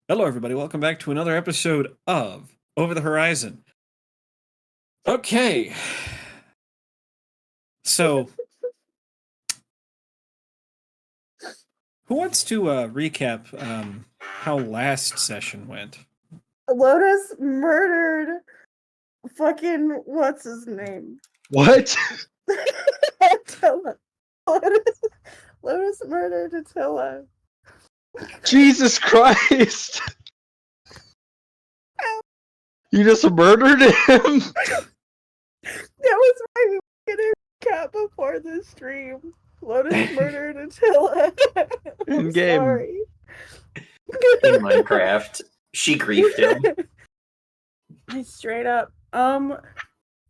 Hello, everybody. Welcome back to another episode of Over the Horizon. Okay. So, who wants to recap how last session went? Lotus murdered fucking what's his name? What? Attila. Lotus murdered Attila. Jesus Christ! You just murdered him? That was my recap before the stream. Lotus murdered Attila. I'm In game. sorry. In Minecraft. She griefed him. I straight up.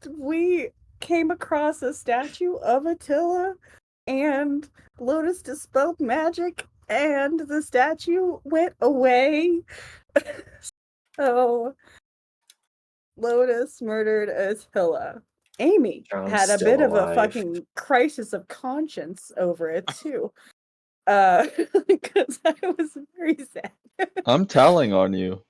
We came across a statue of Attila, and Lotus dispelled magic, and the statue went away. So, Lotus murdered Attila. Amy John's had a still bit of a alive. fucking crisis of conscience over it too. Because I was very sad. I'm telling on you.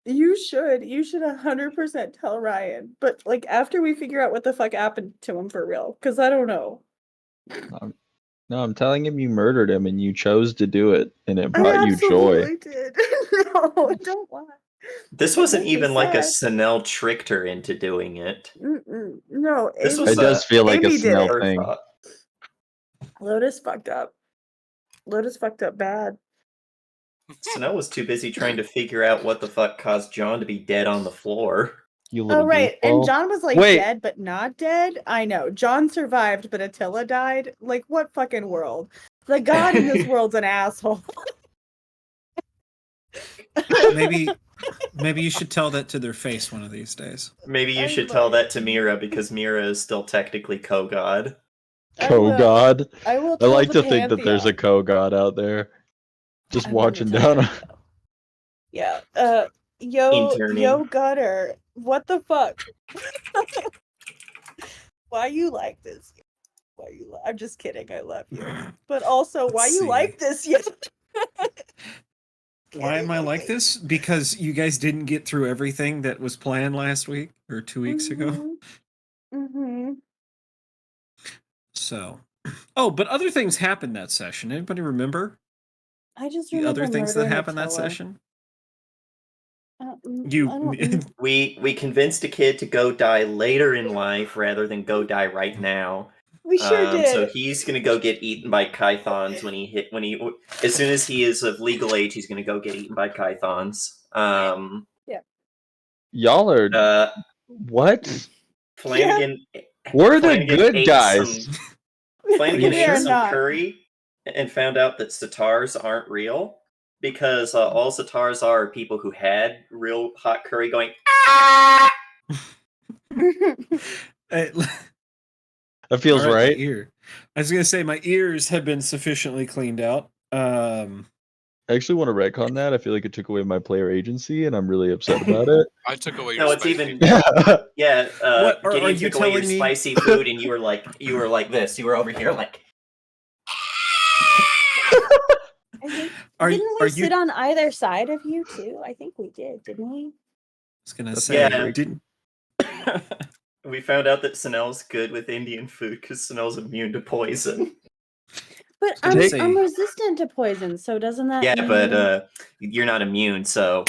You should 100% tell Ryan. But like after we figure out what the fuck happened to him for real, because I don't know. No, I'm telling him you murdered him and you chose to do it, and it I brought you joy. absolutely did. No, don't lie. This wasn't Makes me even like a sad. Snell tricked her into doing it. No, This Amy, was It does feel like a Amy did Snell it. Her thing. thought. Lotus fucked up. Lotus fucked up bad. Snell was too busy trying to figure out what the fuck caused John to be dead on the floor. You little Oh right, and goofball. John was like Wait. dead but not dead. I know. John survived, but Attila died. Like what fucking world? The god in this world's an asshole. Maybe you should tell that to their face one of these days. Maybe you I should love tell it. that to Mira because Mira is still technically co-god. I will- Co-god. I will I tell like the to think that there's a Pantheon. co-god out there. Just I love watching the down. Pantheon, though. Yeah. Interning. Yo Gutter. What the fuck? Why you like this? I'm just kidding. I love you. But also, why Let's you see. like this? Yeah. Why am I like this? Because you guys didn't get through everything that was planned last week or 2 weeks ago. Mm-hmm. So, oh, but other things happened that session. Anybody remember I just the remember other things that murdering happened that Attila. session? I You, don't- We convinced a kid to go die later in life rather than go die right now. we sure did. So he's gonna go get eaten by Kythons as soon as he is of legal age. He's gonna go get eaten by Kythons. Y'all are what? Flanagan. We're the Flanagan good ate guys. Flanagan We ate are some not. curry and found out that Satars aren't real because all Satars are people who had real hot curry going. It That feels All right. my ear. I was gonna say my ears have been sufficiently cleaned out. I actually want to retcon that. I feel like it took away my player agency, and I'm really upset about it. I took away No, your it's spicy even food. yeah. What, are Gideon you took away your telling me- spicy food, and you were like this. You were over here like. I think, Are didn't are we you? sit on either side of you too? I think we did, didn't we? I was gonna That's say, Yeah. didn't We found out that Sanel's good with Indian food because Sanel's immune to poison. But gonna I'm, say- I'm resistant to poison, so doesn't that Yeah, mean... but you're not immune, so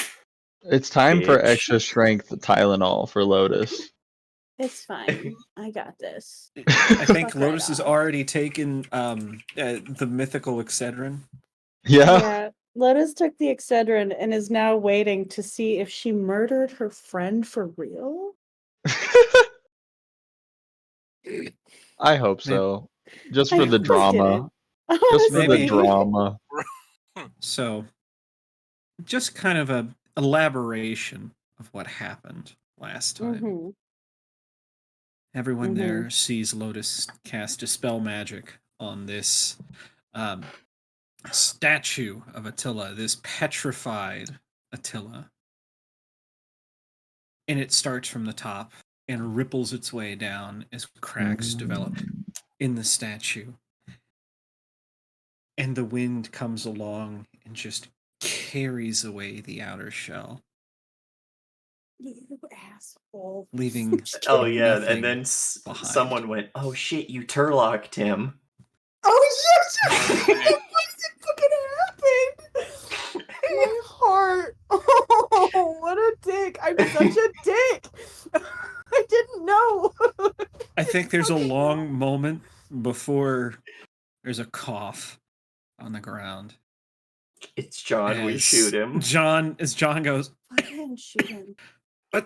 It's time for Bitch. extra strength Tylenol for Lotus. It's fine. I got this. I think Fuck right Lotus has off. already taken the mythical Excedrin. Yeah. Yeah. Lotus took the Excedrin and is now waiting to see if she murdered her friend for real. I hope so. Just I for the hope drama. I Just for the Maybe. drama. So, just kind of a elaboration of what happened last time. Mhm. Everyone Mhm. there sees Lotus cast Dispel Magic on this statue of Attila, this petrified Attila. And it starts from the top and ripples its way down as cracks develop in the statue. And the wind comes along and just carries away the outer shell, You asshole. leaving oh yeah, nothing and then behind. someone went, "Oh shit, you turlocked him." Oh shit! What fucking happened? My heart. Oh, what a dick! I'm such a dick. I didn't know. I think there's a long moment before there's a cough on the ground. It's John. We as shoot him. John goes, I didn't shoot him. what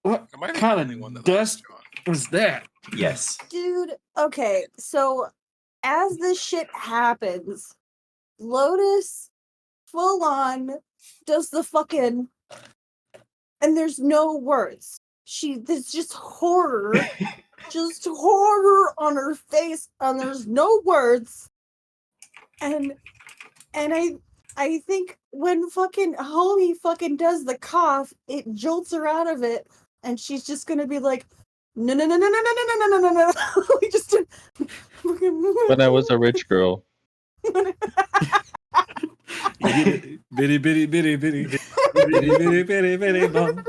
Am I the kind only one of that likes dust John? was that? Yes. Dude, okay, so as this shit happens, Lotus full on does the fucking, and there's no words. There's just horror on her face, and there's no words. And I think when fucking homie fucking does the cough, it jolts her out of it, and she's just gonna be like, no. We just did When I was a rich girl. Bitty, bitty, bitty, bitty, bitty, bitty, bitty, bitty, bum.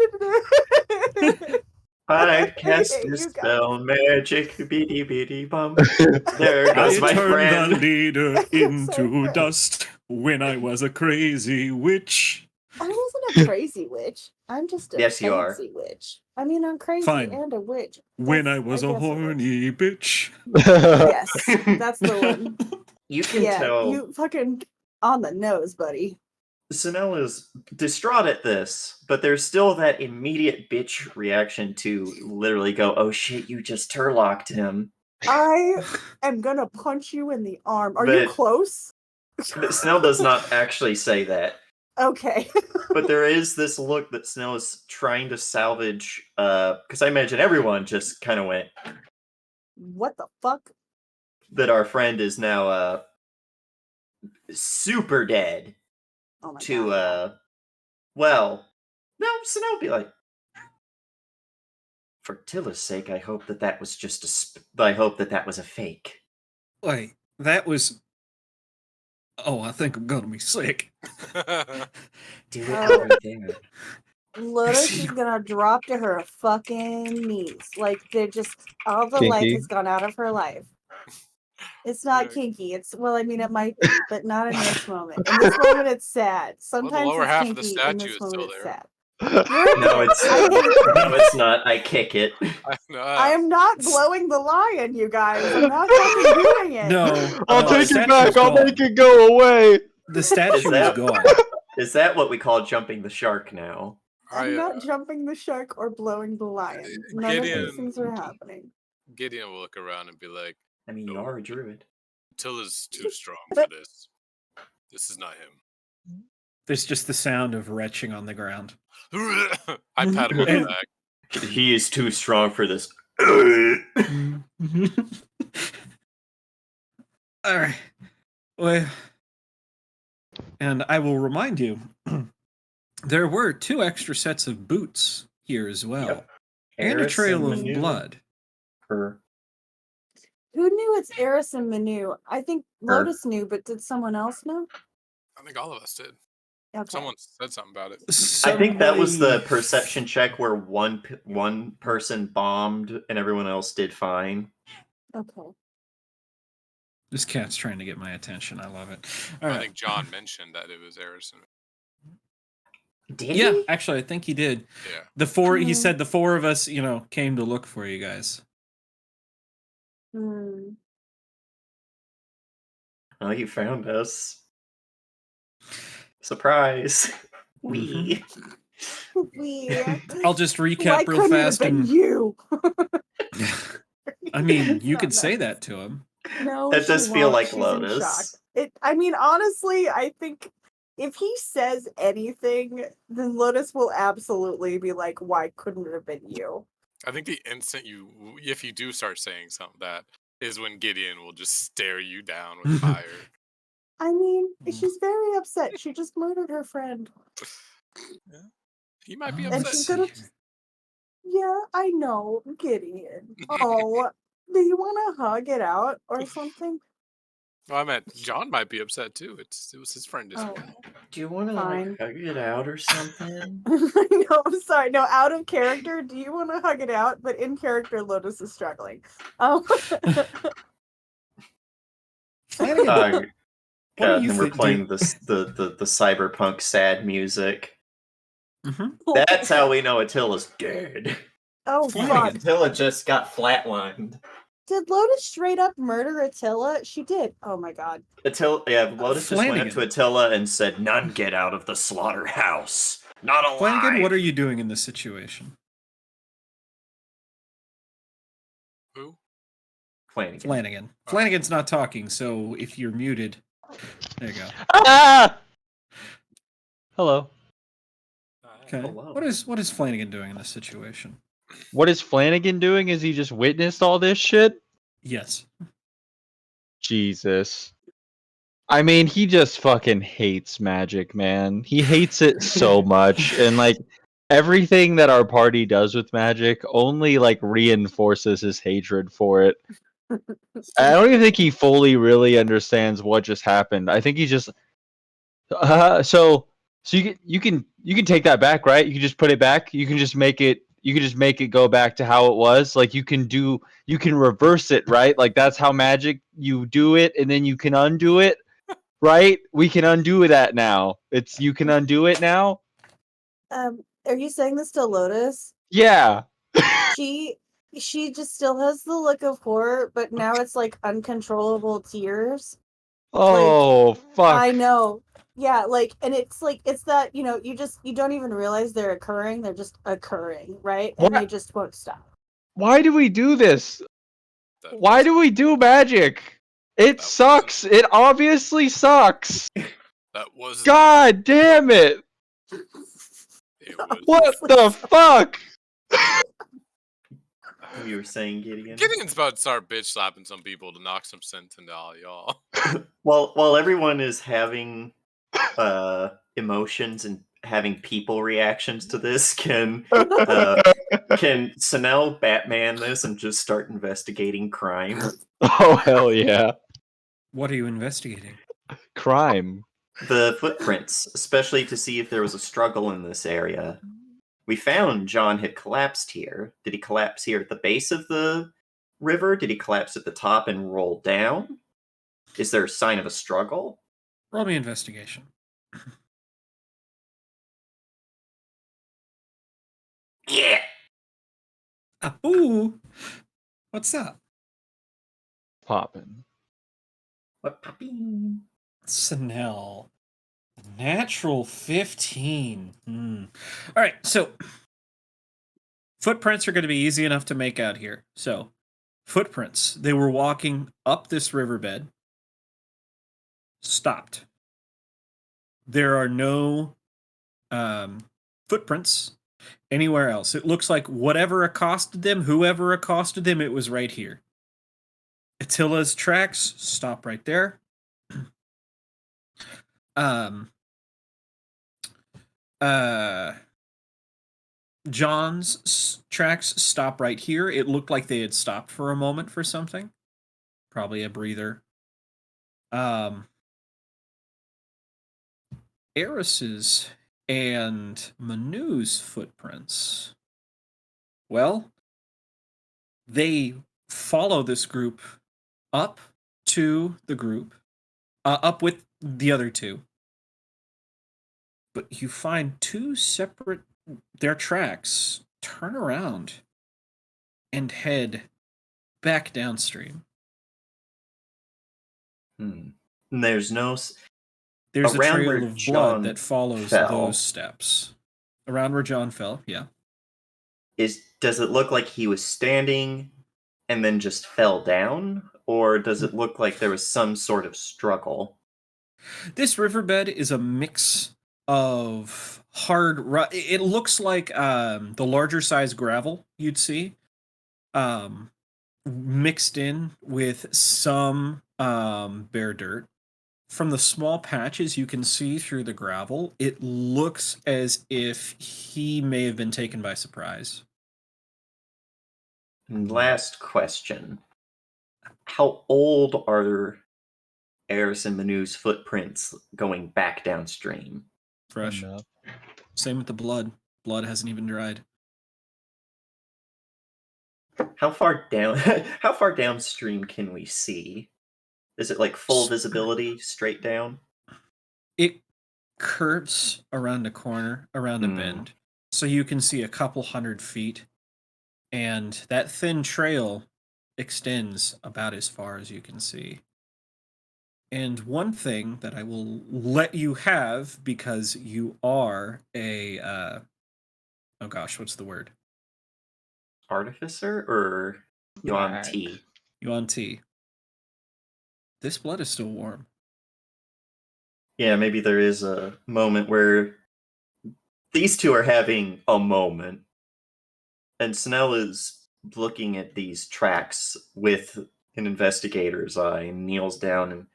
I cast You a got spell, magic, bitty bitty bum. There goes I my turned friend. the leader into friend. dust when I was a crazy witch. I wasn't a crazy witch. I'm just a Yes, you are. fancy witch. I mean, I'm crazy Fine. and a witch. When I That's- was a guess it is. horny bitch. Yes, that's the one. You can Yeah, tell you fucking on the nose, buddy. Sinel is distraught at this, but there's still that immediate bitch reaction to literally go, "Oh shit, you just turlocked him." I am gonna punch you in the arm. Are you But- close? But Snell does not actually say that. Okay. But there is this look that Snell is trying to salvage, because I imagine everyone just kind of went, What the fuck? that our friend is now super dead Oh my to god. well, no, Snell would be like, for Tilla's sake, I hope that was just I hope that was a fake. Wait, that was. Oh, I think I'm gonna be sick. Do it Oh. right there. Lotus is gonna drop to her fucking knees. Like they're just all the life Kinky. has gone out of her life. It's not Yeah. kinky. It's well, I mean, it might be, but not in this moment. In this moment, it's sad. Sometimes lower it's half of the kinky. In statue this is moment, still it's there. sad. You're No, it's I hate this. no, it's not. I kick it. I am not blowing the lion, you guys. I'm not fucking doing it. No, I'll no, take the it back. statue's I'll gone. make it go away. The statue is that- gone. Is that what we call jumping the shark now? I'm I, not jumping the shark or blowing the lion. None of these Gideon- things are happening. Gideon will look around and be like, I mean, you No. are a druid. Tilla's too strong for this. This is not him. There's just the sound of retching on the ground. I pat him on the back. He is too strong for this. All right. Well, and I will remind you, there were 2 extra sets of boots here as well, Yep. and a Eris trail and of Manu blood. Her. Who knew it's Eris and Manu? I think Her. Lotus knew, but did someone else know? I think all of us did. Okay. Someone said something about it. I think that was the Somebody- perception check where one person bombed and everyone else did fine. Okay. This cat's trying to get my attention. I love it. All I right. think John mentioned that it was Harrison. Did Yeah, he? actually, I think he did. Yeah. The 4, he Mhm. said the 4 of us, came to look for you guys. Hmm. Oh, you found us. Surprise. We. We. I'll just Why recap real couldn't it fast have been and you? I mean, you Not could say nice. that to him. No, That she does feel won't. like She's in Lotus. shock. I mean, honestly, I think if he says anything, then Lotus will absolutely be like, "Why couldn't it have been you?" I think the instant if you do start saying something, that is when Gideon will just stare you down with fire. I mean, she's very upset. She just murdered her friend. He might be Oh, And upset. she's gonna. Yeah, I know, Gideon. Oh, do you want to hug it out or something? Well, I meant John might be upset too. It was his friend as Oh. well. Do you want to Fine. hug it out or something? No, I'm sorry. No, out of character, do you want to hug it out? But in character, Lotus is struggling. Oh, Flanagan, God, what do God, you and we're think? playing the cyberpunk sad music. Mhm. That's how we know Attila's dead. oh Flanagan. fuck. Attila just got flatlined. Did Lotus straight up murder Attila? She did. Oh my god. Lotus just went up Flanagan. to Attila and said, "None get out of the slaughterhouse. Not alive." Flanagan, what are you doing in this situation? Who? Flanagan. Flanagan. Flanagan's not talking, so if you're muted, there you go. Ah! Hello. Okay. Hello. What is Flanagan doing in this situation? What is Flanagan doing? Is he just witnessed all this shit? Yes. Jesus. I mean, he just fucking hates magic, man. He hates it so much, and like everything that our party does with magic only like reinforces his hatred for it. I don't even think he fully really understands what just happened. I think he just so you can take that back, right? You can just put it back. You can just make it go back to how it was. Like you can reverse it, right? Like that's how magic you do it and then you can undo it, right? We can undo that now. You can undo it now? Are you saying this to Lotus? Yeah. She just still has the look of horror, but now it's like uncontrollable tears. Oh, fuck. I know. Yeah, and it's that, you don't even realize they're occurring, they're just occurring, right? And What? they just won't stop. Why do we do this? That Why was- do we do magic? It That sucks. It obviously sucks. That was God damn it. it was What the fuck? You were saying, Gideon? Gideon's about to start bitch slapping some people to knock some sense into all y'all. While everyone is having emotions and having people reactions to this, can Sanel Batman this and just start investigating crime? Oh, hell yeah. What are you investigating? Crime. The footprints, especially to see if there was a struggle in this area. We found John had collapsed here. Did he collapse here at the base of the river? Did he collapse at the top and roll down? Is there a sign of a struggle? Roll me investigation. Yeah. Ooh. What's up? Poppin'. What puppy? Sanel. Natural 15. All right, so footprints are going to be easy enough to make out here. So, footprints. They were walking up this riverbed, stopped. There are no footprints anywhere else. It looks like whoever accosted them, it was right here. Attila's tracks stop right there. John's tracks stop right here. It looked like they had stopped for a moment for something. Probably a breather. Eris's and Manu's footprints. Well, they follow this group up to the group, up with the other two. But you find their tracks turn around and head back downstream. And there's no. There's a Around trail where of blood John that follows fell. those steps. Around where John fell, yeah. Does it look like he was standing and then just fell down? Or does it look like there was some sort of struggle? This riverbed is a mix of hard. It looks like the larger size gravel you'd see, mixed in with some bare dirt. From the small patches you can see through the gravel, it looks as if he may have been taken by surprise. And last question. How old are Eris and Manu's footprints going back downstream? Fresh. Same with the blood. Blood hasn't even dried. How far downstream can we see? Is it like full visibility straight down? It curves around a corner, around a bend, so you can see a couple 100 feet, and that thin trail extends about as far as you can see. And one thing that I will let you have, because you are a oh gosh, what's the word? Artificer or Yuan T? Yuan Ti. This blood is still warm. Yeah, maybe there is a moment where these two are having a moment, and Snell is looking at these tracks with an investigator's eye and kneels down and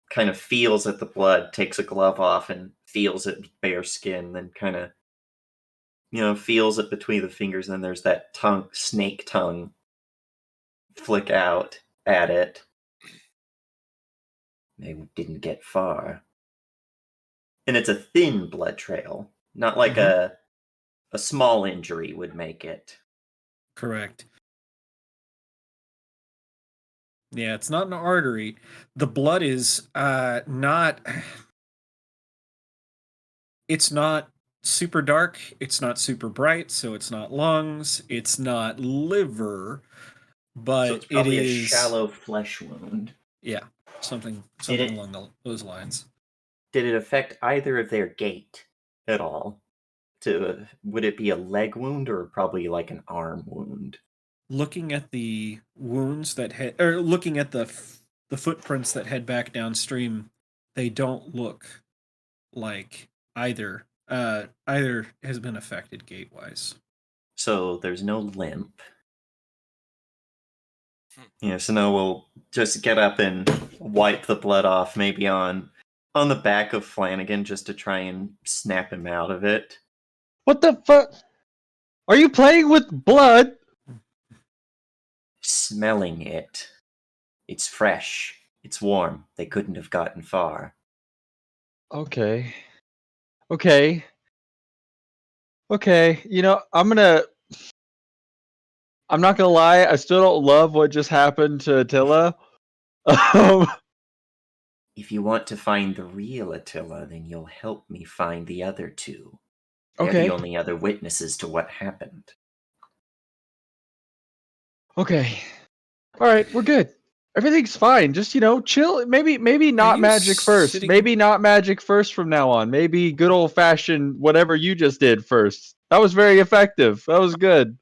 kind of feels at the blood, takes a glove off and feels it with bare skin, then kind of, feels it between the fingers, and then there's that snake tongue flick out at it. They didn't get far. And it's a thin blood trail, not like a small injury would make it. Correct. Yeah, it's not an artery. The blood is not. It's not super dark. It's not super bright, so it's not lungs. It's not liver, but So it's probably it a is shallow flesh wound. Yeah, something it- along those lines. Did it affect either of their gait at all? Would it be a leg wound or probably like an arm wound? Looking at the wounds that head, or looking at the footprints that head back downstream, they don't look like either has been affected gait wise. So there's no limp. Snow will just get up and wipe the blood off, maybe on the back of Flanagan, just to try and snap him out of it. What the fuck? Are you playing with blood? Smelling it. It's fresh. It's warm. They couldn't have gotten far. Okay. Okay. I'm not gonna lie, I still don't love what just happened to Attila. If you want to find the real Attila, then you'll help me find the other two. They're Okay. the only other witnesses to what happened. Okay. Alright, we're good. Everything's fine. Just, chill. Maybe not you magic first. sitting- Maybe not magic first from now on. Maybe good old fashioned whatever you just did first. That was very effective. That was good.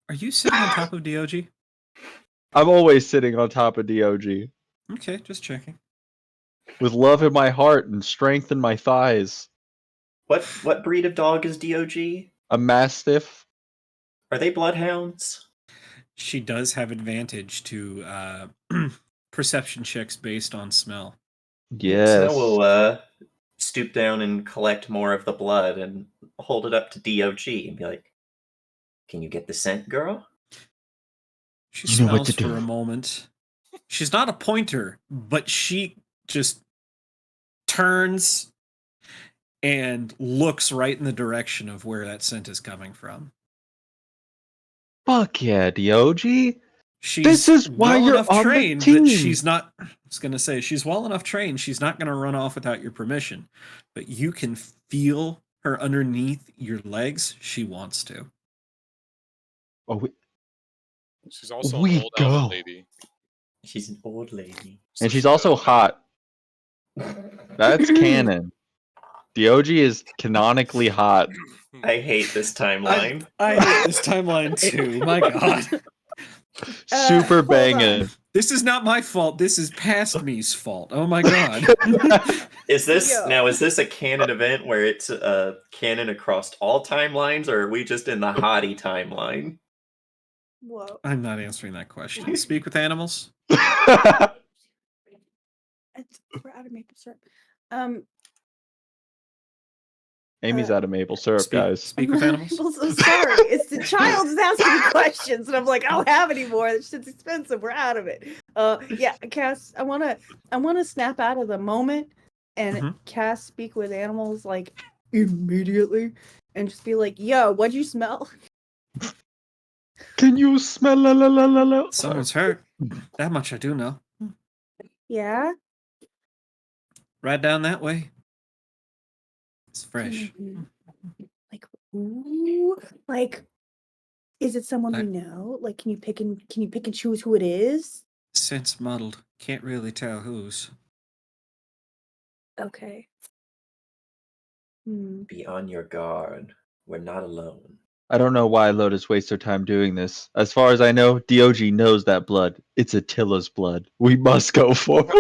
Are you sitting on top of DOG? I'm always sitting on top of DOG. Okay, just checking. With love in my heart and strength in my thighs. What breed of dog is DOG? A mastiff. Are they bloodhounds? She does have advantage to perception checks based on smell. Yes. Snow will stoop down and collect more of the blood and hold it up to DOG and be like, "Can you get the scent, girl?" She You know what smells to for do. a moment. She's not a pointer, but she just turns and looks right in the direction of where that scent is coming from. Fuck yeah, DOG. She's This is why well you're enough on the trained team. that she's not. I was gonna say she's well enough trained. She's not gonna run off without your permission, but you can feel her underneath your legs. She wants to. Oh, She's also We an old go. elven lady. She's an old lady. so and she's she also knows. hot. That's canon. DOG is canonically hot. I hate this timeline. I hate this timeline too. My God, Super hold banging. this is not my fault. This is past me's fault. Oh my God. Is this Yo. Is this a canon event where it's canon across all timelines, or are we just in the hottie timeline? Whoa. I'm not answering that question. Speak with animals. We're out of maple syrup. Amy's out of maple syrup, guys. Speak with animals. I'm so sorry. It's the child is asking me questions, and I'm like, I don't have any more. This shit's expensive. We're out of it. Yeah, Cass, I wanna snap out of the moment and Mhm. Cass speak with animals like immediately and just be like, yo, what'd you smell? Can you smell la la la la la? Someone's hurt. That much I do know. Yeah? Right down that way. It's fresh. Like, ooh, like, is it someone we Like- know? Like, can you pick and choose who it is? Scent's muddled. Can't really tell whose. Okay. Hmm. Be on your guard. We're not alone. I don't know why Lotus wastes her time doing this. As far as I know, Dog knows that blood. It's Attila's blood. We must go forward.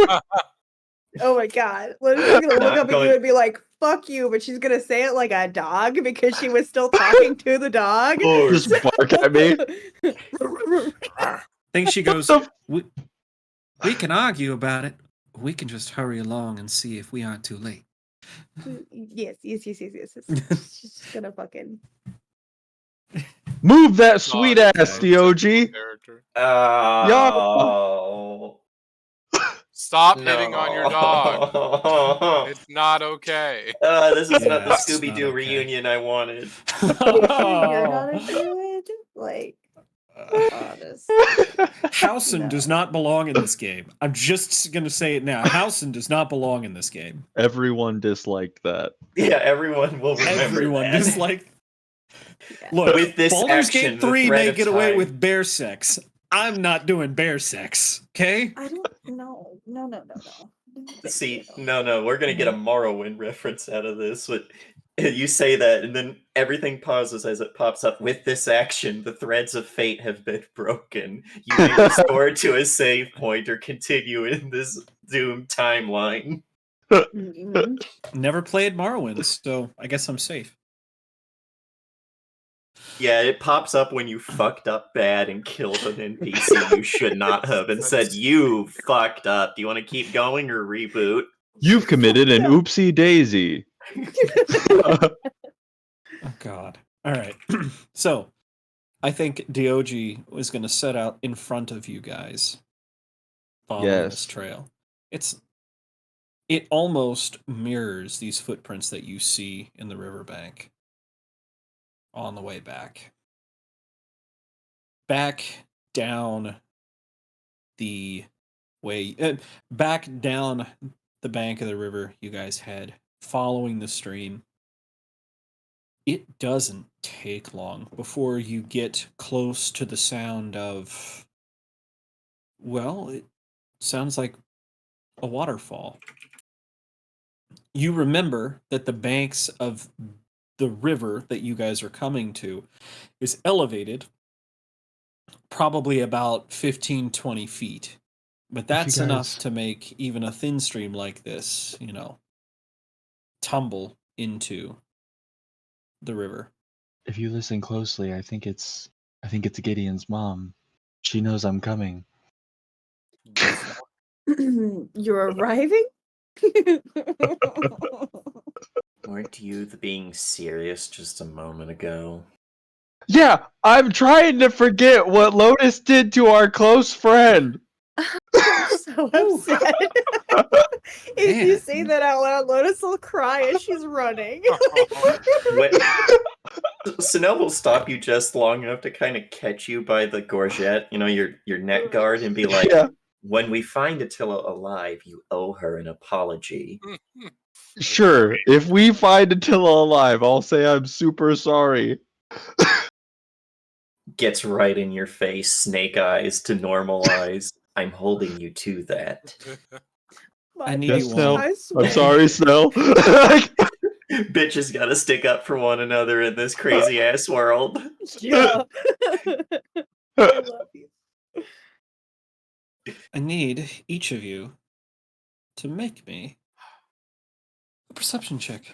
Oh my god. Lotus is gonna look Not up at you going- and be like, fuck you, but she's gonna say it like a dog because she was still talking to the dog. Just bark at me. I think she goes, the we can argue about it. We can just hurry along and see if we aren't too late. yes. She's just gonna fucking. Move that sweet God, ass, it's a Dog. character. Oh. Stop hitting on your dog. dog. It's not okay. This is not the Yes, Scooby Doo not okay. reunion I wanted. You're not a good, like, honest. Howson No. does not belong in this game. I'm just gonna say it now. Howson does not belong in this game. Everyone disliked that. Yeah, everyone will remember Everyone that. just like Yeah. look. With this Baldur's action, Gate the 3 threat may of get away time. with bear sex. I'm not doing bear sex. Okay. I don't know. No. See, no, we're gonna get a Morrowind reference out of this. But you say that, and then everything pauses as it pops up. With this action, the threads of fate have been broken. You may restore to a save point or continue in this doomed timeline. Mhm. Never played Morrowind, so I guess I'm safe. Yeah, it pops up when you fucked up bad and killed an NPC you should not have, and said, "You fucked up. Do you want to keep going or reboot?" You've committed an oopsie daisy. Oh God. All right. So, I think Dog was going to set out in front of you guys, following Yes. this trail. It almost mirrors these footprints that you see in the riverbank on the way back. Back down the way, back down the bank of the river you guys head, following the stream. It doesn't take long before you get close to the sound of, well, it sounds like a waterfall. You remember that the banks of the river that you guys are coming to is elevated probably about 15, 20 feet. But that's enough guys- to make even a thin stream like this, tumble into the river. If you listen closely, I think it's Gideon's mom. She knows I'm coming. You're arriving? Weren't you being serious just a moment ago? Yeah, I'm trying to forget what Lotus did to our close friend. I'm so upset. If you Man. say that out loud, Lotus will cry as she's running. Sinel will stop you just long enough to kind of catch you by the gorget, your neck guard, and be like, Yeah. "When we find Attila alive, you owe her an apology." Sure, if we find Attila alive, I'll say I'm super sorry. Gets right in your face, snake eyes to normal eyes. I'm holding you to that. I need Yes, you Snell. all. I I'm swear. sorry, Snell. Bitches gotta stick up for one another in this crazy ass world. Yeah. I love you. I need each of you to make me a perception check.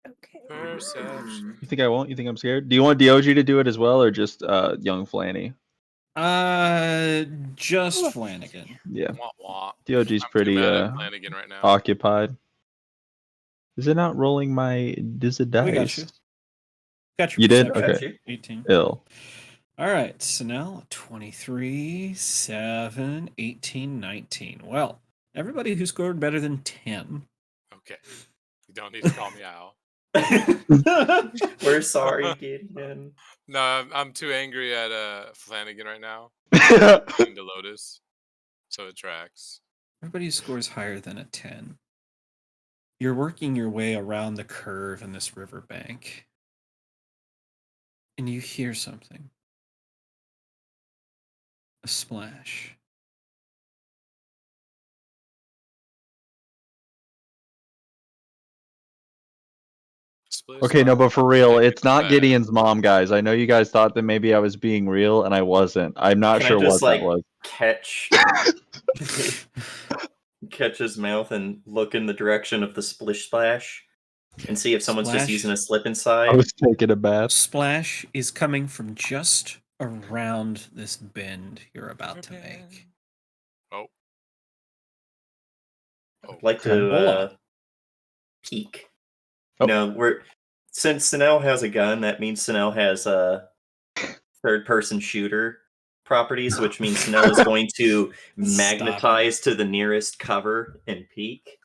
Okay. Perception. You think I won't? You think I'm scared? Do you want Dog to do it as well, or just young Flanny? Just Oh, Flanagan. Yeah, Wah, wah. Dog's I'm too pretty mad at Flanagan right now. occupied. Is it not rolling my dice? We got you. Got your You did? perception. Okay. 18. Ill. All right, so now 23, 7, 18, 19. Well, everybody who scored better than 10. Okay. You don't need to call me out. We're sorry, Gideon. No, I'm too angry at Flanagan right now. Into Lotus. So it tracks. Everybody who scores higher than a 10. You're working your way around the curve in this riverbank. And you hear something. A splash. Splish Okay, no, Splash. but for real, it's not Bad. Gideon's mom, guys. I know you guys thought that maybe I was being real, and I wasn't. I'm not Can sure I just what that was. catch catch his mouth and look in the direction of the splish splash and see if someone's just Splash? using a slip I inside? was taking a bath. Splash is coming from just around this bend you're about to make. Oh. I'd like Okay. to Hold peek. Oh. You know, since Sinel has a gun, that means Sinel has a third-person shooter properties, which means Sinel is going to magnetize to the nearest cover and peek.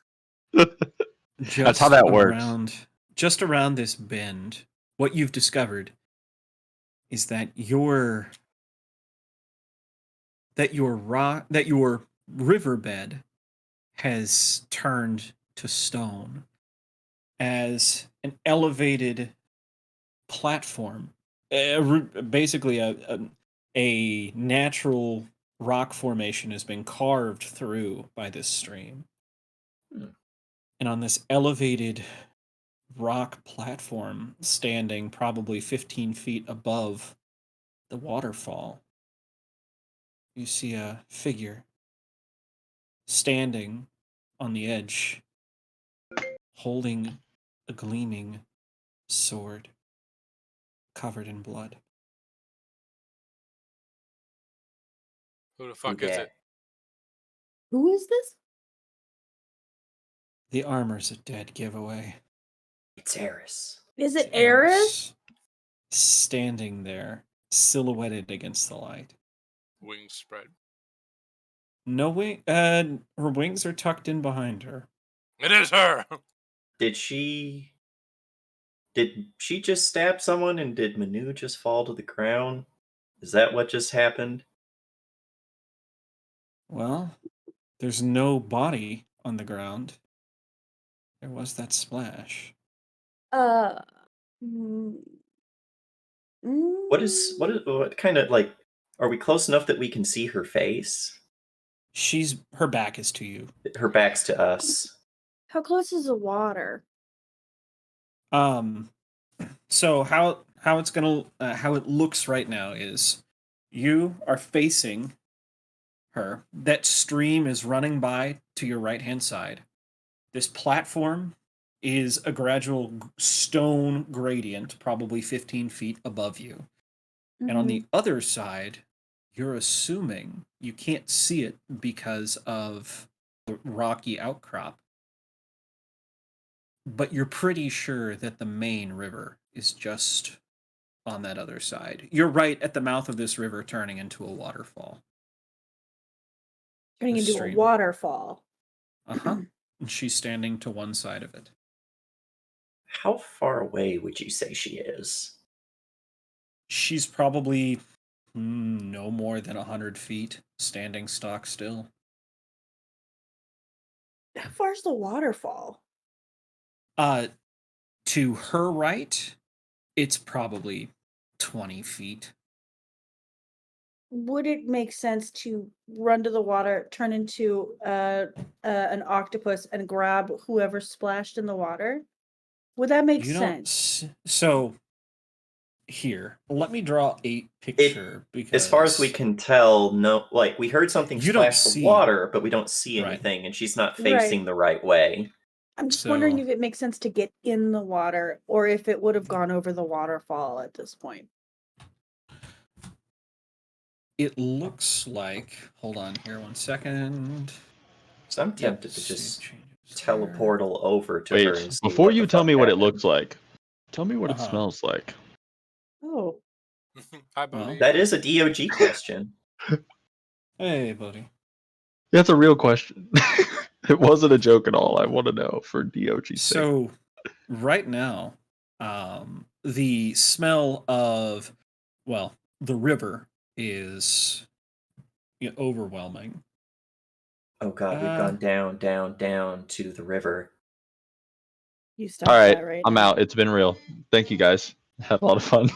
That's how that works. Just around this bend, what you've discovered is that your riverbed has turned to stone as an elevated platform, basically a natural rock formation has been carved through by this stream. And on this elevated rock platform, standing probably 15 feet above the waterfall, you see a figure standing on the edge, holding a gleaming sword covered in blood. Who the fuck is Yeah. it? Who is this? The armor's a dead giveaway. It's Eris. Is it It's Eris? standing there, silhouetted against the light. Wings spread. No wing. Her wings are tucked in behind her. It is her! Did she just stab someone and did Manu just fall to the ground? Is that what just happened? Well, there's no body on the ground. There was that splash. Mm, What kind of are we close enough that we can see her face? Her back is to you. Her back's to us. How close is the water? So how it looks right now is you are facing her. That stream is running by to your right hand side. This platform is a gradual stone gradient, probably 15 feet above you. And on the other side, you're assuming you can't see it because of the rocky outcrop. But you're pretty sure that the main river is just on that other side. You're right at the mouth of this river turning into a waterfall. Turning the into stream. a waterfall. Uh-huh. And she's standing to one side of it. How far away would you say she is? She's probably no more than 100 feet, standing stock still. How far's the waterfall? To her right, it's probably 20 feet. Would it make sense to run to the water, turn into an octopus, and grab whoever splashed in the water? Would that make sense? So, here, let me draw a picture because As far as we can tell, no. We heard something You don't splash the see- water, but we don't see Right. anything, and she's not Right. facing the right way. I'm just wondering So- if it makes sense to get in the water, or if it would have gone over the waterfall at this point. It looks like, hold on here 1 second. So I'm Yep, tempted to save just changes there. teleportal over to her. Wait, And see before what you the tell fuck me what it happened. looks like, tell me what it Uh-huh. smells like. Oh, I believe. That is a DOG question. Hey, buddy. That's a real question. It wasn't a joke at all. I want to know for DOG's sake. So, right now, the smell of, the river is overwhelming. Oh god, we've gone down, down, down to the river. you stop All right, that right I'm now. out. It's been real. Thank you guys. Had a lot of fun.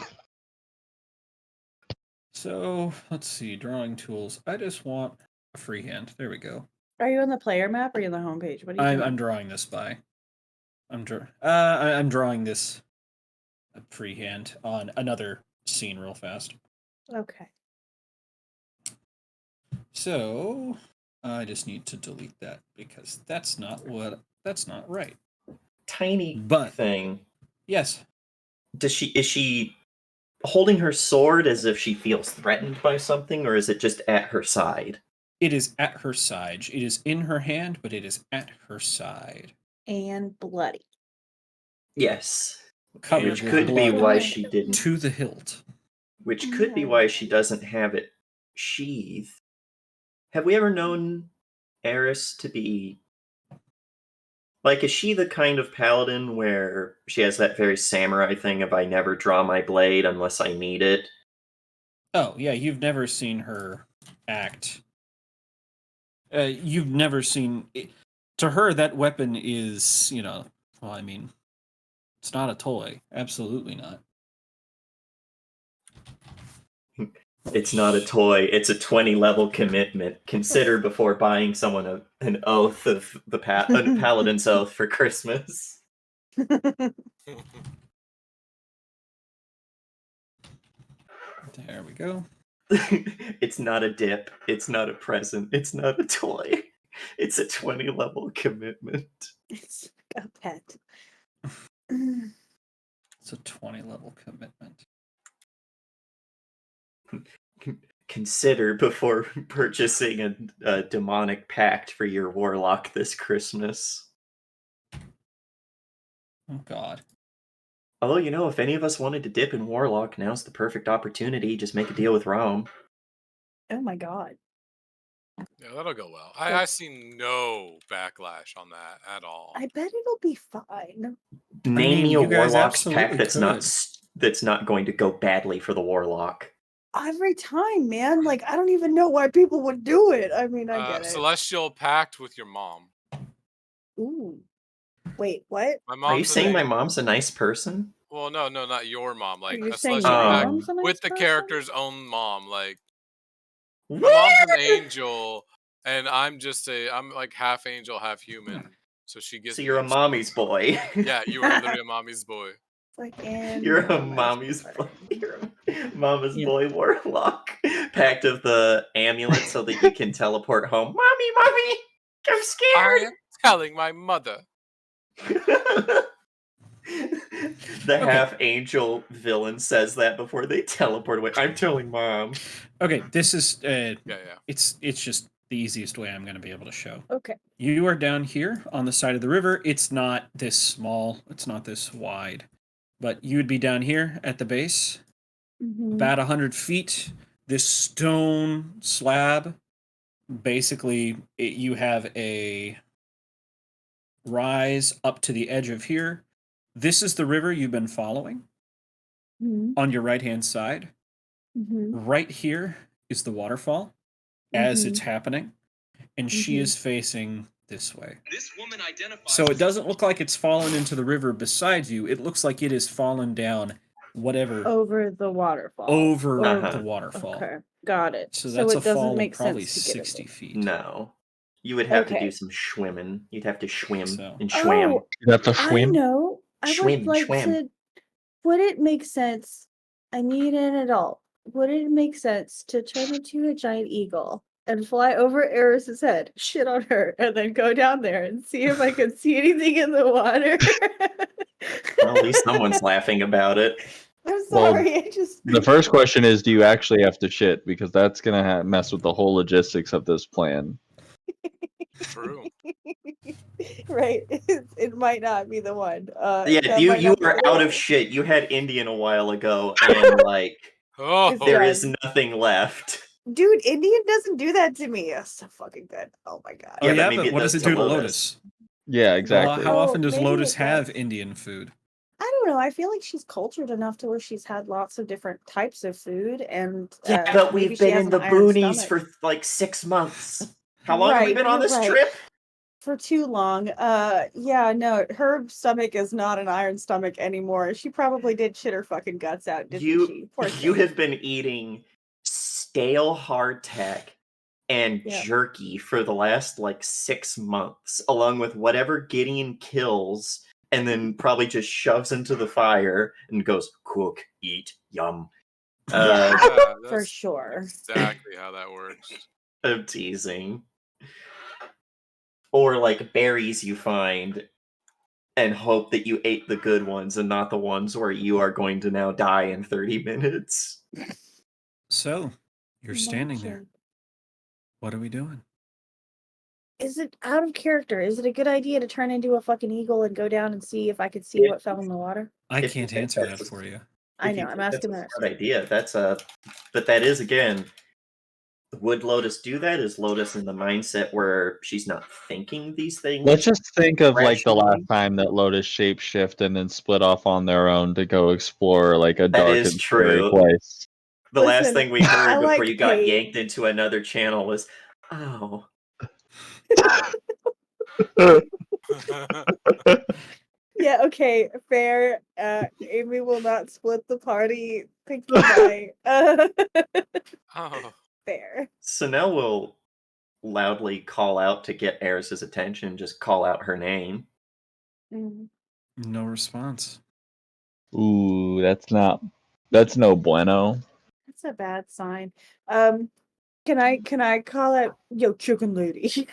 So, let's see, drawing tools. I just want a freehand. There we go. Are you on the player map or are you on the homepage? What are you doing? I'm drawing this by. I'm drawing this freehand on another scene real fast. Okay. So I just need to delete that because that's not right. Tiny But thing. yes, Is she holding her sword as if she feels threatened by something, or is it just at her side? it is at her side. It is in her hand, but it is at her side. And bloody. Yes. Covered Which with could be blood why she didn't. to the hilt. Which could be why she doesn't have it sheathed. Have we ever known Eris to be like? Is she the kind of paladin where she has that very samurai thing of I never draw my blade unless I need it? Oh, yeah, you've never seen her act. You've never seen it. To her, that weapon is, well, I mean, it's not a toy. Absolutely not. It's not a toy. It's a 20 level commitment. Consider before buying someone an oath of a paladin's oath for Christmas. There we go. It's not a dip. It's not a present. It's not a toy. It's a 20 level commitment. It's like a pet. It's a 20 level commitment. Consider before purchasing a demonic pact for your warlock this Christmas. Oh, God. Although, if any of us wanted to dip in warlock, now's the perfect opportunity. Just make a deal with Rome. Oh my god. Yeah, that'll go well. I see no backlash on that at all. I bet it'll be fine. Name me a you guys warlock's pact absolutely that's not going to go badly for the warlock. Every time, man. Like, I don't even know why people would do it. I mean, I get it. Celestial pact with your mom. Ooh. Wait, what? My Are you mom's saying my mom's a nice person? Well, no, not your mom. Like you a saying celestial my pact mom's a nice with the person? character's own mom. Like my What? mom's an angel, and I'm like half angel, half human. So she gives So me. you're a mommy's boy. Yeah, you are literally a mommy's boy. Like, and You're a mommy's boy. You're a mama's boy warlock. Pact of the amulet so that you can teleport home. Mommy, I'm scared. I am telling my mother. The half angel villain says that before they teleport away. I'm telling mom. Okay, this is Yeah. it's just the easiest way I'm going to be able to show. Okay. You are down here on the side of the river. It's not this small. It's not this wide. But you would be down here at the base, about 100 feet. This stone slab, basically, you have a rise up to the edge of here. This is the river you've been following on your right-hand side. Right here is the waterfall as it's happening, and she is facing this way. This woman identifies. So it doesn't look like it's fallen into the river beside you. It looks like it has fallen down whatever over the waterfall. The waterfall. Okay, got it. So that's it a fall make of probably sense to 60 feet. No. You would have to Okay. do some schwimming. You'd have to schwim So- and schwam. Oh, You have to I swim. know. I Schwim, would like schwam. to. Would it make sense? I need an adult. Would it make sense to turn into a giant eagle and fly over Eris's head, shit on her, and then go down there and see if I could see anything in the water? Well, at least someone's laughing about it. I'm Well, sorry. I just The first question is, do you actually have to shit? Because that's gonna mess with the whole logistics of this plan. True. right. It might not be the one. Yeah, that you might not be are the out one. of shit. You had Indian a while ago, and Oh, It's there done. is nothing left. Dude, Indian doesn't do that to me. That's so fucking good. Oh my god. Oh Yeah, but yeah, maybe but it what does does it to do to Lotus. Lotus? Yeah, Well, exactly. how Oh, often does maybe Lotus it have does. Indian food? I don't know. I feel like she's cultured enough to where she's had lots of different types of food, and Yeah, but maybe we've she been has in an the iron boonies stomach. for like 6 months. How long have we Right, been on you're this right. trip? For too long. Yeah, no, her stomach is not an iron stomach anymore. She probably did shit her fucking guts out, didn't she? Poor You thing. have been eating stale hardtack and Yeah. jerky for the last like 6 months, along with whatever Gideon kills and then probably just shoves into the fire and goes, cook, eat, yum. Yeah, For that's sure. exactly how that works. I'm teasing. Or like berries you find and hope that you ate the good ones and not the ones where you are going to now die in 30 minutes. So, you're standing there. Magic. What are we doing? Is it out of character? Is it a good idea to turn into a fucking eagle and go down and see if I could see what fell in the water? I If you can't think answer that's that a- for you. I If you know, I'm think asking that's a that. smart idea. But that is again. Would Lotus do that? Is Lotus in the mindset where she's not thinking these things? Let's just think of like the rationally? last time that Lotus shapeshift and then split off on their own to go explore like a dark is and scary true. place. The last Listen, thing we heard I before like you got pain. yanked into another channel was, "Oh, Yeah, okay, fair. Amy will not split the party. Thank you, bye. Oh, Fair. Sunel will loudly call out to get Eris's attention. Just call out her name. Mm. No response. Ooh, that's no bueno. That's a bad sign. Can I call it yo chicken lady?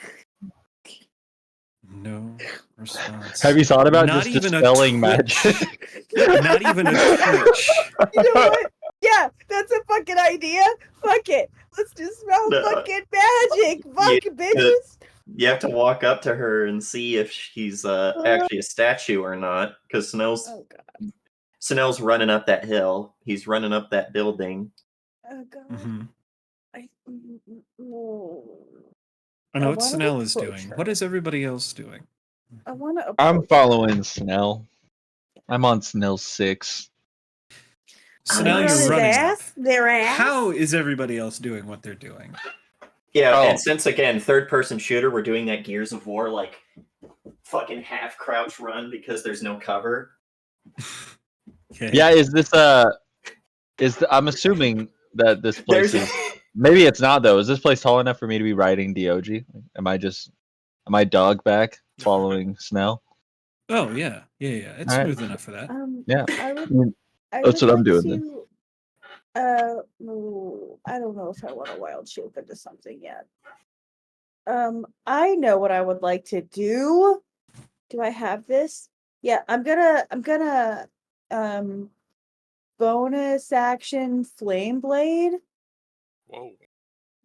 No response. Have you thought about Not just even a dispelling twitch. magic? Not even a twitch. You know what? Yeah, that's a fucking idea. Fuck it. Let's just spell No, fucking magic. Fuck bitches. You have to walk up to her and see if she's actually a statue or not. Because Oh god. Sunel's running up that hill. He's running up that building. Oh god. Mhm. I I know what wanna Snell is approach doing. her. What is everybody else doing? I want to. I'm following Snell. I'm on Snell 6. Snell, You're on you're his running. ass. Their ass. How is everybody else doing what they're doing? Yeah, Oh. and since again, third person shooter, we're doing that Gears of War like fucking half crouch run because there's no cover. Okay. Yeah, I'm assuming that this place There's is maybe it's not though. Is this place tall enough for me to be riding DOG? Am I dog back following Snell? Oh yeah. It's All right. smooth enough for that. Yeah. I would. That's what I'm doing then. to, I don't know if I want to wild shape into something yet. I know what I would like to do. Do I have this? Yeah, I'm gonna bonus action flame blade. whoa.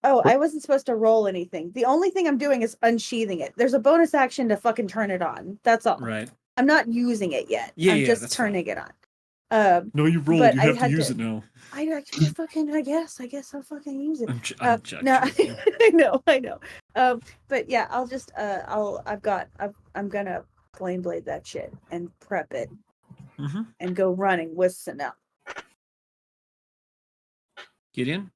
Oh, I wasn't supposed to roll anything. The only thing I'm doing is unsheathing it. There's a bonus action to fucking turn it on. That's all. Right. I'm not using it yet. Yeah, I'm yeah, just that's turning it on. No, you rolled. But You I have to had use to- it now. I actually fucking I guess I'll fucking use it. I'm No, joking. I know. But yeah, I'll just I'm gonna flame blade that shit and prep it Mm-hmm. and go running with Sunel. Gideon?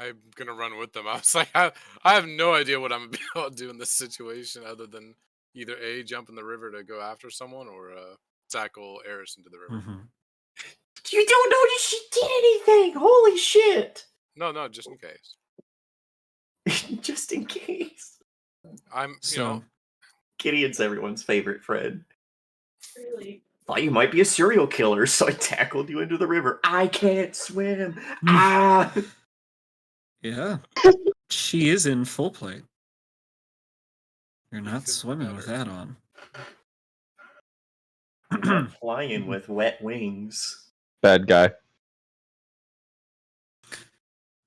I'm gonna run with them. I was like, I have no idea what I'm gonna be able to do in this situation other than either A, jump in the river to go after someone, or tackle Eris into the river. Mm-hmm. You don't know that she did anything. Holy shit! No, just in case. Just in case. So Gideon's everyone's favorite friend. Really? Thought you might be a serial killer, so I tackled you into the river. I can't swim. Hmm. Ah! yeah. She is in full plate. You're not Could swimming with better. that on. I'm not flying with wet wings. Bad guy.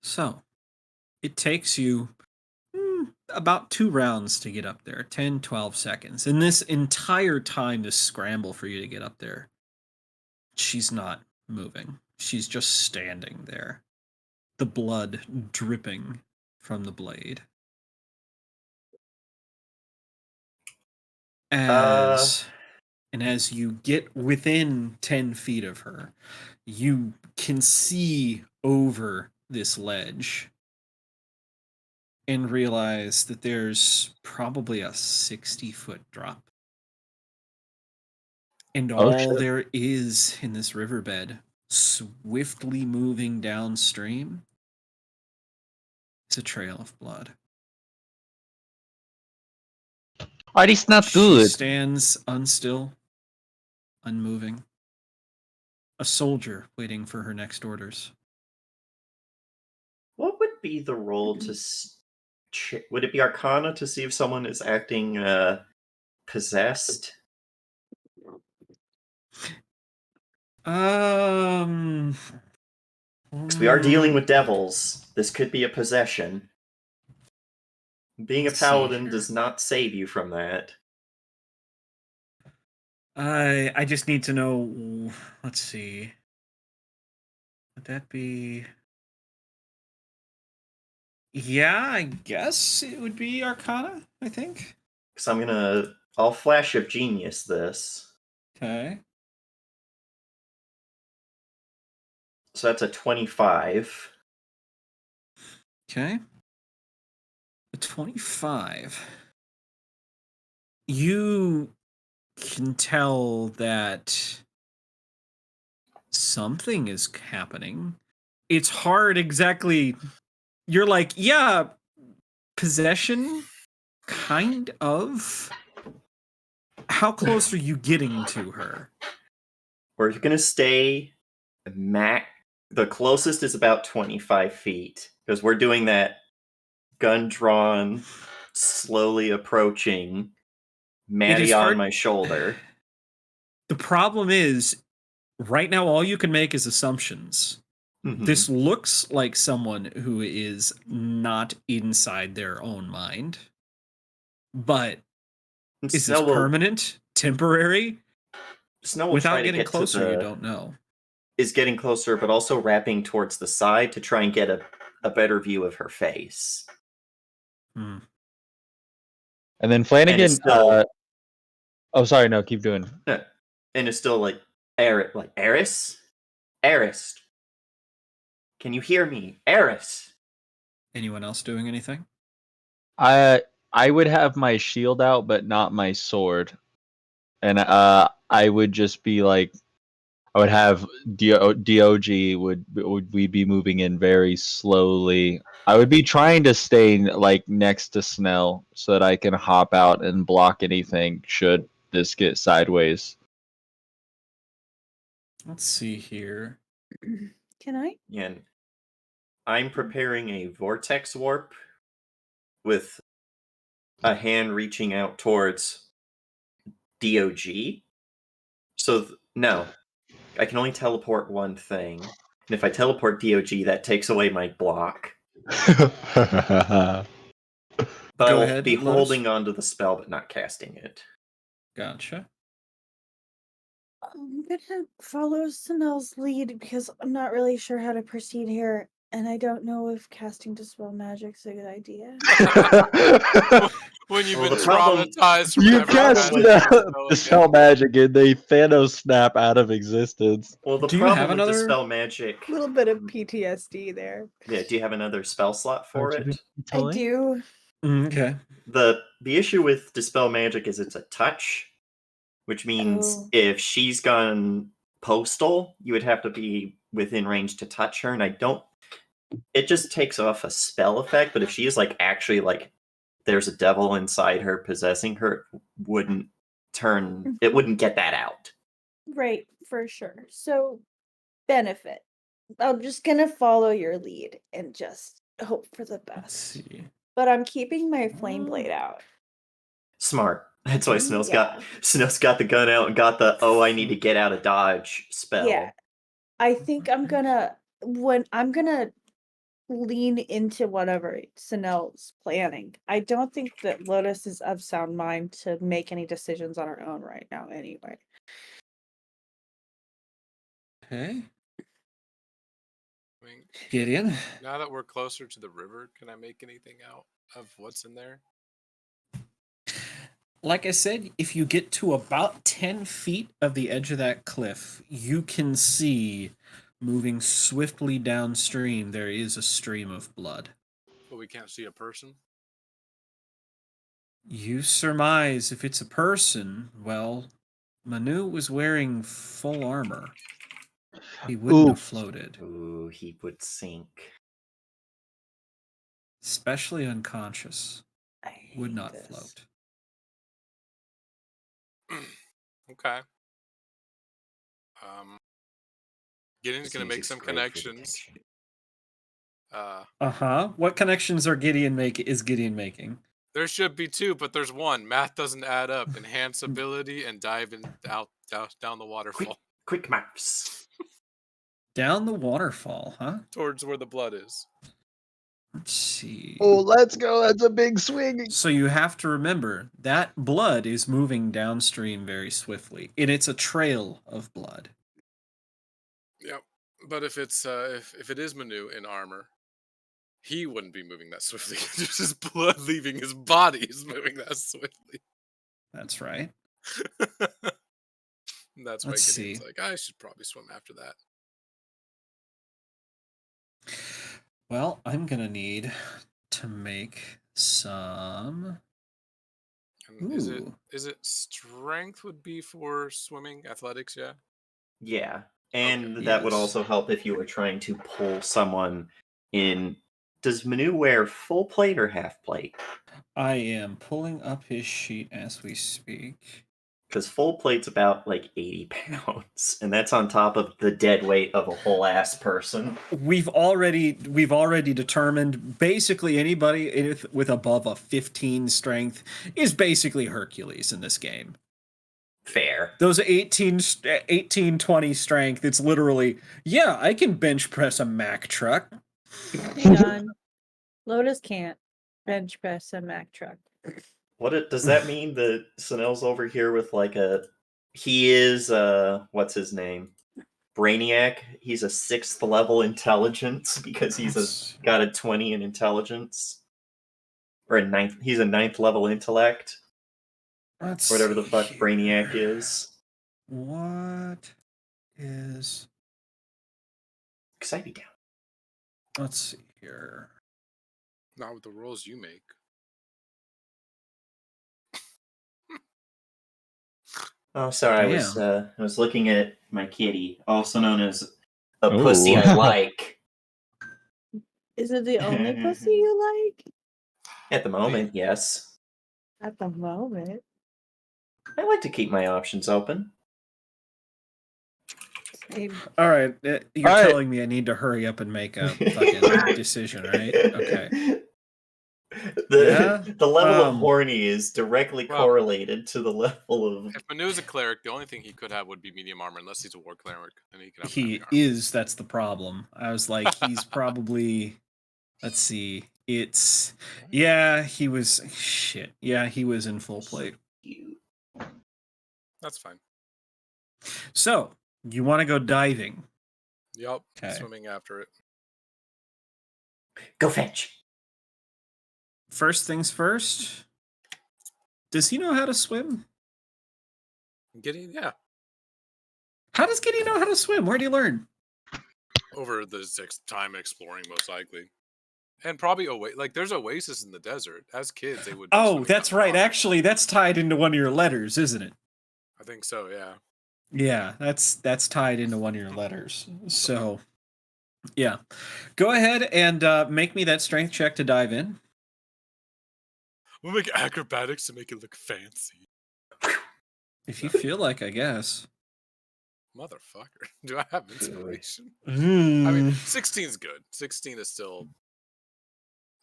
So, it takes you about 2 rounds to get up there, 10, 12 seconds. In this entire time, this scramble for you to get up there, she's not moving. She's just standing there, the blood dripping from the blade. As you get within 10 feet of her, you can see over this ledge and realize that there's probably a 60-foot drop. And Oh, all shit. there is in this riverbed, swiftly moving downstream, is a trail of blood. Oh, it's not She good. stands unstill, unmoving. A soldier waiting for her next orders. What would be the roll to? Would it be Arcana to see if someone is acting possessed? Um. 'Cause we are dealing with devils. This could be a possession. Being Let's a see paladin here. does not save you from that. I just need to know. Let's see. Would that be? Yeah, I guess it would be Arcana. I think. Because I'll flash of genius this. Okay. So that's a 25. Okay. A 25. You can tell that something is happening. It's hard exactly. You're like, yeah, possession, kind of. How close are you getting to her? We're gonna stay the closest is about 25 feet. Because we're doing that gun drawn, slowly approaching, Maddie on hard- my shoulder. The problem is, right now, all you can make is assumptions. Mhm. This looks like someone who is not inside their own mind. But And is this permanent? Temporary? Snow will Without try to getting get closer, to you don't know. Is getting closer, but also wrapping towards the side to try and get a better view of her face. Hmm. And then Flanagan. And it's still, Oh, sorry. No, keep doing. and it's still like Eris, Eris, can you hear me, Eris? Anyone else doing anything? I would have my shield out, but not my sword, and I would just be like, I would have Dog. Would we be moving in very slowly? I would be trying to stay like next to Snell so that I can hop out and block anything should this get sideways. Let's see here. Can I? Yeah, and I'm preparing a vortex warp with a hand reaching out towards Dog. So no, I can only teleport one thing, and if I teleport Dog, that takes away my block. But I Go will ahead, be Lotus. holding onto the spell, but not casting it. Gotcha. I'm gonna follow Snell's lead because I'm not really sure how to proceed here, and I don't know if casting Dispel Magic's a good idea. When you've Well, been the problem- traumatized from You ever cast having that- to Dispel Magic and they Thanos snap out of existence. Well, the Do you problem have with another- Dispel Magic... A little bit of PTSD there. Yeah, do you have another spell slot for it? I do. Okay. The issue with Dispel Magic is it's a touch, which means Oh. if she's gone postal, you would have to be within range to touch her, and I don't... It just takes off a spell effect, but if she is like actually like there's a devil inside her possessing her, it wouldn't get that out. Right, for sure. So, benefit. I'm just gonna follow your lead and just hope for the Let's best. see. But I'm keeping my flame blade out. Smart. That's why Snell's Yeah. got the gun out and got the I need to get out of dodge spell. Yeah. I think I'm gonna lean into whatever Snell's planning. I don't think that Lotus is of sound mind to make any decisions on her own right now anyway. Okay. I mean, Gideon. now that we're closer to the river, can I make anything out of what's in there? Like I said, if you get to about 10 feet of the edge of that cliff, you can see moving swiftly downstream, there is a stream of blood. But we can't see a person. You surmise if it's a person, well, Manu was wearing full armor. He wouldn't have Oof. floated, Ooh, he would sink. especially unconscious. I Would hate not this. float. Okay. Gideon's This gonna make music's some great for connections. detection. What connections is Gideon making? There should be 2, but there's 1. Math doesn't add up. Enhance ability and dive in down the waterfall Quick maps. Down the waterfall, huh? towards where the blood is. Let's see. Oh, let's go. That's a big swing. So you have to remember that blood is moving downstream very swiftly, and it's a trail of blood. Yep. But if it's if it is Manu in armor, he wouldn't be moving that swiftly. Just his blood leaving his body is moving that swiftly. That's right. And that's why Let's Gideon's see. like, I should probably swim after that. Well, I'm gonna need to make some. And is it strength would be for swimming, athletics? Yeah. Yeah. And Okay. that would Yes. also help if you were trying to pull someone in. Does Manu wear full plate or half plate? I am pulling up his sheet as we speak. Because full plate's about like 80 pounds, and that's on top of the dead weight of a whole ass person. We've already determined basically anybody with above a 15 strength is basically Hercules in this game. Fair. Those 18 20 strength, it's literally, yeah, I can bench press a Mack truck. Hang on. Lotus can't bench press a Mack truck. Does that mean that Sunel's over here with like he is what's his name? Brainiac. He's a 6th level intelligence because got a 20 in intelligence. Or he's a 9th level intellect. Whatever the fuck Brainiac is. What is... Because I'd be down. Let's see here. Not with the rolls you make. Oh, sorry. Damn. I was looking at my kitty, also known as a Ooh. pussy I like. Is it the only pussy you like? At the moment, yes. At the moment. I like to keep my options open. Same. All right, you're All right. telling me I need to hurry up and make a fucking decision, right? Okay. The level of Um, horny is directly Well- correlated to the level of. If Manu is a cleric, the only thing he could have would be medium armor, unless he's a war cleric, and he could have He heavy armor. is. That's the problem. I was like, he's probably. Let's see. It's. Yeah, he was. Shit. Yeah, he was in full plate. That's fine. So, you want to go diving? Yup. Okay. Swimming after it. Go fetch. First things first. Does he know how to swim? Gideon, yeah. How does Gideon know how to swim? Where did he learn? Over the time exploring, most likely. And probably there's oasis in the desert. As kids, they would. be Oh, swimming that's down the right. rock. Actually, that's tied into one of your letters, isn't it? I think so. Yeah. Yeah, that's tied into one of your letters. So, yeah. Go ahead and make me that strength check to dive in. We'll make acrobatics to make it look fancy. If you feel like, I guess. Motherfucker. Do I have inspiration? I Mm. mean, 16 is good. 16 is still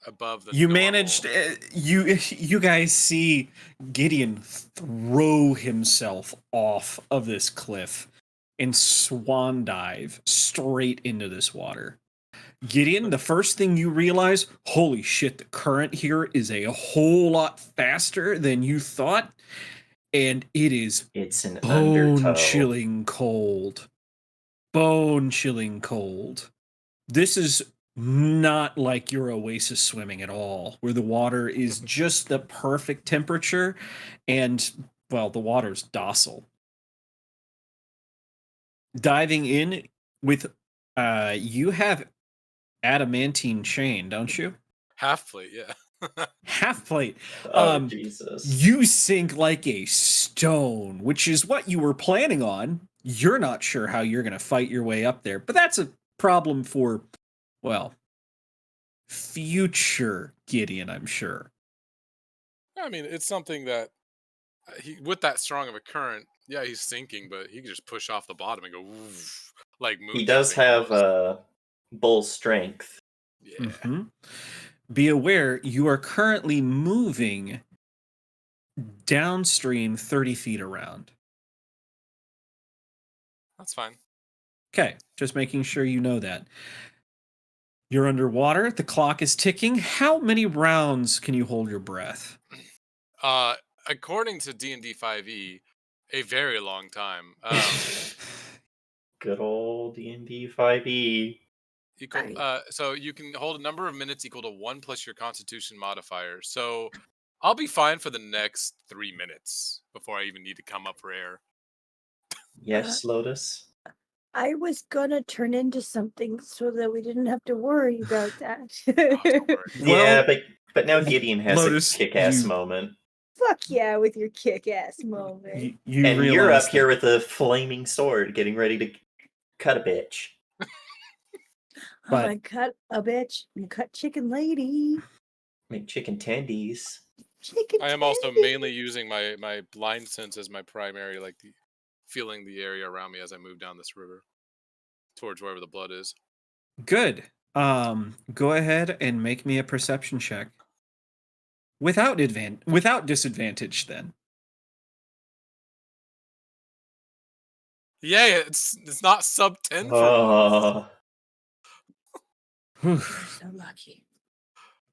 above the. You normal. managed. You guys see Gideon throw himself off of this cliff and swan dive straight into this water. Gideon, the first thing you realize, holy shit, the current here is a whole lot faster than you thought, and it is It's an undertow. bone-chilling cold. Bone-chilling cold. This is not like your oasis swimming at all, where the water is just the perfect temperature, and, well, the water's docile. Diving in with, you have adamantine chain, don't you? Half plate, yeah. Half plate. Oh, Jesus. You sink like a stone, which is what you were planning on. You're not sure how you're going to fight your way up there, but that's a problem for, well, future Gideon, I'm sure. I mean, it's something that He with that strong of a current, yeah, he's sinking, but he can just push off the bottom and go woof, like moon He does jumping have almost. bull strength. Yeah, Mhm. Be aware you are currently moving downstream 30 feet around. that's fine. Okay, just making sure you know that. You're underwater, the clock is ticking. How many rounds can you hold your breath? Uh, According to D&D 5e, a very long time. Good old D&D 5e. Equal. Right. So you can hold a number of minutes equal to 1 plus your Constitution modifier. So I'll be fine for the next 3 minutes before I even need to come up for air. Yes, Lotus. I was gonna turn into something so that we didn't have to worry about that. Oh, don't worry. Yeah, Well, but now Gideon has Lotus, a kick-ass you- moment. Fuck yeah, with your kick-ass moment. you And you're realize up here that- with a flaming sword getting ready to cut a bitch. but- I cut a bitch and cut chicken lady. Make chicken tendies. Chicken I am also tenders. mainly using my blind sense as my primary, like feeling the area around me as I move down this river towards wherever the blood is. Good. Go ahead and make me a perception check. Without disadvantage then. Yeah, it's not sub 10 for once. Oh, Whew. You're so lucky.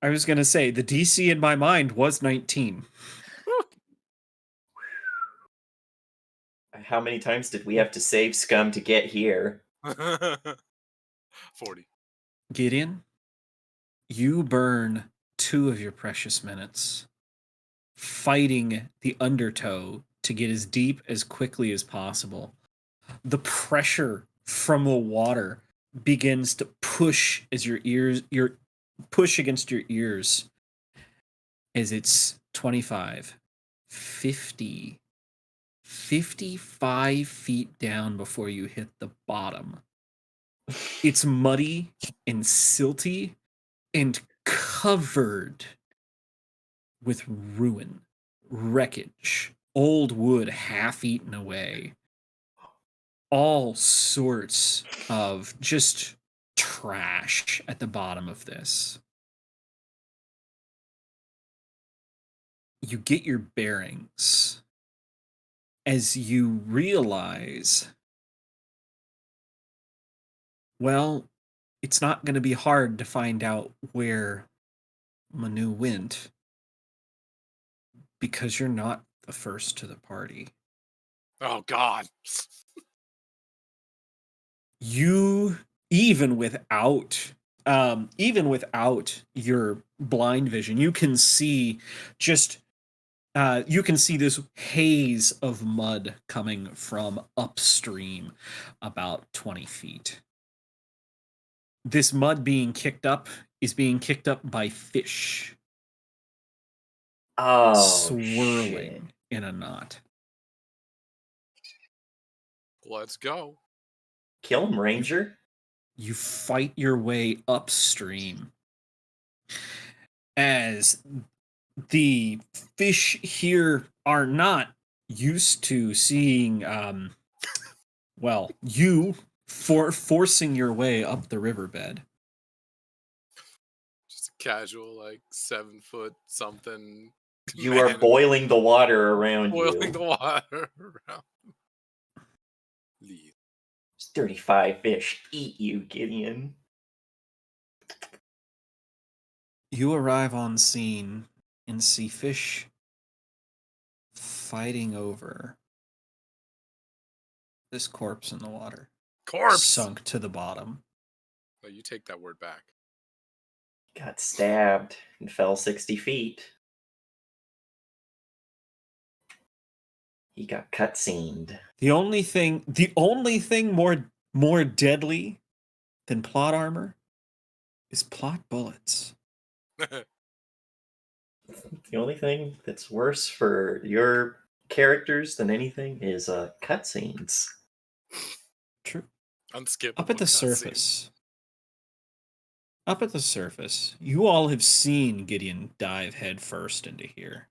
I was going to say the DC in my mind was 19. how many times did we have to save scum to get here? 40. Gideon, you burn 2 of your precious minutes fighting the undertow to get as deep as quickly as possible. The pressure from the water begins to push as your push against your ears as it's 25, 50, 55 feet down before you hit the bottom. It's muddy and silty and covered with ruin, wreckage, old wood half eaten away, all sorts of just trash at the bottom of this. You get your bearings as you realize, well, it's not going to be hard to find out where Manu went because you're not the first to the party. Oh God. You even without your blind vision, you can see just you can see this haze of mud coming from upstream about 20 feet. This mud being kicked up is being kicked up by fish Oh, swirling shit. in a knot. Let's go. Kill him, Ranger. You fight your way upstream as the fish here are not used to seeing you forcing your way up the riverbed. Just a casual, like 7 foot something. You are man boiling the water around boiling you. the water around. Leave. 35 fish eat you, Gideon. You arrive on scene and see fish fighting over this corpse in the water, Corpse. sunk to the bottom. Oh, you take that word back. Got stabbed and fell 60 feet. He got cutscened. The only thing more deadly than plot armor is plot bullets. The only thing that's worse for your characters than anything is cutscenes. True. Unskippable. Up at the cutscene. surface, you all have seen Gideon dive headfirst into here.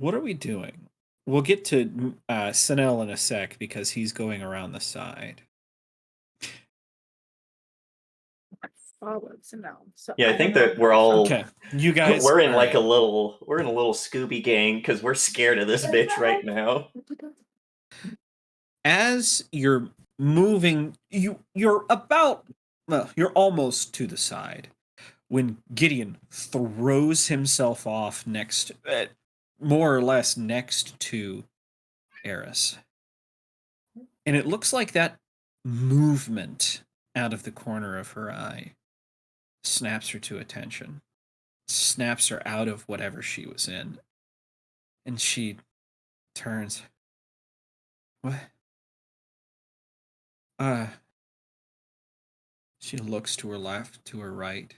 What are we doing? We'll get to Sinel in a sec because he's going around the side. Followed, so no. So Yeah, I think don't that know. we're all Okay, you guys. we're in all like right. we're in a little Scooby gang because we're scared of this bitch right now. As you're moving, you're about you're almost to the side when Gideon throws himself off next, more or less next to Eris, and it looks like that movement out of the corner of her eye snaps her to attention, snaps her out of whatever she was in, and she turns. What? She looks to her left, to her right.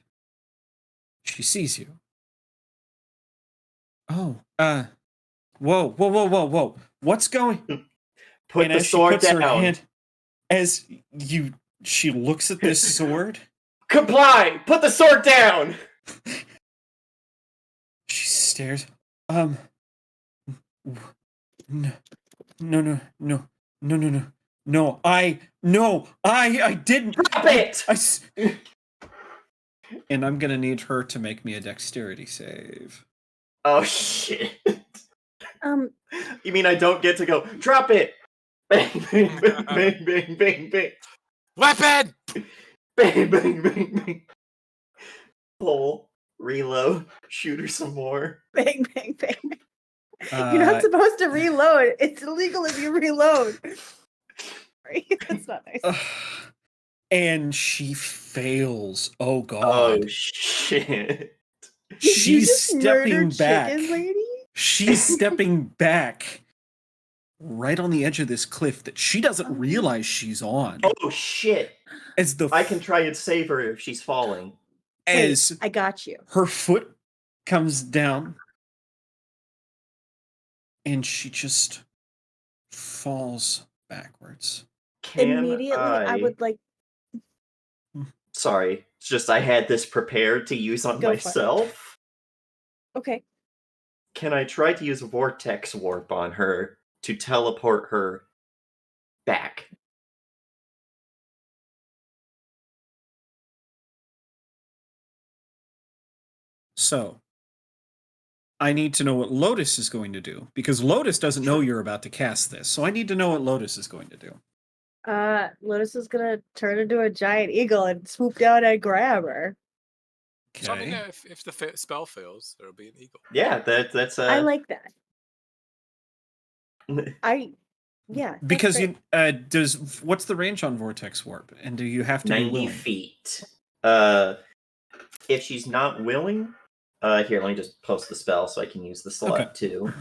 She sees you. Oh, whoa, whoa, whoa, whoa, whoa. What's going? Put And the as she sword puts her down. hand, as she looks at this sword, Comply! Put the sword down! she stares. No, no, no, no, no, no, no, no. I didn't. Drop it! And I'm gonna need her to make me a dexterity save. Oh shit. Um, You mean I don't get to go, drop it! Bang, bang, bang, bang, bang, bang, bang. Weapon! Bang, bang, bang, bang. Pull, reload, shoot her some more. bang, bang, bang. You're not supposed to reload. It's illegal if you reload. Right? That's not nice. And she fails. Oh Oh god. shit. Did you She's just stepping murder back. Chicken Lady? She's stepping back right on the edge of this cliff that she doesn't realize she's on. Oh shit. As the I can try and save her if she's falling. as Wait, I got you. her foot comes down and she just falls backwards. Can Immediately, I would like. Sorry, it's just I had this prepared to use on Go for it. myself. Okay. Can I try to use Vortex Warp on her to teleport her back? So I need to know what Lotus is going to do because Lotus doesn't know you're about to cast this. So I need to know what Lotus is going to do. Lotus is gonna turn into a giant eagle and swoop down and grab her. Okay. So I mean, if the spell fails, there'll be an eagle. Yeah, that's I like that. Yeah. that's Because great. you what's the range on Vortex Warp? And do you have to be 90 willing? feet. If she's not willing, here, let me just post the spell so I can use the slot too.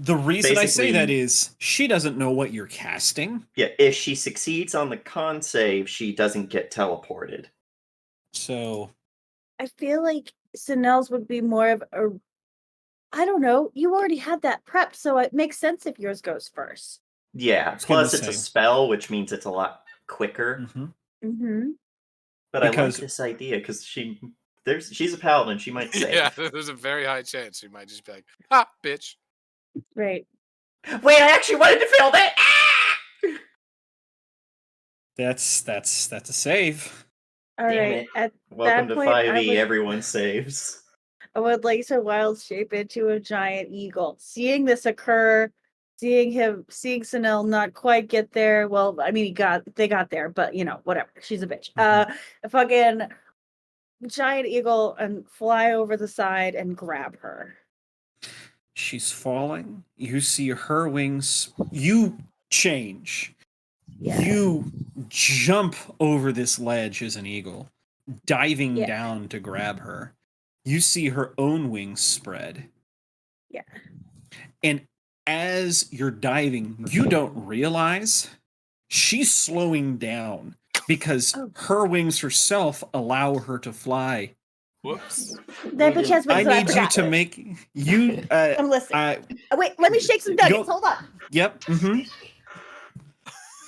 The reason I say that Basically- is she doesn't know what you're casting. Yeah, if she succeeds on the con save, she doesn't get teleported. So I feel like Sinel's would be more of a. I don't know. You already had that prepped, so it makes sense if yours goes first. Yeah, was gonna plus it's a say. spell, which means it's a lot quicker. mhm. Mm-hmm. But I Because- like this idea because she's a paladin. She might save. Yeah, there's a very high chance you might just be like, "Ha, bitch." Right. Wait, I actually wanted to fail that. Ah! that's a save. All Damn right. it. At Welcome that to point, I 5e. would- Everyone saves. I would like to wild shape into a giant eagle. Seeing this occur, seeing Sinel not quite get there. Well, I mean, they got there, but whatever. She's a bitch. A fucking giant eagle and fly over the side and grab her. She's falling. You see her wings. You change. Yeah. You jump over this ledge as an eagle, diving Yeah. down to grab her. You see her own wings spread. Yeah. And as you're diving, you don't realize she's slowing down because Oh. her wings herself allow her to fly. Whoops. That bitch has I wings. and need you forgot. to make you. I'm listening. Wait, let me shake some nuggets. Hold on. Yep. Mm-hmm.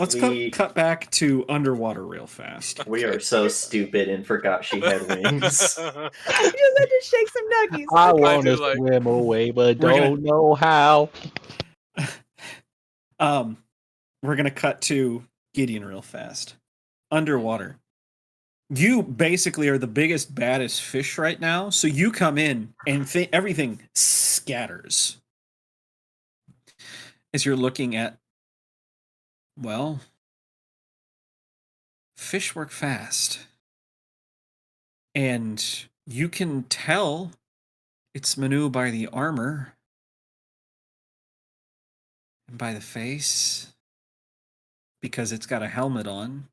Let's cut back to underwater real fast. We are so stupid and forgot she had wings. I just had to shake some nuggies. I Okay. want to do like- swim away, but We're gonna- don't know how. We're gonna cut to Gideon real fast. Underwater. You basically are the biggest, baddest fish right now, so you come in and everything scatters. As you're looking at, well, fish work fast. And you can tell it's Manu by the armor and by the face because it's got a helmet on.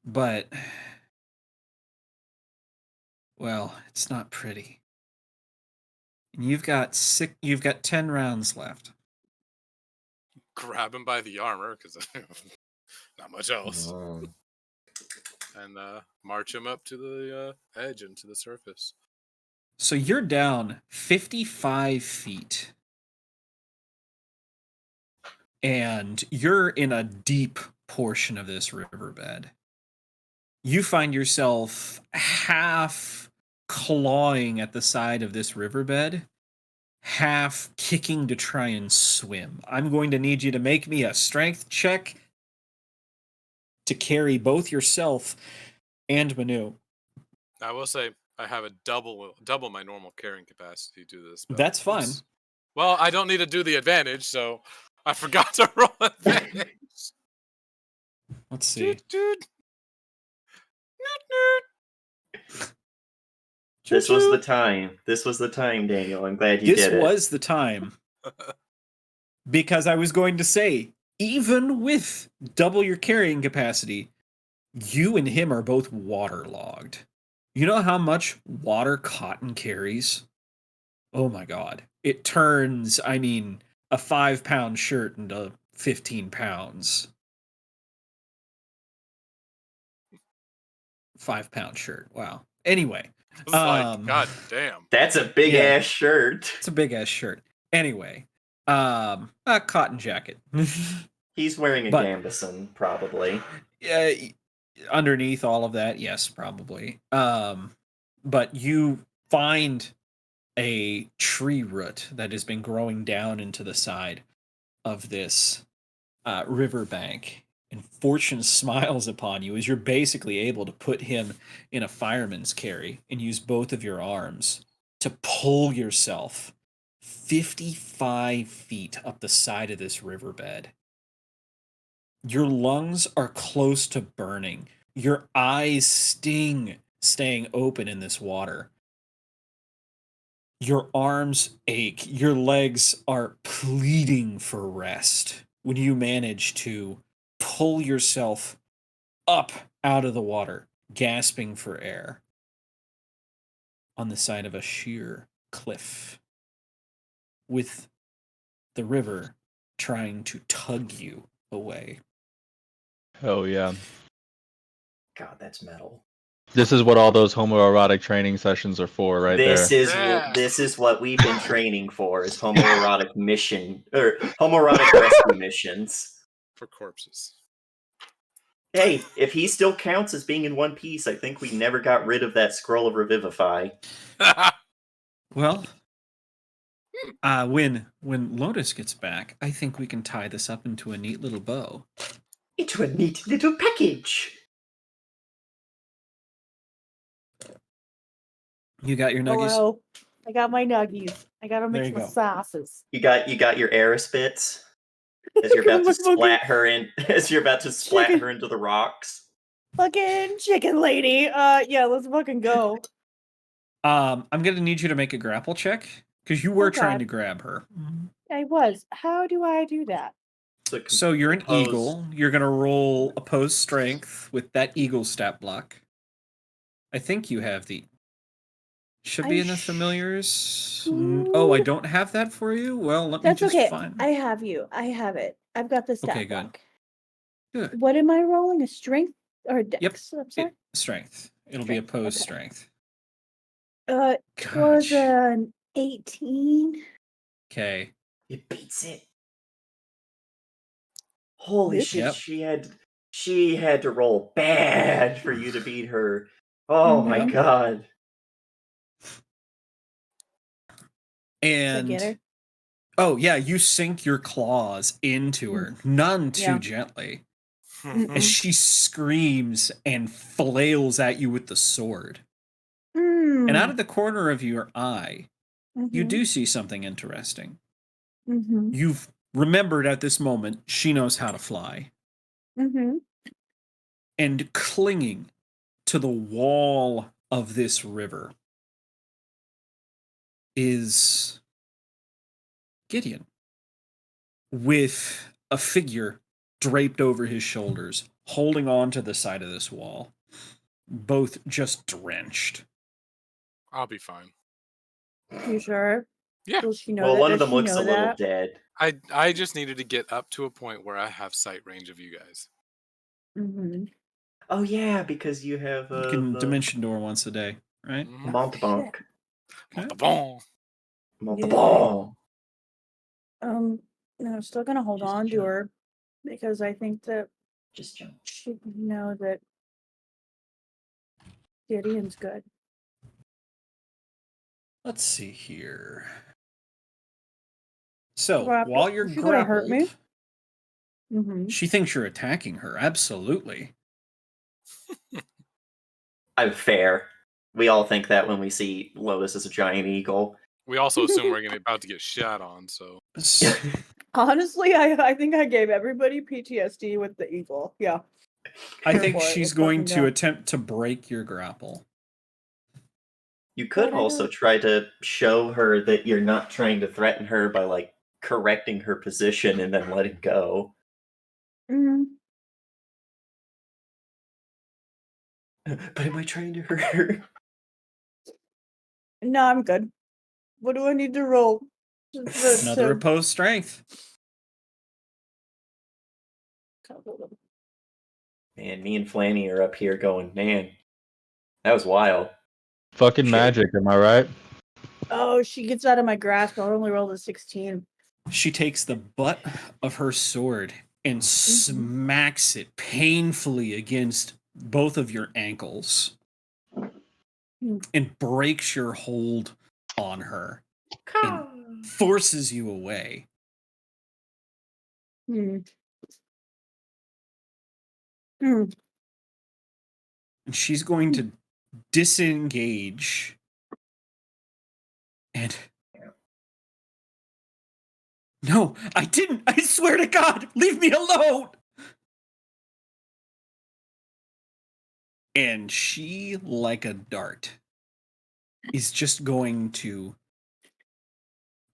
But, well, it's not pretty. And you've got 10 rounds left. Grab him by the armor, because not much else. Oh. And march him up to the edge and to the surface. So you're down 55 feet. And you're in a deep portion of this riverbed. You find yourself half clawing at the side of this riverbed, half kicking to try and swim. I'm going to need you to make me a strength check to carry both yourself and Manu. I will say I have a double my normal carrying capacity to this. But That's fine. Well, I don't need to do the advantage, so I forgot to roll advantage. Let's see. Dude. This was the time. This was the time, Daniel. I'm glad you This did it. was the time. Because I was going to say, even with double your carrying capacity, you and him are both waterlogged. You know how much water cotton carries? Oh my god. It turns, a 5-pound shirt into 15 pounds. 5-pound shirt. Wow. Anyway. It's like, god damn. That's a big ass shirt. It's a big ass shirt. Anyway. A cotton jacket. He's wearing a But- gambeson, probably. Underneath all of that, yes, probably. But you find a tree root that has been growing down into the side of this riverbank, and fortune smiles upon you as you're basically able to put him in a fireman's carry and use both of your arms to pull yourself 55 feet up the side of this riverbed. Your lungs are close to burning. Your eyes sting staying open in this water. Your arms ache. Your legs are pleading for rest when you manage to pull yourself up out of the water, gasping for air on the side of a sheer cliff with the river trying to tug you away. Oh yeah. God, that's metal. This is what all those homoerotic training sessions are for, right this there. is what we've been training for, is homoerotic mission or homoerotic rescue missions. For corpses. Hey, if he still counts as being in one piece, I think we never got rid of that scroll of revivify. Well, when Lotus gets back, I think we can tie this up into a neat little bow. Into a neat little package. You got your nuggies? Hello. I got my nuggies. I gotta There mix you my go. sauces. You got your Aeris bits as you're about to splat her in Chicken. her into the rocks. Fucking chicken lady. Yeah, let's fucking go. I'm gonna need you to make a grapple check because you were Okay. trying to grab her. I was. How do I do that? So you're an Opposed. eagle. You're gonna roll opposed strength with that eagle stat block. I think you have the. Should be in the familiars. Oh, I don't have that for you. Well, let me That's just okay. find. I have you. I have it. I've got the stat Okay, good. block. Good. What am I rolling? A strength or a dex? I'm sorry. Strength. It'll be Strength, opposed okay. strength. It was Gosh. an 18. Okay. It beats it. Holy Yep. shit, Yep. she had to roll bad for you to beat her. Oh my Mhm. god. Did I get And her? oh yeah, you sink your claws into her, none too Yeah. gently, as Mm-mm. she screams and flails at you with the sword. And out Mm. of the corner of your eye, you Mhm. do see something interesting. Mhm. You've remembered at this moment she knows how to fly. Mhm. And clinging to the wall of this river is Gideon with a figure draped over his shoulders, holding on to the side of this wall, both just drenched. I'll be fine. You sure? Yeah. Does she know Well, that? one of Does them she looks a know little that? dead. I just needed to get up to a point where I have sight range of you guys. Mm-hmm. Oh yeah, because you have You can the dimension door once a day, right? Mhm. Montbank. Okay. Bon. Montbank. No, I'm still gonna hold Just on to jump. her because I think that Just jump. she would know that Gideon's good. Let's see here. So, Grapple. while you're Is she gonna hurt grappled, me? Mm-hmm. she thinks you're attacking her. Absolutely. I'm fair. We all think that when we see Lotus as a giant eagle. We also assume we're about to get shot on, so S- Honestly, I think I gave everybody PTSD with the eagle. Yeah. I Here think for it. she's Let's going fucking to go. attempt to break your grapple. You could But I also don't- try to show her that you're not trying to threaten her by like correcting her position and then letting go. Mhm. But am I trying to hurt her? No, I'm good. What do I need to roll? Another opposed strength. Man, me and Flanny are up here going, man, that was wild. Fucking Shit. magic, am I right? Oh, she gets out of my grasp. I only rolled a 16. She takes the butt of her sword and smacks it painfully against both of your ankles and breaks your hold on her and forces you away. Hmm. Hmm. And she's going to disengage and no, I didn't. I swear to God, leave me alone. And she, like a dart, is just going to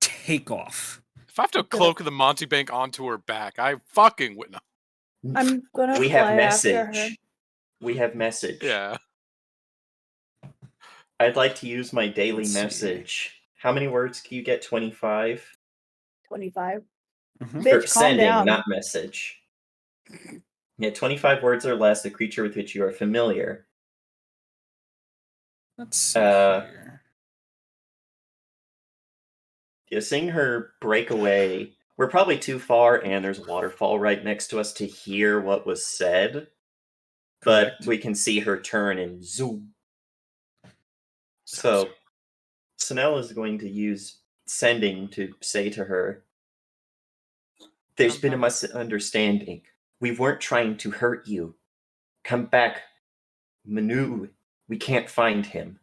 take off. if I have to cloak the Monty Bank onto her back, I fucking would not. I'm gonna We fly have after her. message. We have message. Yeah. I'd like to use my daily Let's see. message. How many words can you get? 25? 25. Mhm. Or Bitch, calm sending, down. not message. Yeah, 25 words or less, a creature with which you are familiar. Let's see here. Yeah, seeing her break away, we're probably too far, and there's a waterfall right next to us to hear what was said. But Correct. we can see her turn and zoom. So, Snell is going to use sending to say to her, there's been a misunderstanding. We weren't trying to hurt you. Come back. Manu, we can't find him.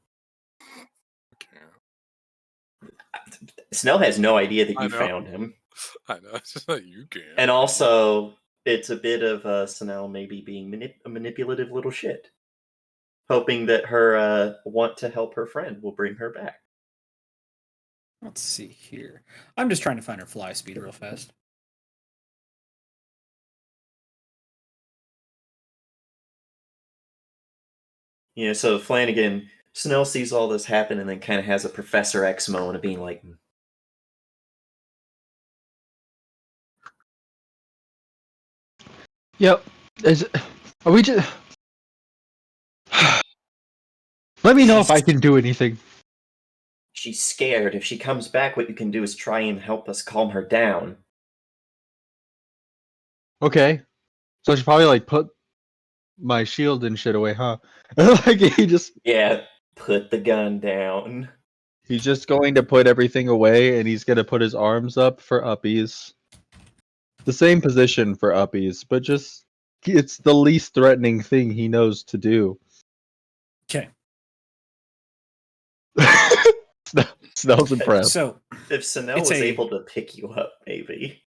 Snell has no idea that I you know. found him. I know. It's just like you can. And also, it's a bit of Snell maybe being a manipulative little shit. Hoping that her want to help her friend will bring her back. Let's see here. I'm just trying to find her fly speed real fast. You know, so Flanagan, Snell sees all this happen and then kind of has a Professor X moment of being like, Yep. Are we just? Let me know if I can do anything. she's scared. If she comes back, what you can do is try and help us calm her down. Okay. So I should probably like put my shield and shit away, huh? Like Yeah, put the gun down. he's just going to put everything away and he's gonna put his arms up for uppies. The same position for uppies, but just it's the least threatening thing he knows to do. Okay. Snell's impressed. So, If Sanel It's was a- able to pick you up, maybe.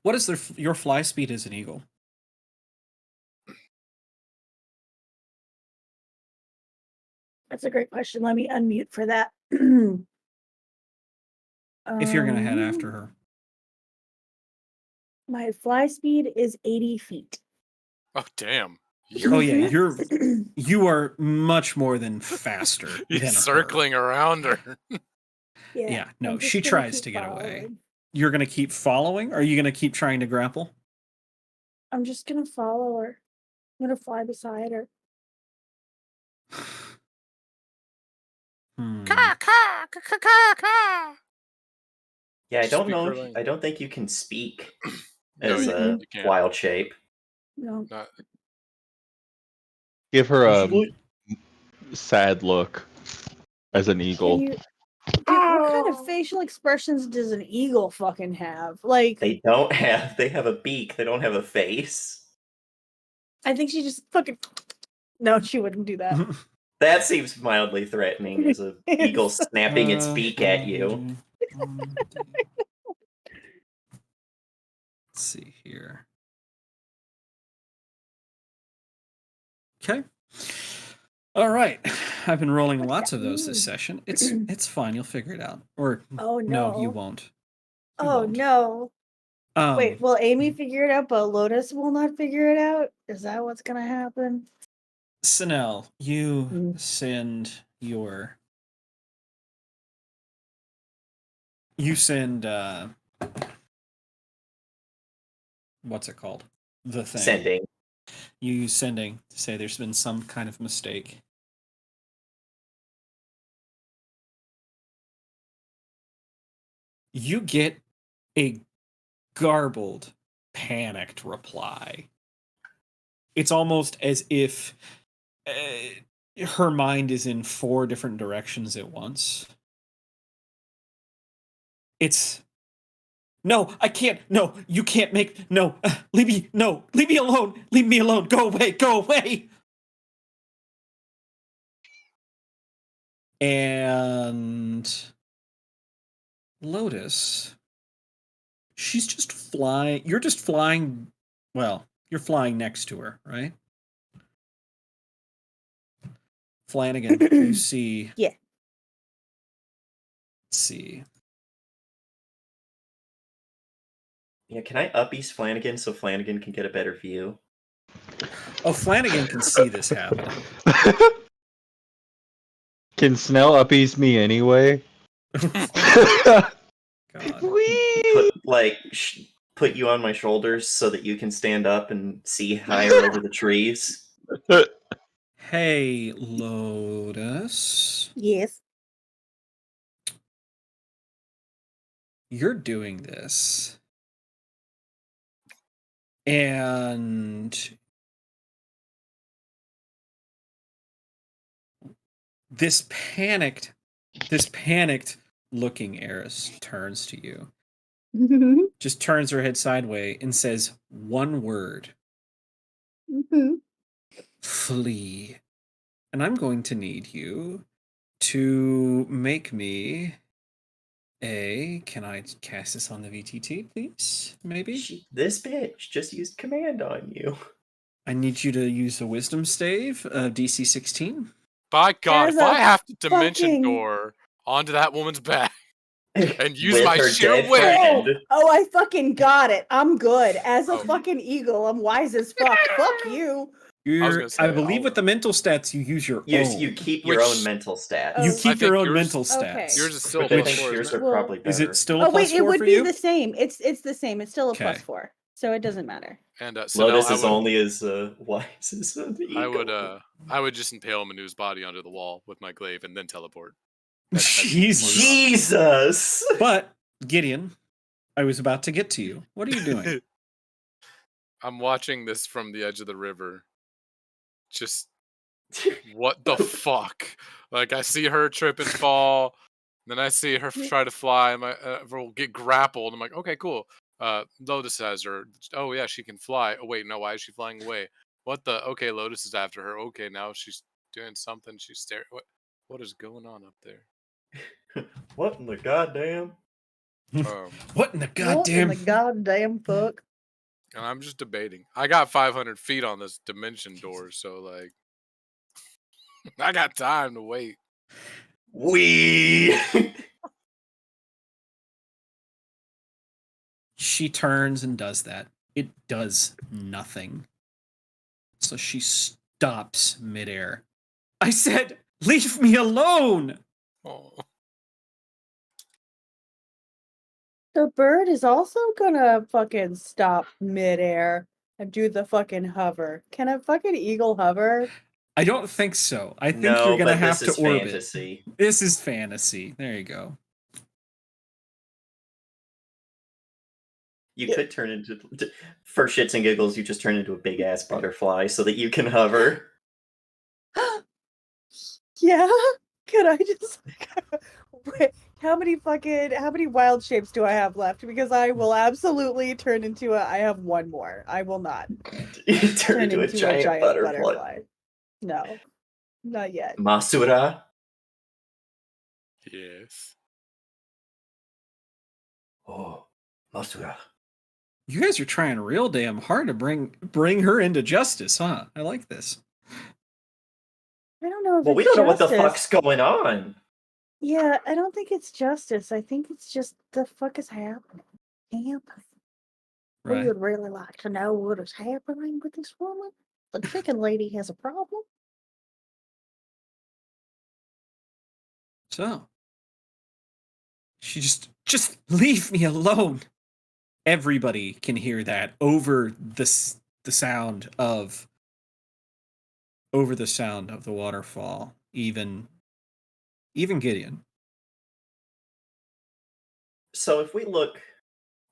what is your fly speed as an eagle? That's a great question. Let me unmute for that. If you're gonna head after her. My fly speed is 80 feet. Oh damn! Oh yeah, you are much more than faster He's than her. circling around her. Yeah, no, I'm just she gonna tries keep to get away. following. You're gonna keep following? Or are you gonna keep trying to grapple? I'm just gonna follow her. I'm gonna fly beside her. Hmm. Yeah, I don't Speak know. her I language. don't think you can speak No, as you a can't. wild shape. No. Not, Give her a Would sad look as an Can eagle. you, dude, what kind of facial expressions does an eagle fucking have? Like, They don't have. They have a beak. They don't have a face. I think she just fucking. No, she wouldn't do that. That seems mildly threatening as a eagle snapping its beak at you. Let's see here. Okay. All right. I've been rolling What's lots that of those this mean? session. It's fine. You'll figure it out. Or Oh no, you no. won't. You Oh won't. no. Wait, Um, will Amy figure it out, but Lotus will not figure it out? Is that what's gonna happen? Sinel, you Mm. send your. You send. What's it called? The thing. Sending. You use sending to say there's been some kind of mistake. You get a garbled, panicked reply. It's almost as if her mind is in 4 different directions at once. It's no, I can't. No, you can't make. No, leave me. No, leave me alone. Leave me alone. Go away. Go away. And Lotus, she's just flying. You're just flying. Well, you're flying next to her, right? Flanagan, you see. Yeah. Let's see. Yeah, can I uppies Flanagan so Flanagan can get a better view? Oh, Flanagan can see this happening. Can Snell uppies me anyway? God. Put you on my shoulders so that you can stand up and see higher over the trees. Hey, Lotus. Yes. You're doing this. And this panicked looking Eris turns to you. Just turns her head sideways and says one word. Flee. And I'm going to need you to make me can I cast this on the VTT, please? Maybe? This bitch just used command on you. I need you to use a wisdom stave, DC 16. By God, As if I a have to dimension fucking- door onto that woman's back and use With my her sheer dead weight, friend. Oh, I fucking got it. I'm good. As a Oh. fucking eagle, I'm wise as fuck. Fuck you. I say, believe I'll- with the mental stats, you use your own. You keep your Which- own mental stats. You Oh. keep I your think own yours- mental Okay. stats. yours is still a Which I plus think 4. yours isn't are it? Well, probably better. Is it still a Oh plus wait, it 4 would for be you? the same. It's the same. It's still a Okay. +4, so it doesn't matter. And Sanel, Lotus I is would, only as wise as an eagle. I would just impale Manu's body onto the wall with my glaive and then teleport. Jesus. Jesus! But, Gideon, I was about to get to you. What are you doing? I'm watching this from the edge of the river. Just what the fuck? Like I see her trip and fall, then I see her try to fly. And will get grappled. I'm like, okay, cool. Lotus has her. Oh yeah, she can fly. Oh wait, no, why is she flying away? What the? Okay, Lotus is after her. Okay, now she's doing something. She's staring. What is going on up there? What in the goddamn? What in the What goddamn? in the goddamn fuck? And I'm just debating. I got 500 feet on this dimension door, so like, I got time to wait. We. She turns and does that. It does nothing. So she stops midair. I said, leave me alone! Oh. The bird is also gonna fucking stop midair and do the fucking hover. Can a fucking eagle hover? I don't think so. I think No, you're gonna but have this to is orbit. fantasy. This is fantasy. There you go. You could turn into, for shits and giggles, you just turn into a big ass butterfly so that you can hover. Yeah? Could I just wait, how many wild shapes do I have left? Because I will absolutely turn into I have one more. I will not You turn into a giant butterfly. No. Not yet. Masura. Yes. Oh, Masura. You guys are trying real damn hard to bring her into justice, huh? I like this. I don't know if Well, we it's don't know what the justice. fuck's going on. Yeah, I don't think it's justice. I think it's just the fuck is happening. Campus. We Right. would really like to know what is happening with this woman. The chicken lady has a problem. So she just leave me alone. Everybody can hear that over the sound of the waterfall. Even Gideon. So if we look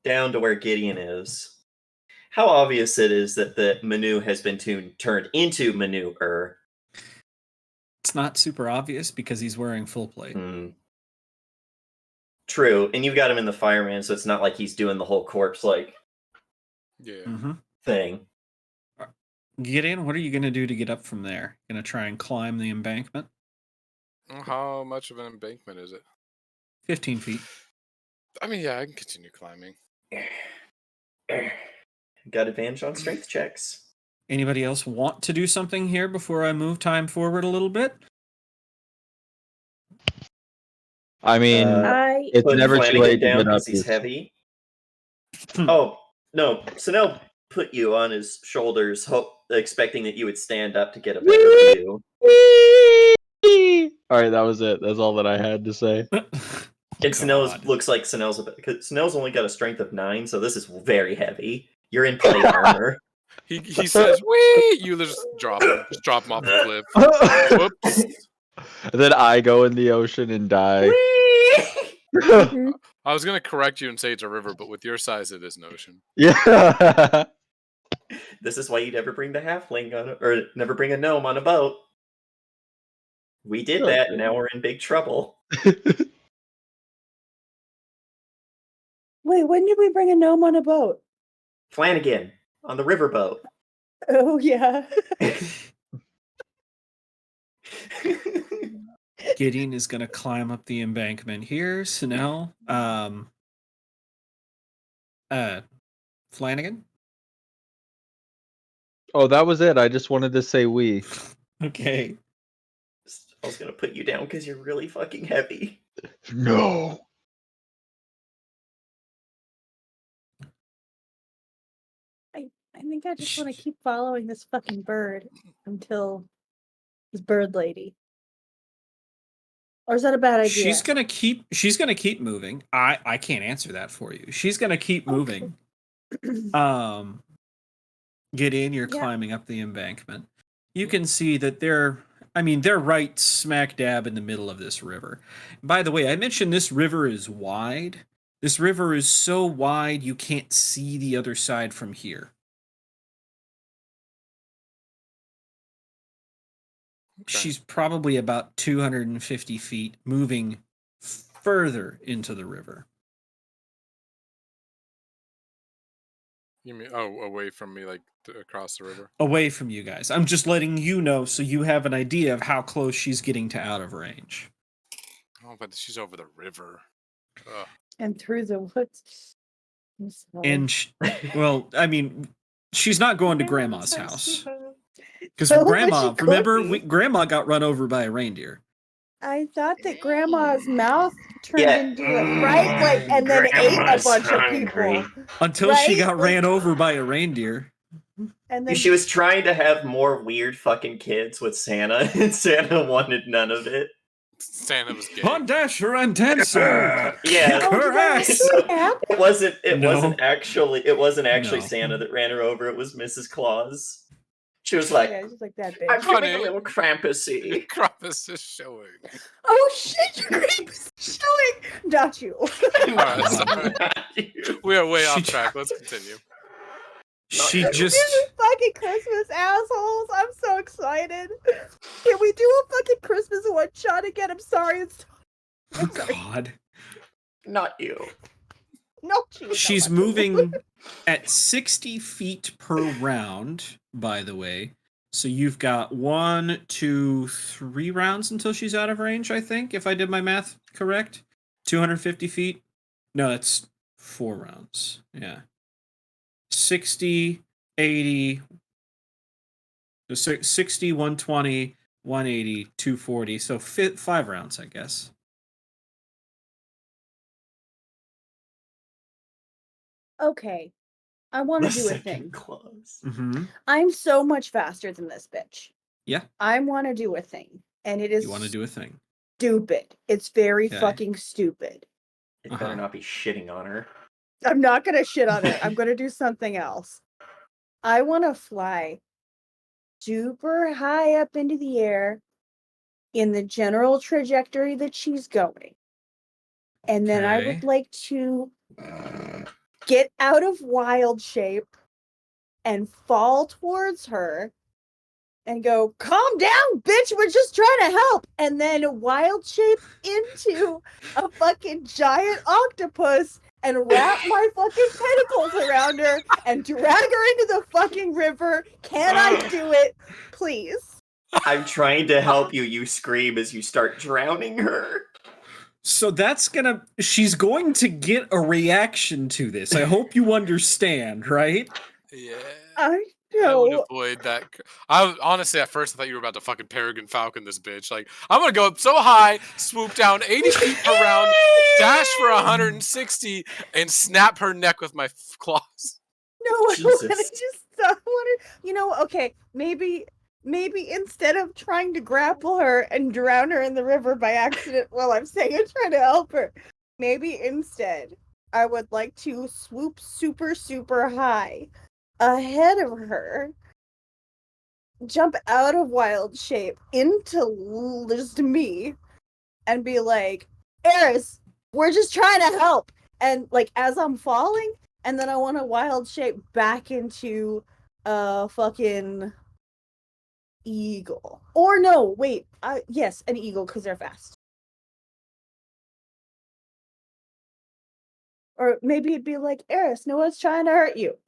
down to where Gideon is, how obvious it is that the Manu has been turned into Manu-er. It's not super obvious because he's wearing full plate. True, and you've got him in the fireman, so it's not like he's doing the whole corpse like Yeah. thing. Gideon, what are you gonna do to get up from there? Gonna try and climb the embankment? How much of an embankment is it? 15 feet. I mean, yeah, I can continue climbing. Got advantage on strength checks. Anybody else want to do something here before I move time forward a little bit? I mean, it's Put never too Flanagan late to down get up. because he's heavy. Oh no! Sanel put you on his shoulders, expecting that you would stand up to get a better view. All right, that was it. That's all that I had to say. And Sanel looks like Sanel's because Sanel's only got a strength of 9, so this is very heavy. You're in plate armor. He says, "Wee!" You just drop him off the cliff. Whoops. And then I go in the ocean and die. I was gonna correct you and say it's a river, but with your size, it is an ocean. Yeah. This is why you never bring the halfling on, or never bring a gnome on a boat. We did that, and now we're in big trouble. Wait, when did we bring a gnome on a boat? Flanagan on the riverboat. Oh yeah. Gideon is going to climb up the embankment here. So now, Flanagan? Oh, that was it. I just wanted to say we. Okay. I was going to put you down because you're really fucking heavy. No. I think I just want to keep following this fucking bird until this bird lady. Or is that a bad idea? She's gonna keep moving. I can't answer that for you. She's gonna keep moving. Gideon, you're climbing up the embankment. You can see that they're right smack dab in the middle of this river. By the way, I mentioned this river is wide. This river is so wide you can't see the other side from here. she's probably about 250 feet, moving further into the river. You mean away from me, like across the river? Away from you guys. I'm just letting you know so you have an idea of how close she's getting to out of range. Oh, but she's over the river. Ugh. And through the woods. I'm sorry. And, well, I mean, she's not going to Grandma's So house. stupid. Because Oh, but Grandma, she could remember, be. Grandma got run over by a reindeer. I thought that Grandma's mouth turned Yeah. into it, right? Like, and then ate a Grandma's bunch hungry. of people. Until she Right? got Like- ran over by a reindeer. And then She was trying to have more weird fucking kids with Santa, and Santa wanted none of it. Santa was gay. On Dasher and Dancer! Yeah. Oh, did her that ass! actually happen? It wasn't. It No. wasn't actually. It wasn't actually No. Santa that ran her over. It was Mrs. Claus. She was like, Yeah, just like that "I'm bitch. Honey. feeling a little Krampusy." Krampus is showing. Oh shit, your grape is showing. Not you. Alright, sorry. We are way off She- track. Let's continue. She just. This is fucking Christmas, assholes. I'm so excited. Can we do a fucking Christmas one shot again? I'm sorry. Oh, God. Not you. No, geez, She's not you. moving at 60 feet per round, by the way. So you've got 1, 2, 3 rounds until she's out of range, I think, if I did my math correct. 250 feet? No, that's 4 rounds. Yeah. 60, 80, 60, 120, 180, 240. So 5 rounds, I guess. Okay. I want The to do a second thing. clause. Mm-hmm. I'm so much faster than this bitch. Yeah. I want to do a thing. And it is You want to do a thing. stupid. It's very Okay. fucking stupid. It Uh-huh. better not be shitting on her. I'm not going to shit on it. I'm going to do something else. I want to fly super high up into the air in the general trajectory that she's going. And then I Okay. would like to get out of wild shape and fall towards her and go, calm down, bitch, we're just trying to help. And then wild shape into a fucking giant octopus and wrap my fucking tentacles around her and drag her into the fucking river. Can I do it? Please. I'm trying to help you. You scream as you start drowning her. So she's going to get a reaction to this. I hope you understand, right? Yeah. I I would know. avoid that. Honestly, at first, I thought you were about to fucking Peregrine Falcon this bitch. Like, I'm gonna go up so high, swoop down 80 feet per round, dash for 160, and snap her neck with my claws. No, I want to Jesus. okay, maybe instead of trying to grapple her and drown her in the river by accident while I'm saying I'm trying to help her, maybe instead I would like to swoop super, super high ahead of her, jump out of wild shape into just me, and be like, Eris, we're just trying to help. And like as I'm falling, and then I want to wild shape back into a fucking eagle. Or no, wait. Yes, an eagle because they're fast. Or maybe it'd be like, Eris, no one's trying to hurt you.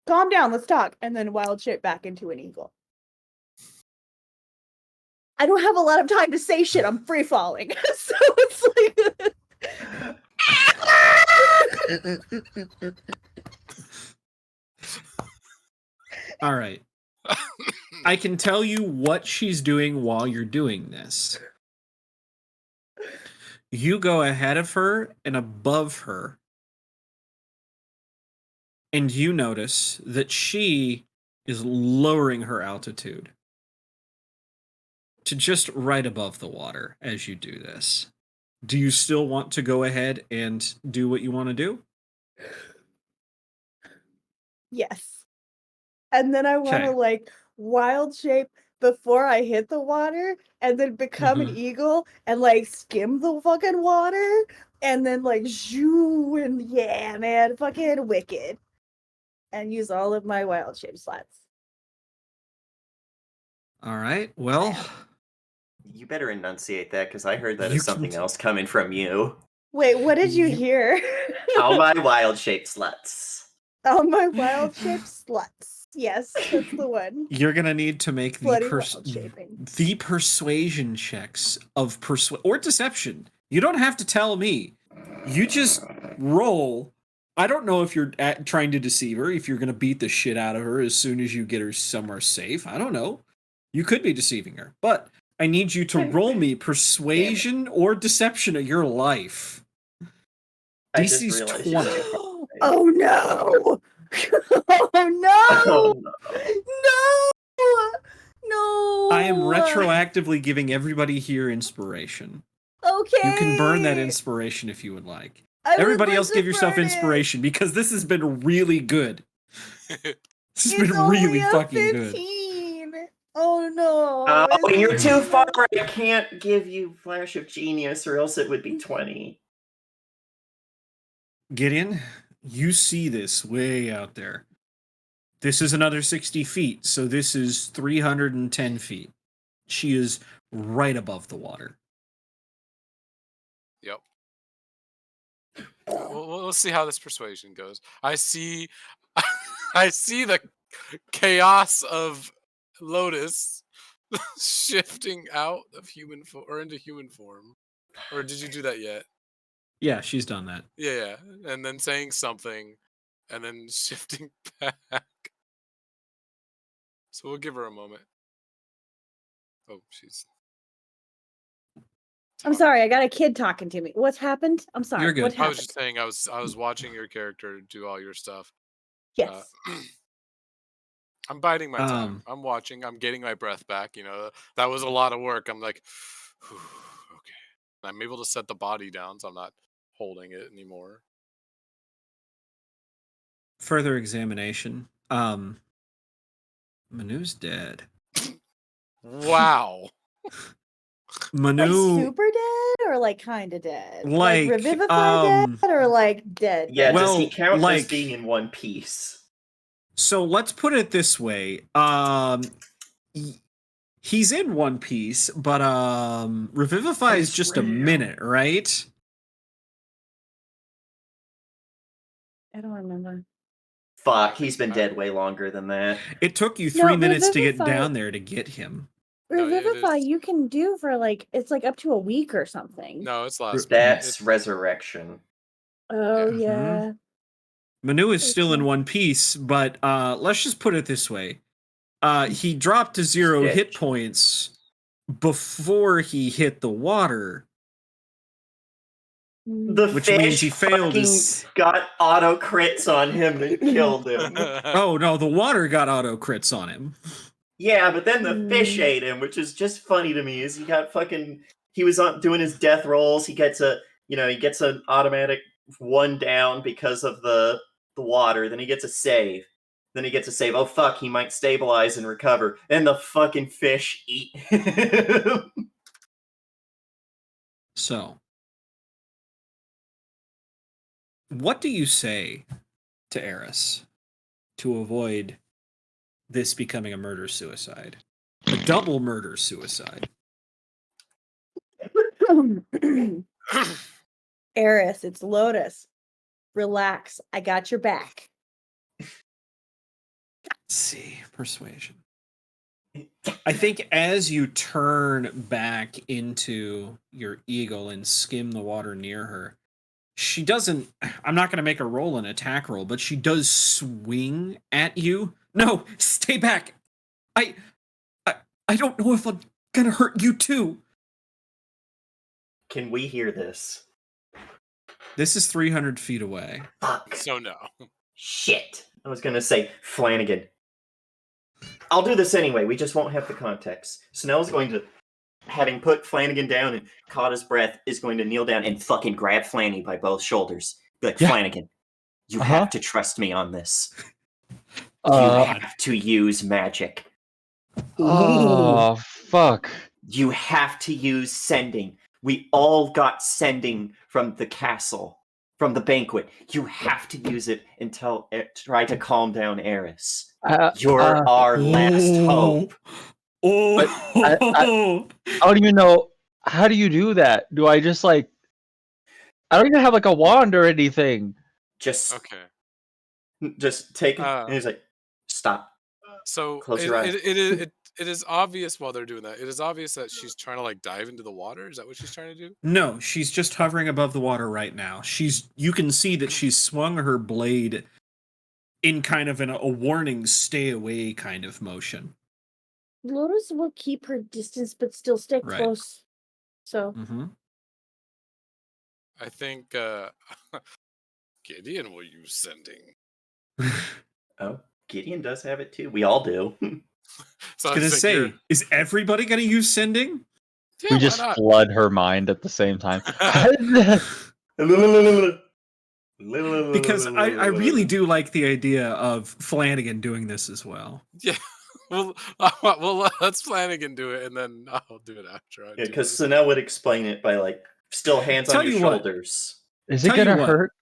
Calm down, let's talk. And then wild shape back into an eagle. I don't have a lot of time to say shit. I'm free falling. So it's like All right. I can tell you what she's doing while you're doing this. You go ahead of her and above her, and you notice that she is lowering her altitude to just right above the water as you do this. Do you still want to go ahead and do what you want to do? yes. And then I want to Okay. like wild shape before I hit the water and then become an eagle and like skim the fucking water and then like shoo and yeah, man, fucking wicked. And use all of my wild shape slots. All right. Well, You better enunciate that, because I heard that You as something can- else coming from you. Wait, what did you You- hear? All my wild-shaped sluts. All my wild-shaped sluts. Yes, that's the one. You're gonna need to make Bloody wild-shaping. the persuasion checks of or deception. You don't have to tell me. You just roll. I don't know if you're trying to deceive her, if you're gonna beat the shit out of her as soon as you get her somewhere safe. I don't know. You could be deceiving her, but I need you to roll me persuasion or deception of your life. I just DC's realized 20. you- Oh no! Oh no! No! No! I am retroactively giving everybody here inspiration. Okay. You can burn that inspiration if you would like. I would Everybody like else to give yourself burn it. inspiration because this has been really good. This has It's been only really a fucking good. 15. Oh no! Oh, It's- you're too far. I can't give you Flash of Genius, or else it would be 20. Gideon, you see this way out there. This is another 60 feet, so this is 310 feet. She is right above the water. Yep. Well, let's see how this persuasion goes. I see, I see the chaos of Lotus shifting out of human or into human form. Or did you do that yet? Yeah, she's done that. Yeah, and then saying something, and then shifting back. So we'll give her a moment. Oh, she's. I'm sorry, I got a kid talking to me. What's happened? I'm sorry. You're good. What I happened? was just saying, I was watching your character do all your stuff. Yes. I'm biding my time. Um, I'm watching. I'm getting my breath back. You know, that was a lot of work. I'm like, okay. I'm able to set the body down, so I'm not holding it anymore. Further examination. Manu's dead. Wow. Manu, Like super dead or like kind of dead? Like, revivified dead or like dead? Yeah, dead? does he Well, count as like- being in one piece? so let's put it this way. He's in one piece, but Revivify is It's just a real. minute, right? I don't remember. Fuck, he's been dead way longer than that. It took you No, 3 minutes to get Revivify- down there to get him. No, it Revivify is- you can do for like it's like up to a week or something. No, it's last. That's resurrection. Oh Yeah. yeah. Manu is still in Okay. one piece, but let's just put it this way. He dropped to 0 hit Stitch. points before he hit the water, The which fish means he failed fucking his... got auto crits on him and killed him. Oh, no, the water got auto crits on him. Yeah, but then the fish Mm. ate him, which is just funny to me. Is he got fucking? He was on doing his death rolls. He gets an automatic 1 down because of the water. Then he gets a save. Then he gets a save. Oh fuck, he might stabilize and recover. And the fucking fish eat him. So, what do you say to Eris to avoid this becoming a murder-suicide? A double murder-suicide. Eris, it's Lotus. Relax. I got your back. Let's see, persuasion. I think as you turn back into your eagle and skim the water near her, she doesn't... I'm not going to make her roll an attack roll, but she does swing at you. No, stay back. I don't know if I'm going to hurt you too. Can we hear this? This is 300 feet away. Fuck. So no. Shit. I was gonna say Flanagan. I'll do this anyway. We just won't have the context. Snell's going to, having put Flanagan down and caught his breath, is going to kneel down and fucking grab Flanny by both shoulders. Be like, Yeah. Flanagan, you Uh-huh. have to trust me on this. You have to use magic. Oh, fuck. You have to use sending. We all got sending from the castle, from the banquet. You have to use it try to calm down Eris. You're our last hope. Oh, I don't even know. How do you do that? Do I just like? I don't even have like a wand or anything. Just Okay. take it. Uh, And he's like, stop. So Close your eyes. it is obvious while they're doing that. It is obvious that she's trying to like dive into the water. Is that what she's trying to do? no, she's just hovering above the water right now. You can see that she's swung her blade in kind of a warning, stay away kind of motion. Lotus will keep her distance, but still stay Right. close. So Mm-hmm. I think Gideon will use sending. Oh, Gideon does have it too. We all do. So I was gonna say, is everybody gonna use sending? yeah, We why just not? flood her mind at the same time. Because I really do like the idea of Flanagan doing this as well. Yeah. Well, let's Flanagan do it, and then I'll do it after. Yeah, because Sunel would explain it by like still hands Tell on your you what. shoulders. Is it Tell you gonna what. hurt?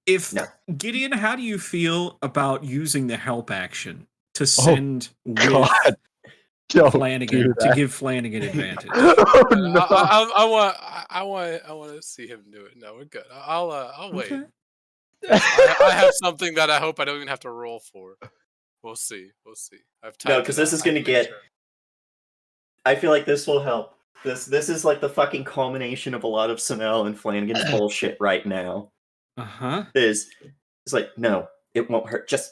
If No. Gideon, how do you feel about using the help action to send with God, don't Flanagan do to that. give Flanagan advantage? Oh, no. I want to see him do it. No, we're good. I'll wait. Okay. I have something that I hope I don't even have to roll for. We'll see. We'll see. I've No, typed because it this out. is gonna I can get. make sure. I feel like this will help. This is like the fucking culmination of a lot of Sunel and Flanagan's bullshit right now. Uh-huh. It's like, no, it won't hurt. Just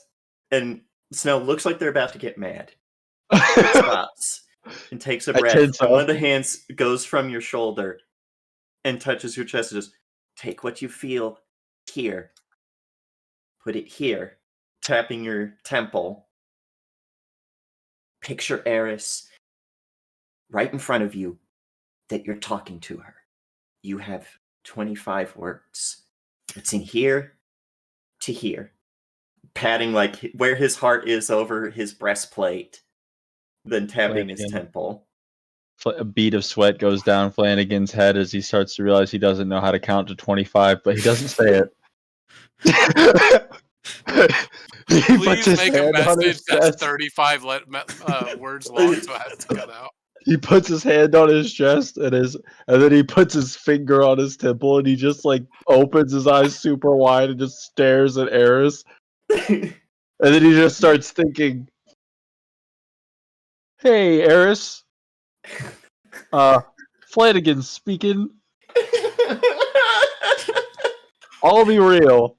and Snow looks like they're about to get mad. Stops and takes a I breath. tense And one up. of the hands goes from your shoulder and touches your chest and just take what you feel here. Put it here. Tapping your temple. Picture Eris right in front of you that you're talking to her. You have 25 words. It's in here to here. Patting like where his heart is over his breastplate, then tapping his Flanagan. temple. A bead of sweat goes down Flanagan's head as he starts to realize he doesn't know how to count to 25, but he doesn't say it. He puts Please his make a hand on message his that's chest. 35 words long, so it has to cut out. He puts his hand on his chest and then he puts his finger on his temple and he just like opens his eyes super wide and just stares at Eris. And then he just starts thinking, "Hey, Eris. Flanagan speaking. I'll be real.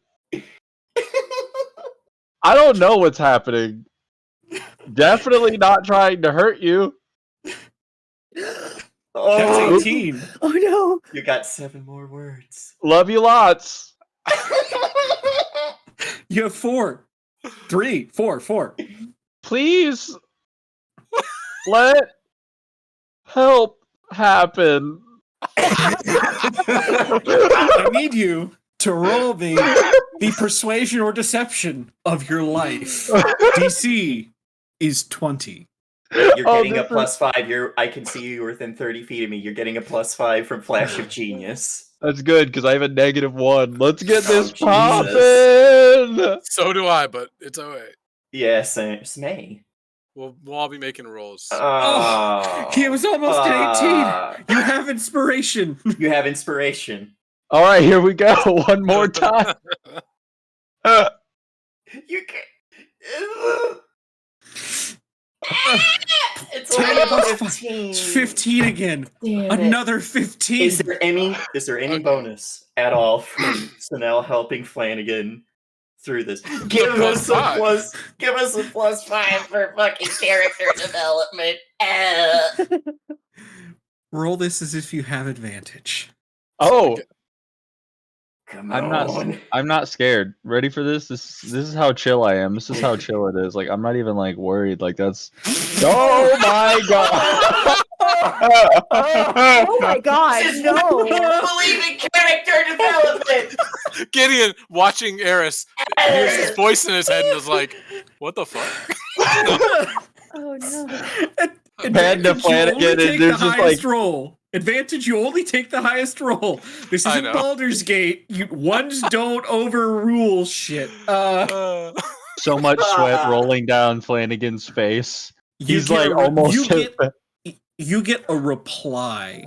I don't know what's happening. Definitely not trying to hurt you. Oh, That's 18. oh no. you got 7 more words. Love you lots. You have 4. 3, 4. Please let help happen." I need you to roll the persuasion or deception of your life. DC is 20. You're Oh, getting a this is- +5. I can see you within 30 feet of me. You're getting a +5 from Flash of Genius. That's good because I have a -1. Let's get Oh, this Jesus. poppin'. So do I, but it's alright. Yes, Smay. We'll all be making rolls. He was almost at 18. You have inspiration. You have inspiration. All right, here we go. One more time. You can. It's 10 only plus 15. It's 15 again. Damn it. Another 15. Is there any bonus at all from Sunel helping Flanagan through this? Give us a +5. +5 for fucking character development. Roll this as if you have advantage. Oh, Come I'm not scared. Ready for this? This is how chill I am. This is how chill it is. Like I'm not even like worried. Like that's. Oh my god. Oh my god, no. Believe in character development. Gideon, watching Eris, hears his voice in his head and is like, "What the fuck?" Oh no. Panda Flanagan, you only and take the there's just highest like- roll. Advantage, you only take the highest roll. This I isn't know. Baldur's Gate. Ones don't overrule shit. So much sweat rolling down Flanagan's face. He's get like a re- almost. you get a reply,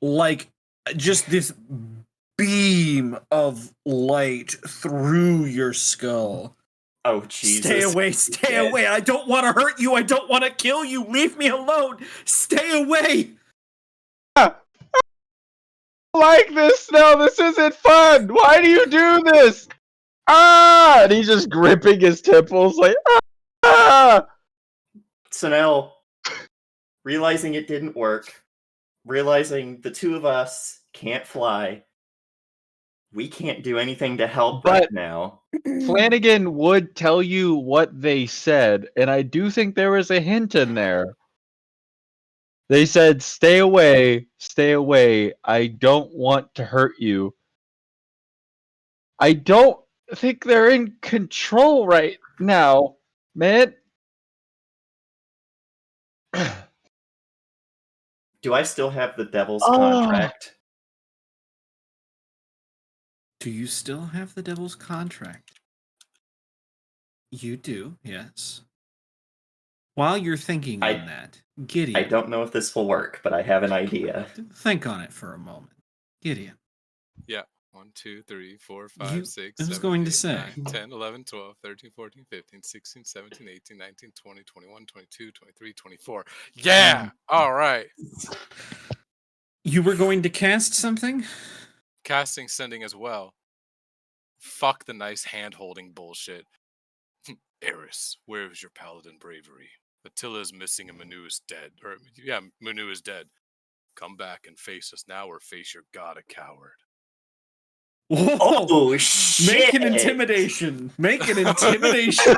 like just this beam of light through your skull. Oh Jesus! Stay away, stay Dead. away. I don't want to hurt you. I don't want to kill you. Leave me alone. Stay away. Like this? No, this isn't fun. Why do you do this? Ah! And he's just gripping his temples like ah! So now, realizing it didn't work, realizing the two of us can't fly, we can't do anything to help right now. Flanagan would tell you what they said, and I do think there was a hint in there. They said, stay away, I don't want to hurt you. I don't think they're in control right now, man. Do I still have the devil's contract? Do you still have the devil's contract? You do, yes. While you're thinking on that, Gideon. I don't know if this will work, but I have an idea. Think on it for a moment. Gideon. Yeah. 1, 2, 3, 4, 5, 6, I was 7, going 8, to say. 9, 10, 11, 12, 13, 14, 15, 16, 17, 18, 19, 20, 21, 22, 23, 24. Yeah! All right. You were going to cast something? Casting sending as well. Fuck the nice hand-holding bullshit. Eris, where is your paladin bravery? Attila is missing and Manu is dead. Or, yeah, Manu is dead. Come back and face us now or face your god, a coward. Whoa. Oh, shit! Make an intimidation. Make an intimidation.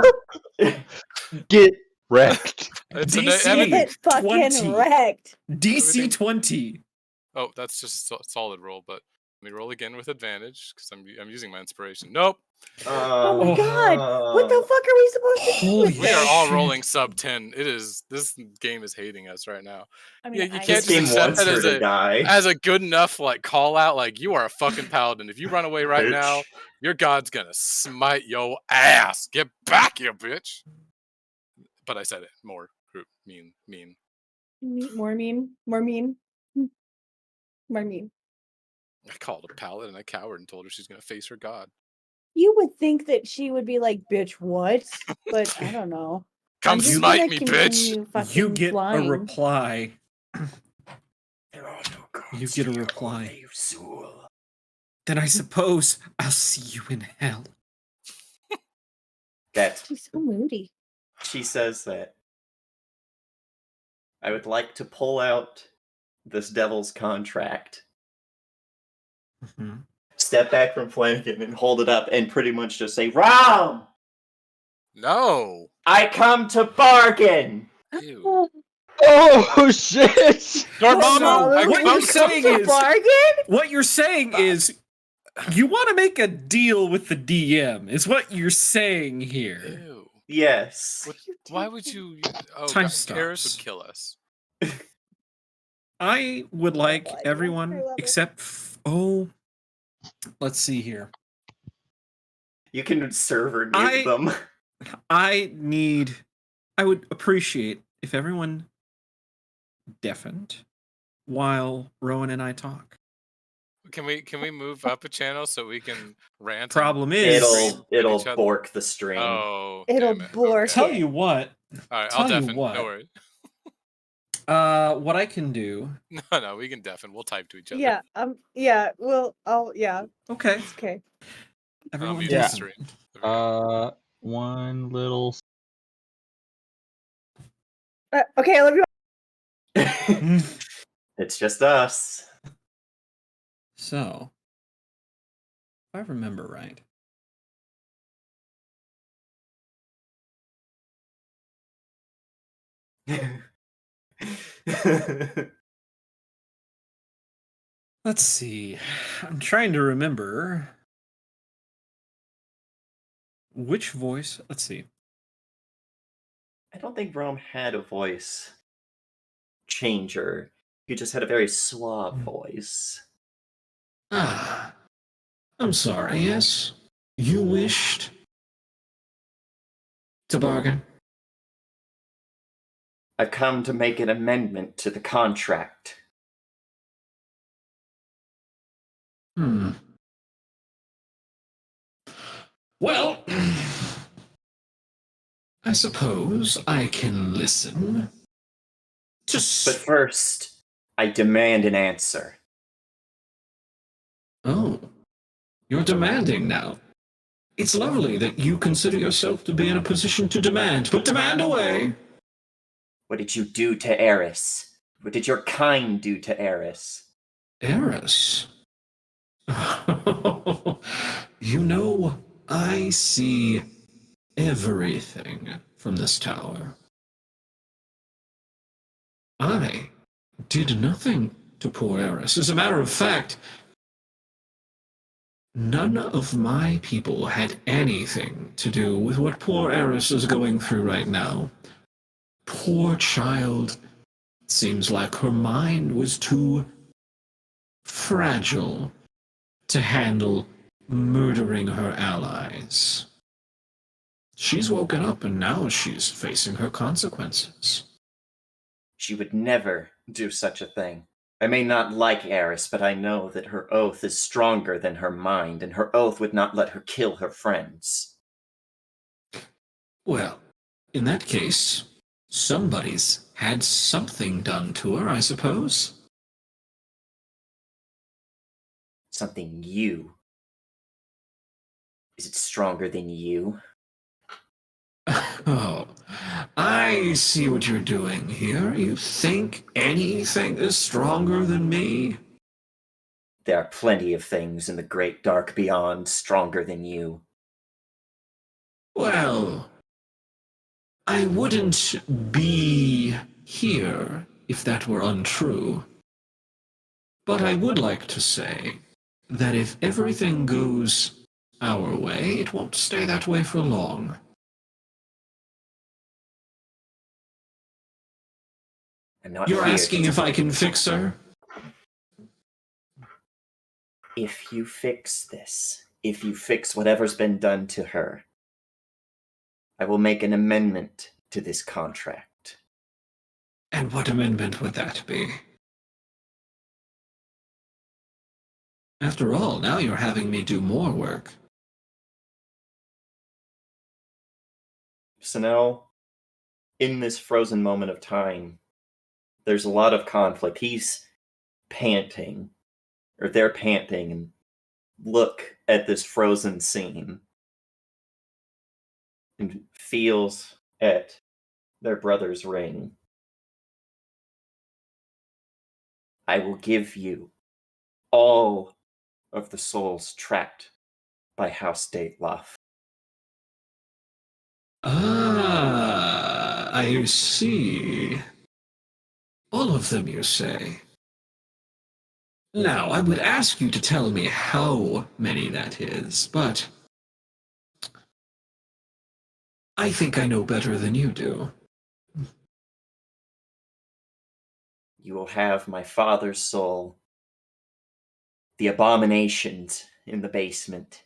Get wrecked. It's DC Get fucking 20. wrecked. DC 20. Oh, that's just a solid roll, but let me roll again with advantage because I'm using my inspiration. Nope. Oh my god! What the fuck are we supposed to do? Holy with We are this? all rolling sub 10. This game is hating us right now. I mean, Yeah, you I- can't This just game accept wants that her as to a die. as a good enough like call out. Like you are a fucking paladin. If you run away right now, Bitch. your god's gonna smite your ass. Get back, you bitch. But I said it more mean. More mean. More mean. More mean. I called a paladin a coward and told her she's gonna face her god. You would think that she would be like, bitch, what? But I don't know. Come I'm just smite gonna me, bitch. continue fucking You get flying. a reply. There are no gods You get a here, reply. only Zul. Then I suppose I'll see you in hell. That She's so moody. she says that I would like to pull out this devil's contract, Mhm. step back from Flanagan and hold it up and pretty much just say, Rom! No. I come to bargain! Ew. Oh shit! Dormammu, what you're saying To is- bargain? What you're saying is you want to make a deal with the DM, is what you're saying here. Ew. Yes. What, why would you? Oh, Time God, Eris stops. would kill us. I would like I everyone love it. except let's see here. You can server mute I- them. I would appreciate if everyone deafened while Rowan and I talk. Can we move up a channel so we can rant? Problem is, It'll each other. bork the stream. Oh, It'll damn it. bork. tell you what, All right, tell I'll you deafen. what. No worry. What I can do. No, we can deafen. We'll type to each other. Yeah, yeah, Okay, it's okay. I'll everyone mute Yeah. the deafen. stream. There we go. One little. Okay, I love you. It's just us. So, if I remember right, let's see. I'm trying to remember which voice. Let's see. I don't think Rome had a voice changer. He just had a very suave voice. I'm sorry. Yes, you wished to bargain. I've come to make an amendment to the contract. Well, I suppose I can listen. But first, I demand an answer. Oh, you're demanding now. It's lovely that you consider yourself to be in a position to demand, but demand away. What did you do to Eris? What did your kind do to Eris? Eris? You know, I see everything from this tower. I did nothing to poor Eris. As a matter of fact, none of my people had anything to do with what poor Eris is going through right now. Poor child. Seems like her mind was too fragile to handle murdering her allies. She's woken up and now she's facing her consequences. She would never do such a thing. I may not like Eris, but I know that her oath is stronger than her mind, and her oath would not let her kill her friends. Well, in that case, somebody's had something done to her, I suppose. Something you. Is it stronger than you? Oh, I see what you're doing here. You think anything is stronger than me? There are plenty of things in the great dark beyond stronger than you. Well, I wouldn't be here if that were untrue. But I would like to say that if everything goes our way, it won't stay that way for long. I'm not You're here asking to- if I can fix her? If you fix this, if you fix whatever's been done to her, I will make an amendment to this contract. And what amendment would that be? After all, now you're having me do more work. Sinel, in this frozen moment of time, there's a lot of conflict. He's panting, or they're panting, and look at this frozen scene and feels at their brother's ring. I will give you all of the souls trapped by House Dateloff. Ah, I see. All of them, you say? Now, I would ask you to tell me how many that is, but I think I know better than you do. You will have my father's soul, the abominations in the basement.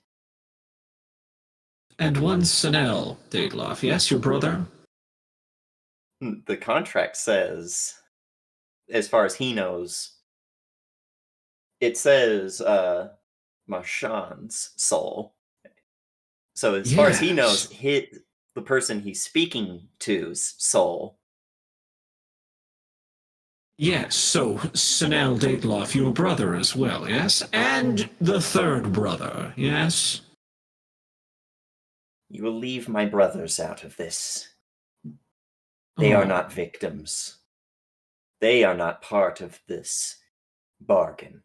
And one Sinel, Dateloff, yes, your brother? The contract says, as far as he knows, it says Marshawn's soul. So as far as he knows, the person he's speaking to's soul. Yes, so Sinel Dateloff, your brother as well, yes? And the third brother, yes? You will leave my brothers out of this. They are Oh. not victims. They are not part of this bargain.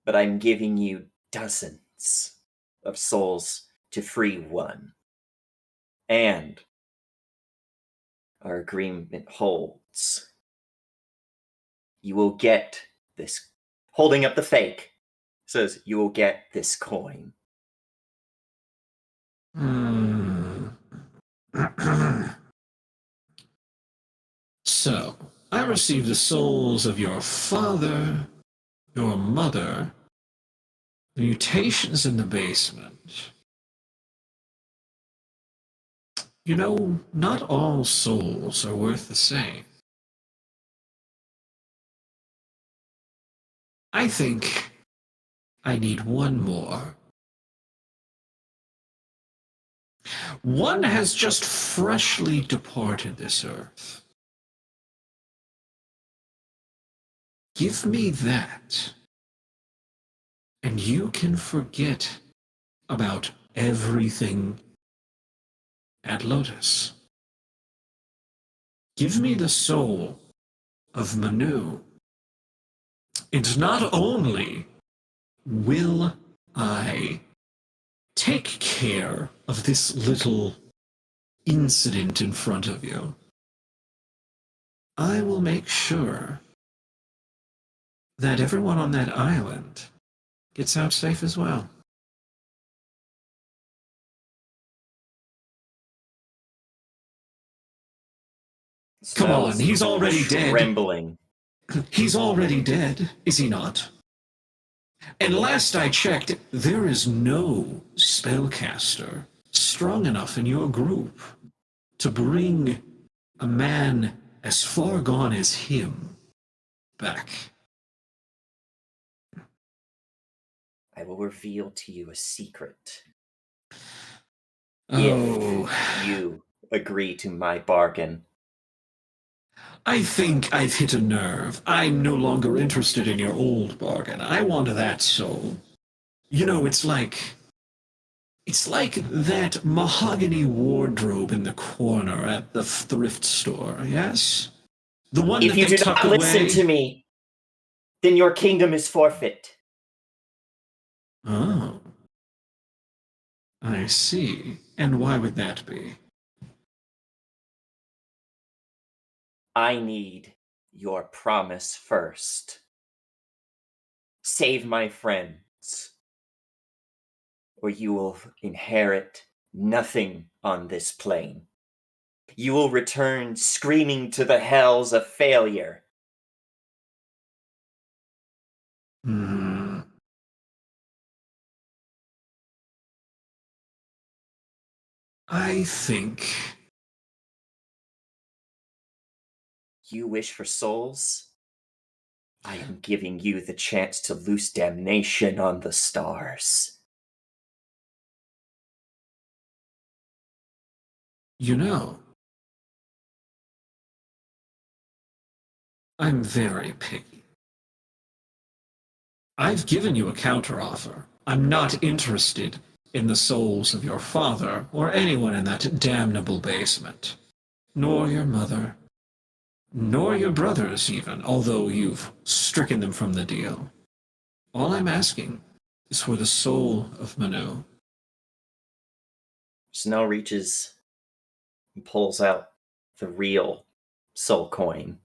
But I'm giving you dozens of souls to free one. And our agreement holds. You will get this. Holding up the fake, says you will get this coin. So, I received the souls of your father, your mother, mutations in the basement. You know, not all souls are worth the same. I think I need one more. One has just freshly departed this earth. Give me that, and you can forget about everything at Lotus. Give me the soul of Manu, and not only will I take care of this little incident in front of you, I will make sure that everyone on that island gets out safe as well. Come on, he's already dead. Trembling. He's already dead, is he not? And last I checked, there is no spellcaster strong enough in your group to bring a man as far gone as him back. I will reveal to you a secret. Oh, If you agree to my bargain. I think I've hit a nerve. I'm no longer interested in your old bargain. I want that soul. You know, it's like that mahogany wardrobe in the corner at the thrift store, yes? The one If that you they do tuck not listen away. to me, then your kingdom is forfeit. Oh. I see. And why would that be? I need your promise first. Save my friends, or you will inherit nothing on this plane. You will return screaming to the hells of failure. Hmm. I think You wish for souls? I am giving you the chance to loose damnation on the stars. you know, I'm very picky. I've given you a counteroffer. I'm not interested in the souls of your father or anyone in that damnable basement. Nor your mother. Nor your brothers, even, although you've stricken them from the deal. All I'm asking is for the soul of Manu. Snow reaches and pulls out the real soul coin.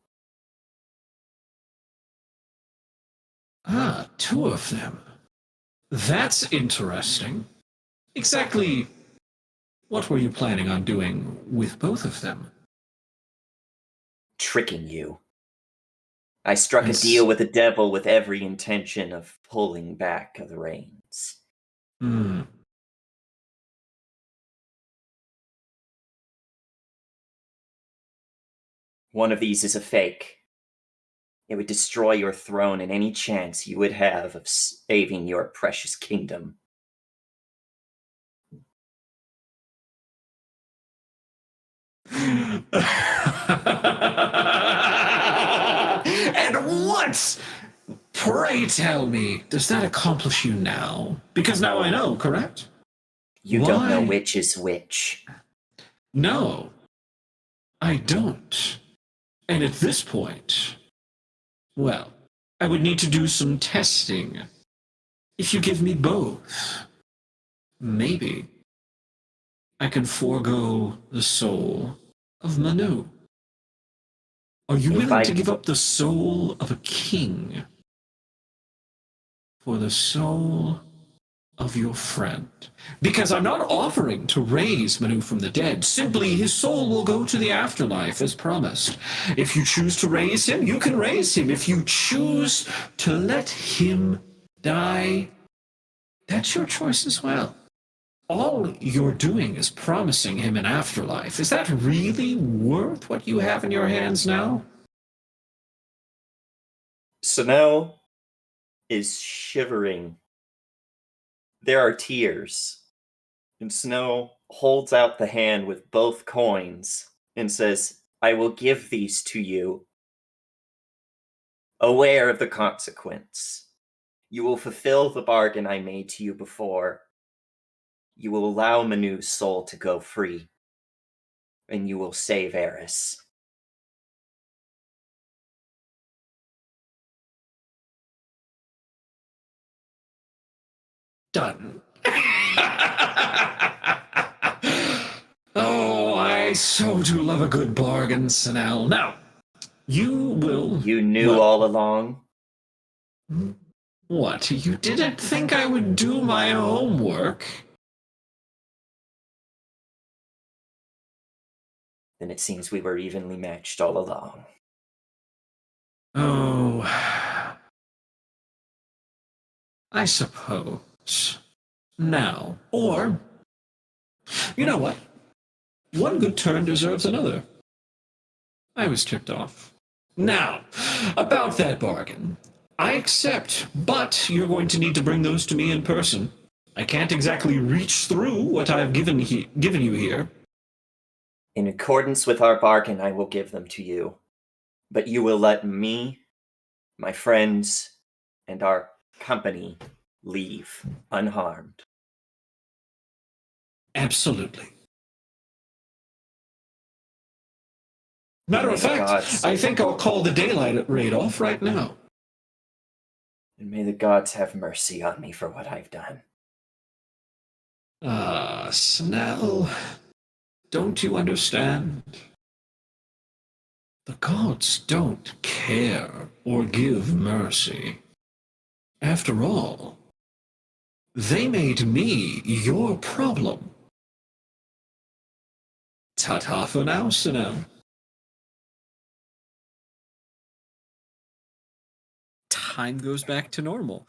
Ah, 2 of them. That's interesting. Exactly what were you planning on doing with both of them? Tricking you. I struck a Yes. deal with the devil with every intention of pulling back the reins. Hmm. One of these is a fake. It would destroy your throne and any chance you would have of saving your precious kingdom. And what, pray tell me, does that accomplish you now? Because now I know, correct? You don't know Why? which is which. No, I don't. And at this point, well, I would need to do some testing. If you give me both, maybe I can forego the soul of Manu. Are you If willing I- to give up the soul of a king for the soul of your friend? Because I'm not offering to raise Manu from the dead. Simply, his soul will go to the afterlife as promised. If you choose to raise him, you can raise him. If you choose to let him die, that's your choice as well. all you're doing is promising him an afterlife. Is that really worth what you have in your hands now? Snow is shivering. There are tears. And Snow holds out the hand with both coins and says, I will give these to you, aware of the consequence. You will fulfill the bargain I made to you before. You will allow Manu's soul to go free. And you will save Eris. Done. Oh, I so do love a good bargain, Sinel. Now, you will... You knew well, all along? What, you didn't think I would do my homework? Then it seems we were evenly matched all along. Oh, I suppose. Now, or, you know what? One good turn deserves another. I was tipped off. Now, about that bargain. I accept, but you're going to need to bring those to me in person. I can't exactly reach through what I've given you here. In accordance with our bargain, I will give them to you. But you will let me, my friends, and our company leave unharmed. Absolutely. Matter of fact, gods. I think I'll call the daylight raid off right now. And may the gods have mercy on me for what I've done. Ah, Snell. Don't you understand? The gods don't care or give mercy. After all, they made me your problem. Ta-ta for now, Snell. Time goes back to normal.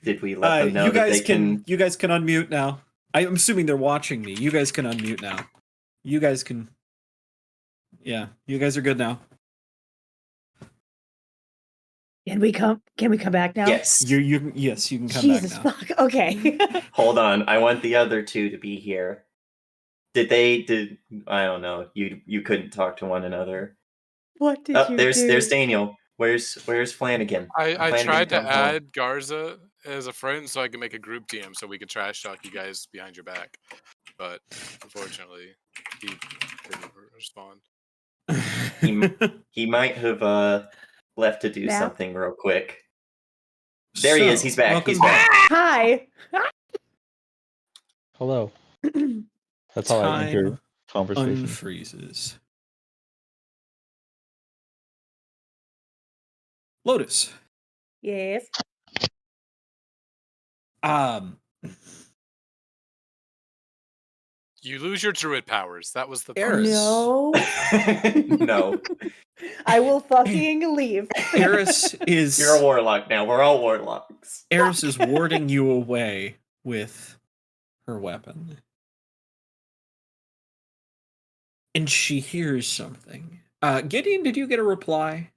Did we let them know you that guys they can... you guys can unmute now. I'm assuming they're watching me. You guys can unmute now. You guys can. Yeah, you guys are good now. Can we come back now? Yes. Yes, you can come Jesus back now. fuck. Okay. Hold on. I want the other two to be here. Did I don't know. You couldn't talk to one another. What did you there's do? there's Daniel. Where's Flanagan? I Flanagan, tried to come home. add Garza as a friend so I could make a group TM so we could trash talk you guys behind your back. But unfortunately, he didn't respond. He might have left to do Nap? something real quick. There he is. He's back. welcome He's back. Hi. Hello. That's how I enter Time conversation. unfreezes. Lotus. Yes. You lose your druid powers. That was the Eris. No. No. I will fucking leave. Eris is You're a warlock now. We're all warlocks. Eris is warding you away with her weapon. And she hears something. Gideon, did you get a reply?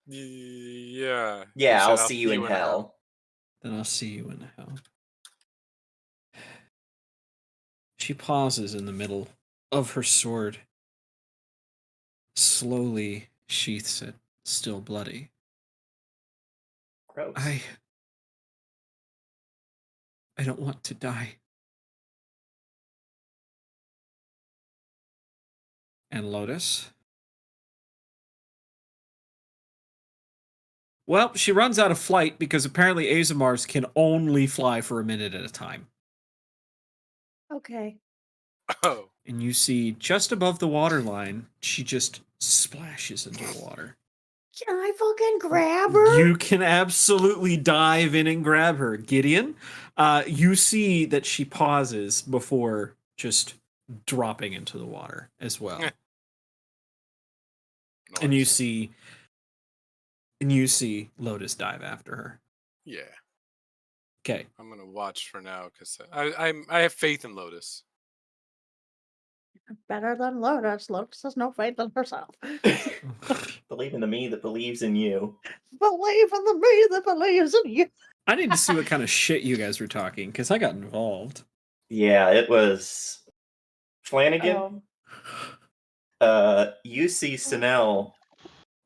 Yeah. Yeah, He said, I'll see you in hell. Then I'll see you in hell. She pauses in the middle of her sword, slowly sheaths it, still bloody. Gross. I don't want to die. And Lotus? Well, she runs out of flight because apparently Azamars can only fly for a minute at a time. Okay. Oh. And you see just above the waterline, she just splashes into the water. Can I fucking grab her? You can absolutely dive in and grab her. Gideon, you see that she pauses before just dropping into the water as well. And you see Lotus dive after her. Yeah. Okay. I'm gonna watch for now because I have faith in Lotus. Better than Lotus. Lotus has no faith in herself. Believe in the me that believes in you. Believe in the me that believes in you. I need to see what kind of shit you guys were talking because I got involved. Yeah, it was Flanagan. You see Sinel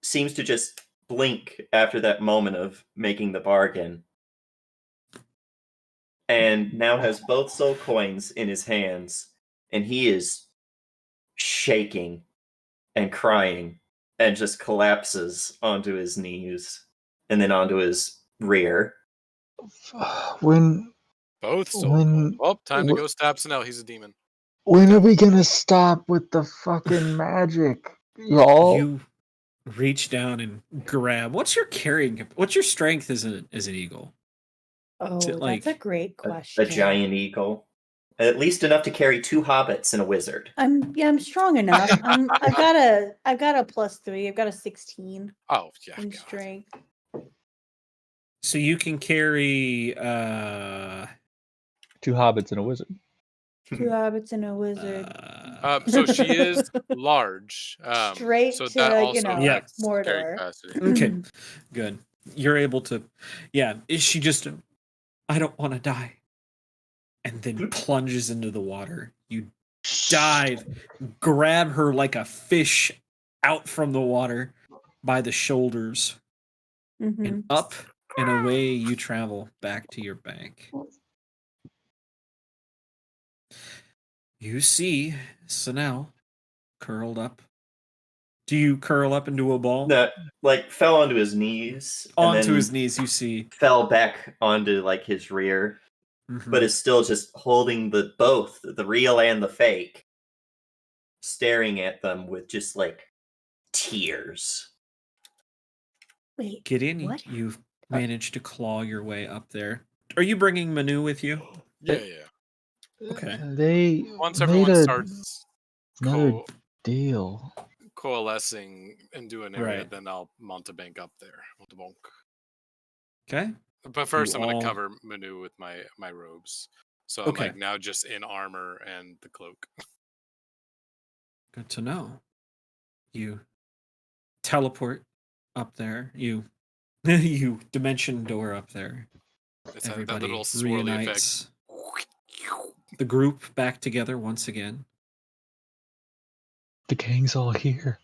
seems to just blink after that moment of making the bargain. And now has both soul coins in his hands, and he is shaking and crying and just collapses onto his knees and then onto his rear. When Both soul When- coins. Well, time to wh- go stab Snell. He's a demon. when are we gonna stop with the fucking magic, y'all? You reach down and grab. What's your carrying? What's your strength as an eagle? Oh, it like that's a great A question. giant eagle. At least enough to carry 2 hobbits and a wizard. I'm strong enough. I've got a +3. I've got a 16 Oh yeah. in God. strength. So you can carry 2 hobbits and a wizard. 2 hobbits and a wizard. So she is large. Straight so to, that also Yeah. affects carry Mordor. capacity. Okay, good. You're able to, yeah. Is she just? I don't want to die, and then plunges into the water. You dive, grab her like a fish out from the water by the shoulders, Mhm. and up and away you travel back to your bank. You see Sinel curled up. Do you curl up into a ball? That like fell onto his knees. and Onto then his knees, you see. Fell back onto like his rear, Mhm. but is still just holding both the real and the fake, staring at them with just like tears. Wait. Gideon, What? you've managed to claw your way up there. Are you bringing Manu with you? Yeah, yeah. Okay. They Once made everyone a- starts another co- deal. coalescing into an area, Right. then I'll Montebank up there. Montebank. Okay. But first, I'm all- gonna cover Manu with my robes. So I'm Okay. like now just in armor and the cloak. Good to know. You teleport up there. You you dimension door up there. It's that Everybody little swirly effect. reunites. The group back together once again. The gang's all here.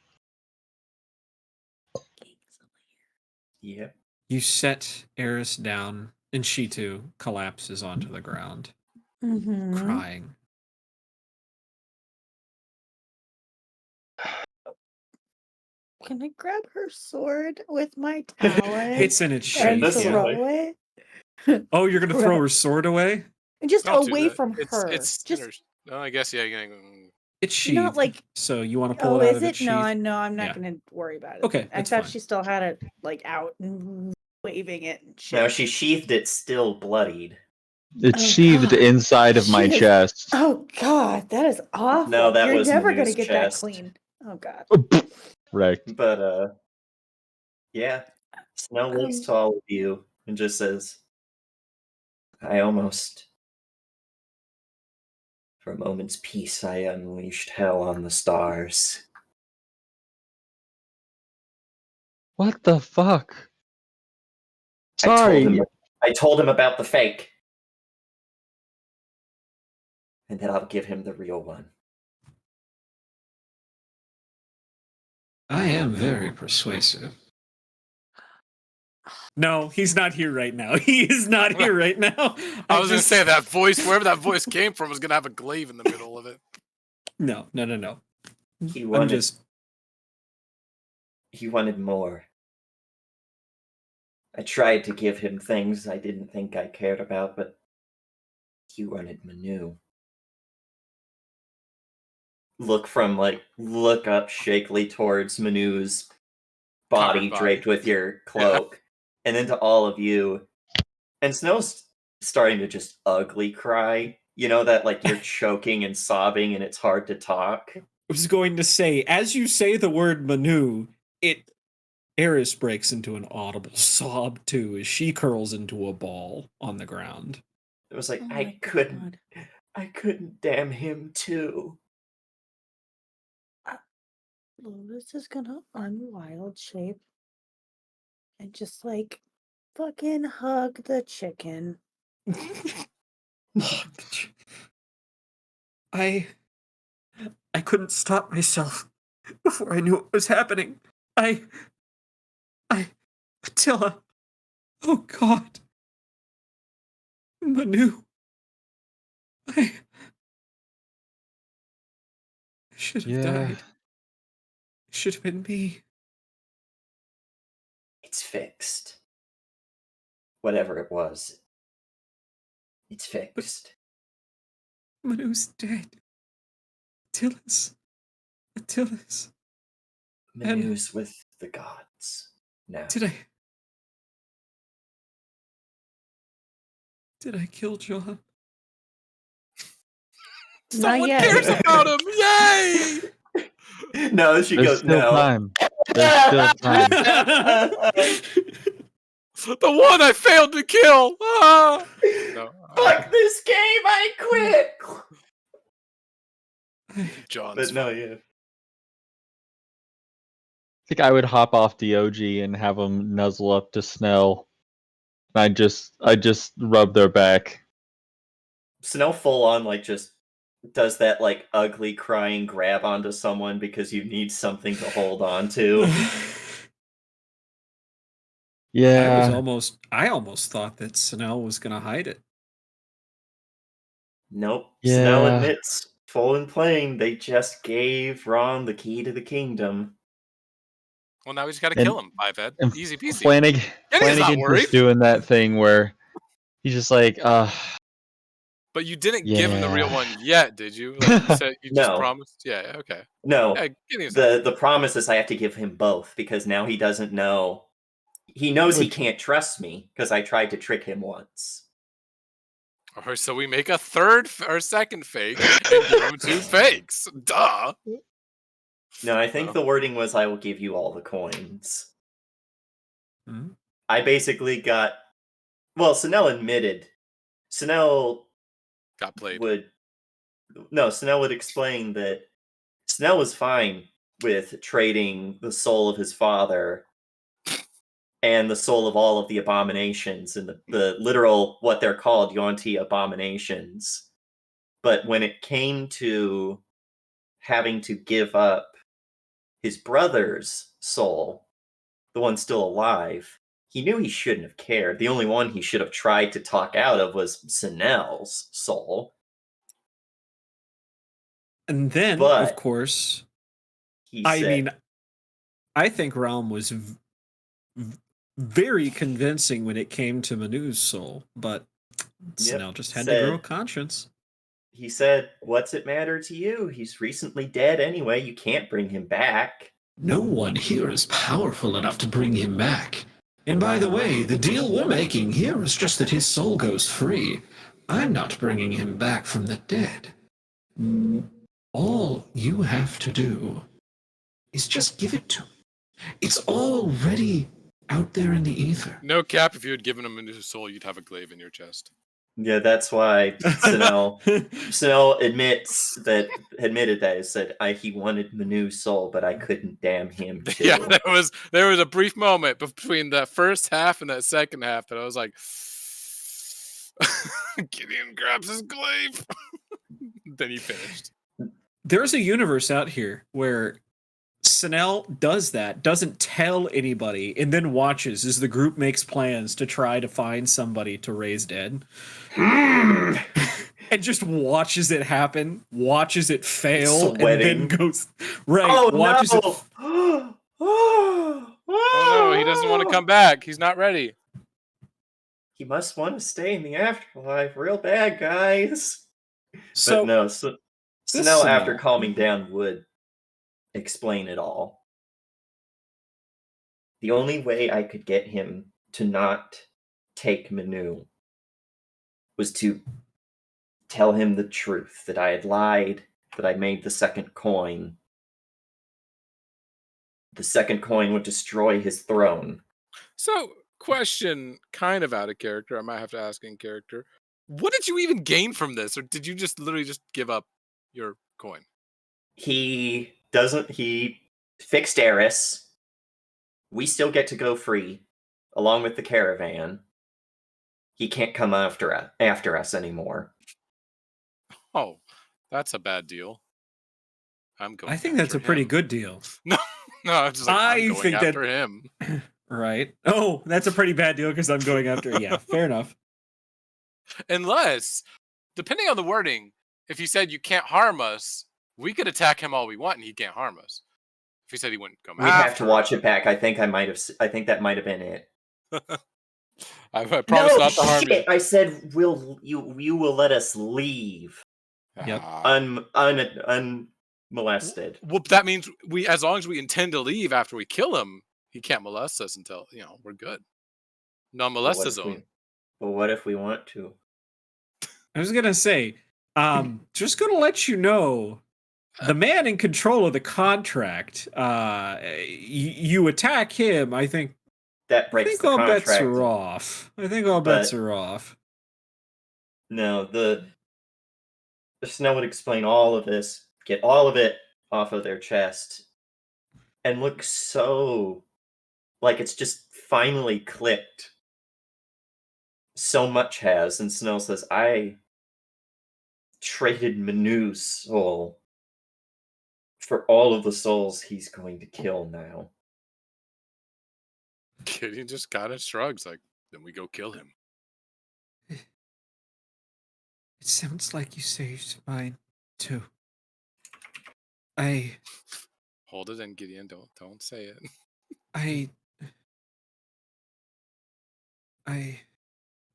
Yep. You set Eris down, and she too collapses onto the ground, Mhm. crying. Can I grab her sword with my talent It's in its and shape. This yeah. throw it? Oh, you're gonna throw her sword away? And just I'll do away that. from her. It's Just oh, I guess yeah. It's sheathed. not like. So you want to pull Oh, it out is of its it? No, sheath? no, I'm not Yeah. gonna worry about it. Okay, I that's thought fine. she still had it like out and waving it and shit. Now she sheathed it, still bloodied. It's Oh, sheathed God. inside of my She is- chest. Oh God, that is awful. No, that You're was never Manu's gonna get chest. that clean. Oh God. Wrecked. But yeah. Snow looks to all of you and just says, I almost, for a moment's peace, I unleashed hell on the stars. What the fuck? I told Sorry. him about the fake. And then I'll give him the real one. I am very persuasive. No, he's not here right now. He is not here right now. I was gonna say that voice, wherever that voice came from, was gonna have a glaive in the middle of it. No. He I'm wanted, just he wanted more. I tried to give him things I didn't think I cared about, but he wanted Manu. Look up shakily towards Manu's body Covered body. draped with your cloak, and then to all of you. And Snow's starting to just ugly cry. You know that like you're choking and sobbing and it's hard to talk. I was going to say, as you say the word Manu, it Eris breaks into an audible sob too as she curls into a ball on the ground. It was like, Oh I my couldn't God. damn him too. Lotus is gonna unwild shape and just like fucking hug the chicken. I couldn't stop myself before I knew what was happening. Attila. Oh God. Manu. I should have died. It should have been me. It's fixed. Whatever it was. It's fixed. Manu's dead. Attila's. Manu's with the gods now. Did I kill John? Someone yet. cares about him. Yay! No, she There's goes, still no. time. There's still time. The one I failed to kill. Ah! No, Fuck this game, I quit! John's But no, yeah. I think I would hop off the OG and have them nuzzle up to Snell. I just rub their back. Snell full on, like, just does that, like, ugly crying grab onto someone because you need something to hold on to. Yeah. I almost thought that Snell was gonna hide it. Nope. Yeah. Snell admits, full and plain, they just gave Ron the key to the kingdom. Well, now we just got to kill him, Fivehead. And Easy peasy. Flanagan not worried. was doing that thing where he's just like, But you didn't give him the real one yet, did you? Like you said, you just No. promised. Yeah, okay. No, Yeah, Gideon's not- the promise is I have to give him both because now he doesn't know. He knows he can't trust me because I tried to trick him once. All right, so we make a third or second fake and give him 2 fakes. Duh. No, I think Oh. the wording was I will give you all the coins. Hmm? I basically got. Well, Snell admitted. Snell Got played. Snell would explain that Snell was fine with trading the soul of his father and the soul of all of the abominations and the literal, what they're called, Yuan-Ti abominations. But when it came to having to give up his brother's soul, the one still alive, he knew he shouldn't have cared. The only one he should have tried to talk out of was Snell's soul. And then, But of course, he I said, mean, I think Realm was very convincing when it came to Manu's soul, but Snell just had to grow a conscience. He said, "What's it matter to you? He's recently dead anyway. You can't bring him back." No one here is powerful enough to bring him back. And by the way, the deal we're making here is just that his soul goes free. I'm not bringing him back from the dead. All you have to do is just give it to him. It's already out there in the ether. No cap, if you had given him a new soul, you'd have a glaive in your chest. Yeah, that's why Snell admitted that. He said he wanted Manu's soul, but I couldn't damn him too. Yeah, there was a brief moment between that first half and that second half that I was like, Gideon grabs his glaive. Then he finished. There's a universe out here where Snell does that, doesn't tell anybody, and then watches as the group makes plans to try to find somebody to raise dead. And just watches it happen, watches it fail, Sweating. and then goes right. Oh watches no! it. Oh no, he doesn't want to come back. He's not ready. He must want to stay in the afterlife real bad, guys. So But no, Snell, after Snell. calming down, would explain it all. The only way I could get him to not take Manu was to tell him the truth, that I had lied, that I made the second coin. the second coin would destroy his throne. So, question kind of out of character. I might have to ask in character. What did you even gain from this? Or did you just literally just give up your coin? He fixed Eris. We still get to go free, along with the caravan. He can't come after us anymore. Oh, that's a bad deal. I'm going I think that's after a pretty him. good deal. No, I'm just like, I'm I going think that- after him. Right. Oh, that's a pretty bad deal because I'm going after. Yeah, fair enough. Unless, depending on the wording, if he said you can't harm us, we could attack him all we want and he can't harm us. If he said he wouldn't come We have to after watch us. it back. I think that might have been it. I promise not to harm shit! I said you will let us leave you. Yep. unmolested. Well, that means as long as we intend to leave after we kill him, he can't molest us until we're good. Non-molesta zone. But what if we want to? I was gonna say, just gonna let you know, the man in control of the contract. You attack him. I think That breaks the all contract. bets are off. I think all bets are off. No, the Snow would explain all of this, get all of it off of their chest, and look so like it's just finally clicked. So much has, and Snow says, I traded Manu's soul for all of the souls he's going to kill now. Gideon just kind of shrugs, like, then we go kill him. It sounds like you saved mine too. Hold it in, Gideon. Don't say it.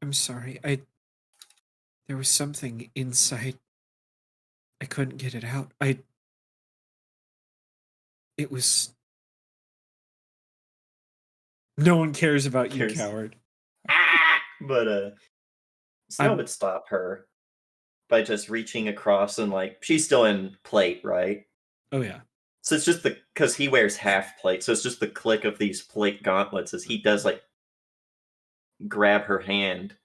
I'm sorry. There was something inside. I couldn't get it out. It was. No one cares about you, coward. But Snow would stop her by just reaching across and she's still in plate, right? Oh yeah. So it's just because he wears half plate, so it's just the click of these plate gauntlets as he does grab her hand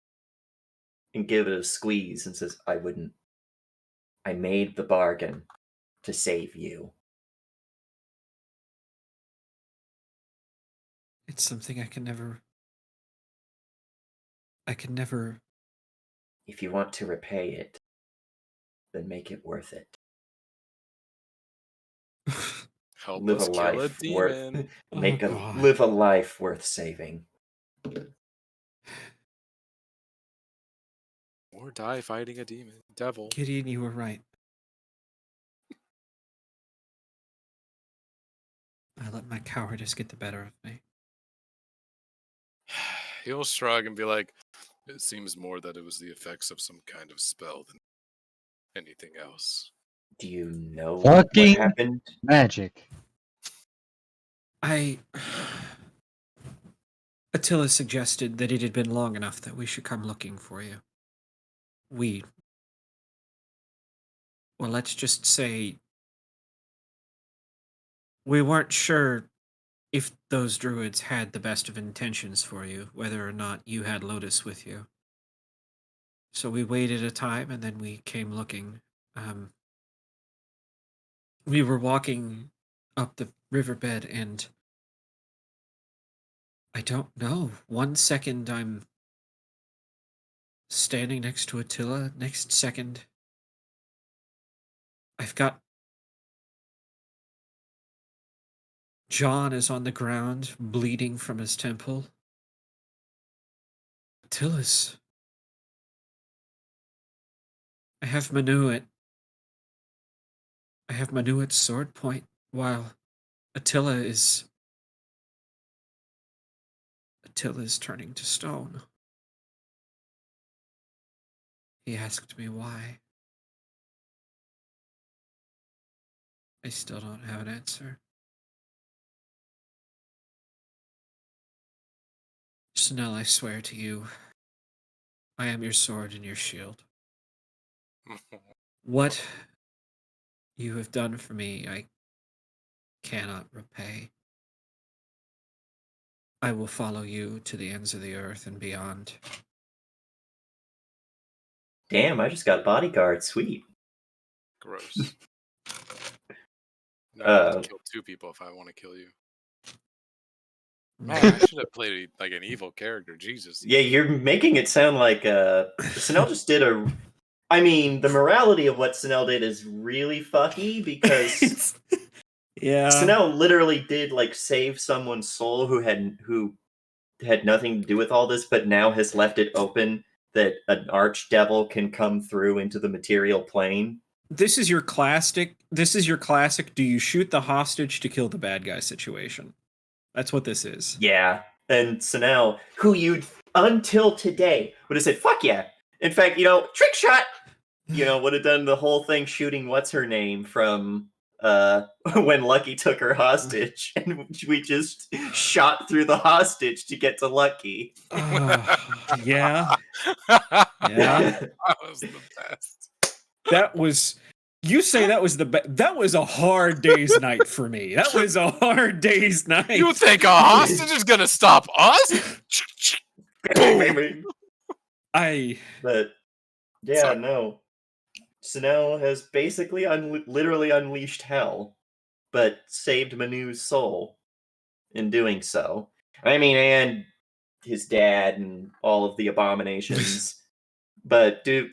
and give it a squeeze and says, I wouldn't. I made the bargain to save you. It's something I can never. If you want to repay it, then make it worth it. Help Live us a kill a life demon. live a life worth saving. Or die fighting a demon. Devil. Gideon, you were right. I let my cowardice get the better of me. He'll shrug and be like, it seems more that it was the effects of some kind of spell than anything else. Do you know Fucking what happened? Magic. Attila suggested that it had been long enough that we should come looking for you. Well, let's just say we weren't sure if those druids had the best of intentions for you, whether or not you had Lotus with you. So we waited a time and then we came looking. We were walking up the riverbed and I don't know. One second I'm standing next to Attila. Next second, I've got John is on the ground, bleeding from his temple. Attila's. I have Manu at sword point, while Attila is turning to stone. He asked me why. I still don't have an answer. Snell, I swear to you, I am your sword and your shield. What you have done for me, I cannot repay. I will follow you to the ends of the earth and beyond. Damn, I just got bodyguard. Sweet. Gross. No, I have Uh, to kill 2 people if I want to kill you. Man, I should have played like an evil character. Jesus. Yeah, you're making it sound like Sinel just did a. I mean, the morality of what Sinel did is really fucky because Yeah. Sinel literally did like save someone's soul who had nothing to do with all this, but now has left it open that an archdevil can come through into the material plane. This is your classic. Do you shoot the hostage to kill the bad guy situation? That's what this is. Yeah, and Sinel, who you until today would have said, "Fuck yeah!" In fact, trick shot. Would have done the whole thing shooting what's her name from when Lucky took her hostage, and we just shot through the hostage to get to Lucky. Yeah. Yeah. That was the best. That was. You say that was that was a hard day's night for me. That was a hard day's night. You think a hostage is gonna stop us? But yeah, Sorry. no. Sinel has basically literally unleashed hell, but saved Manu's soul in doing so. I mean, and his dad and all of the abominations. But dude,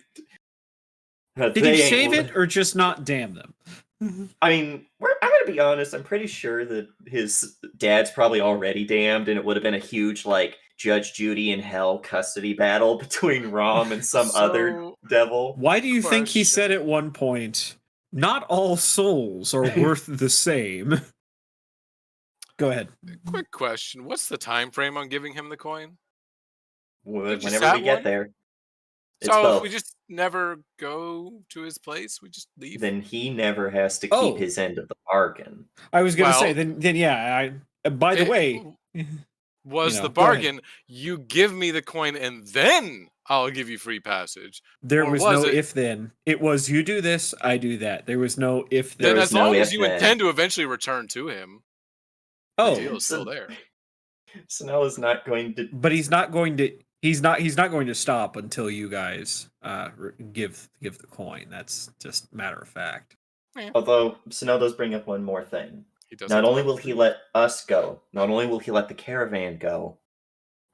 Did he save it or just not damn them? I mean, I'm gonna be honest. I'm pretty sure that his dad's probably already damned, and it would have been a huge like Judge Judy in hell custody battle between Rom and some other So, devil. Why do you think he Question. said at one point, "Not all souls are worth the same"? Go ahead. quick question: what's the time frame on giving him the coin? just Whenever that we get one? there, it's So both. if we just never go to his place, we just leave. Then he never has to keep Oh. his end of the bargain. I was gonna say Well, then yeah. By the it way, was you know, the go ahead. bargain? You give me the coin, and then I'll give you free passage. there or was was no it- if then. It was you do this, I do that. There was no if Then, then. was as no long as if you then. intend to eventually return to him, the Oh, deal is still there. Sinel is not going to. but he's not going to. He's not going to stop until you guys give the coin. That's just matter of fact. Although Sinel does bring up one more thing. He does. Not only will he let us go, not only will he let the caravan go,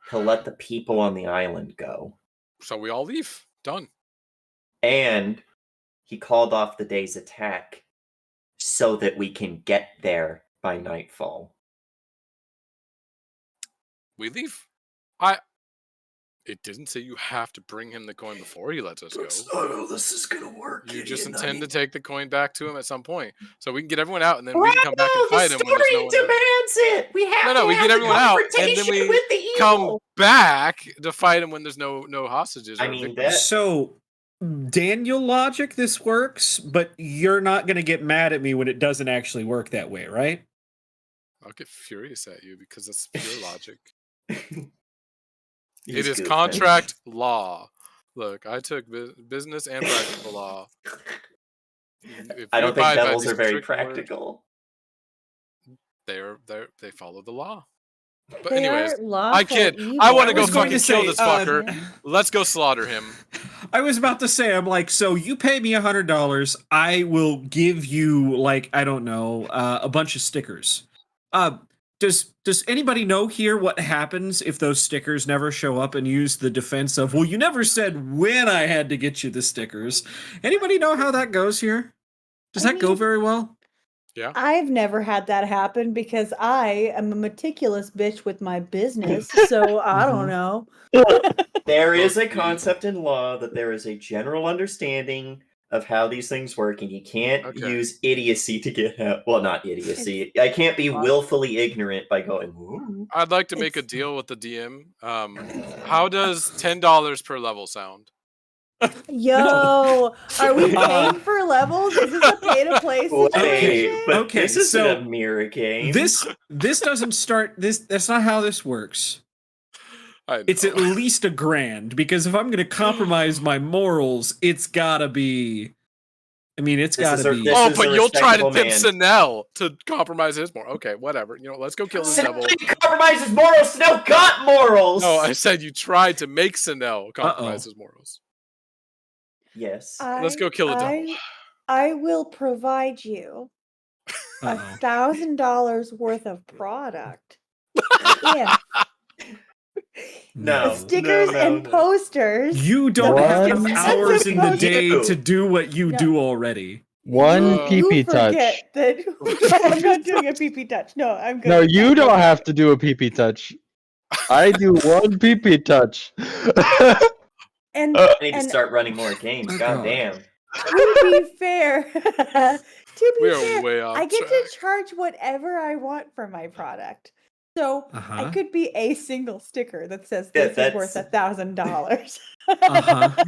he'll let the people on the island go. So we all leave. Done. And he called off the day's attack so that we can get there by nightfall. We leave. It didn't say you have to bring him the coin before he lets us go. not how this is gonna work. You just intend to take the coin back to him at some point, so we can get everyone out, and then we can come back and fight him when there's no one there. demands it. We have No, we get everyone out, and then we with the come back to fight him when there's no hostages. I or mean, victims. So, Daniel logic, this works, but you're not going to get mad at me when it doesn't actually work that way, right? I'll get furious at you because that's pure logic. He's It is goofing. contract law. Look, I took business and practical law. If I you don't think abide by devils these are very strict words, practical. they follow the law. But They anyways, are lawful kid. evil. I want to I go was going fucking to kill say, this fucker. Let's go slaughter him. I was about to say, I'm like, so you pay me $100, I will give you, like, I don't know, a bunch of stickers. Does anybody know here what happens if those stickers never show up and use the defense of, well, you never said when I had to get you the stickers? Anybody know how that goes here? Does I that go mean- very well? Yeah. I've never had that happen because I am a meticulous bitch with my business, so I don't know. There is a Mostly. concept in law that there is a general understanding of how these things work, and you can't Okay. use idiocy to get out. Well, not idiocy. I can't be willfully ignorant by going, "Ooh." I'd like to make a It's- deal with the DM. How does $10 per level sound? Yo, are we Uh, paying for levels? Is this a pay to play Wait, situation? but Okay, this isn't so a mirror game. This doesn't start that's not how this works. I It's know. at least $1,000 because if I'm going to compromise my morals, it's got to be I mean, it's This got is to a- be. this Oh, is but a you'll try to respectable tip man. Sinel to compromise his moral. Okay, whatever. You know, let's go kill this devil. Sinel compromises morals. Snell got morals. No, I said you tried to make Sinel compromise his morals. Yes. Let's go kill a devil. I will provide you Uh-oh. $1,000 worth of product. If No. the stickers and no. posters. You don't What? have hours in the day You. to do what you No. do already. One You PP touch. Forget that. No, I'm not doing a PP touch. No, I'm good. No, you don't have to do a PP touch. I do one PP touch. And I need to and start running more games. Oh, God God. damn. to be fair, We are way off I get track. to charge whatever I want for my product. So I Uh-huh. could be a single sticker that says Yeah, this is worth $1,000. Uh-huh.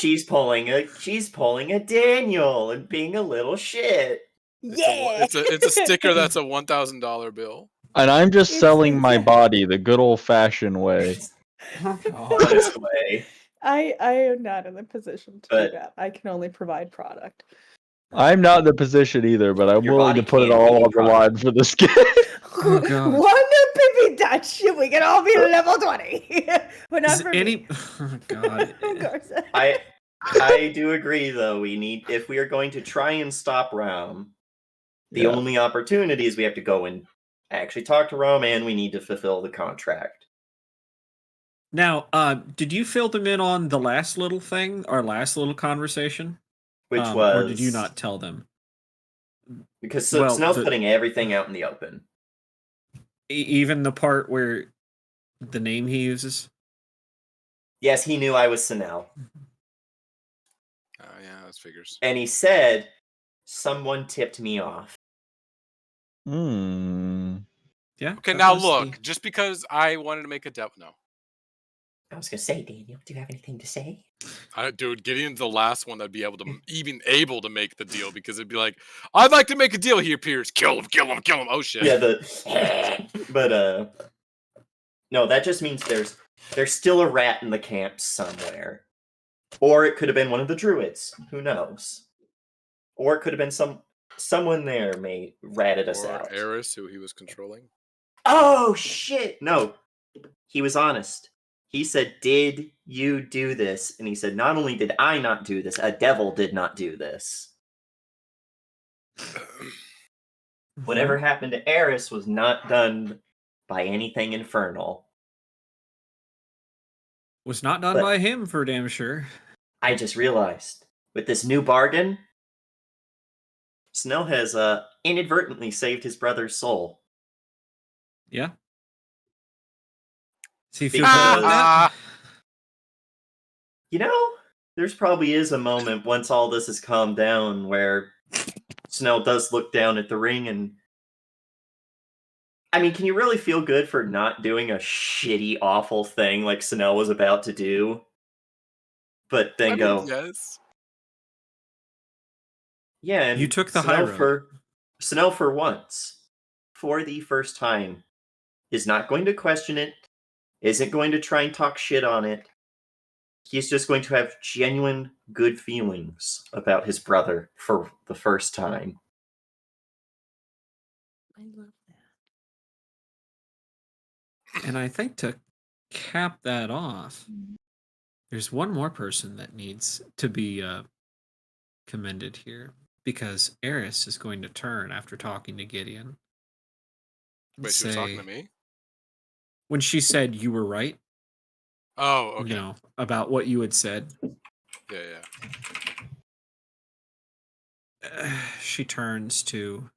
She's pulling a Daniel and being a little shit. Yeah. It's a sticker that's a $1,000 bill. And I'm just It's selling my exact- body the good old fashioned way. Honest way. I am not in the position to do But- that. I can only provide product. I'm not in the position either, but I'm Your willing to body put it can't all be on the product. line for this game. Oh, God. One pippy touch, we can all be level 20. But not Is for any? me. Oh, God. Of course. I do agree though. If we are going to try and stop Ram, the Yeah. only opportunity is we have to go and actually talk to Ram, and we need to fulfill the contract. Now, did you fill them in on the last little thing, our last little conversation? Which Or did you not tell them? Because Well, Snell's the- putting everything out in the open. Even the part where the name he uses? Yes, he knew I was Sinel. Yeah, that figures. And he said, someone tipped me off. Hmm. Yeah. Okay, that now was look, the- just because I wanted to make a devil, no. I was going to say, Daniel, do you have anything to say? Dude, Gideon's the last one that'd be able to even able to make the deal because it'd be like, I'd like to make a deal here, Pierce. Kill him, kill him, kill him. Oh shit. Yeah, but no, that just means there's still a rat in the camp somewhere. Or it could have been one of the druids. Who knows? Or it could have been someone there may ratted us Or out. Eris, who he was controlling. Oh shit! No. He was honest. He said, "Did you do this?" And he said, "Not only did I not do this, a devil did not do this." Whatever happened to Eris was not done by anything infernal. Was not done But- by him, for damn sure. I just realized with this new bargain, Snell has inadvertently saved his brother's soul. Yeah. Does he feel Because- good about that? You know, there's probably is a moment once all this has calmed down where Snell does look down at the ring and I mean, can you really feel good for not doing a shitty, awful thing like Snell was about to do? But then I mean, go, yes. yeah, and You took the high Snell road. Snell for once, for the first time, is not going to question it, isn't going to try and talk shit on it. He's just going to have genuine good feelings about his brother for the first time. I love that. And I think to cap that off, there's one more person that needs to be commended here because Eris is going to turn after talking to Gideon. and Wait, she was talking say- to me? When she said you were right, Oh, okay. you know, about what you had said, Yeah. she turns to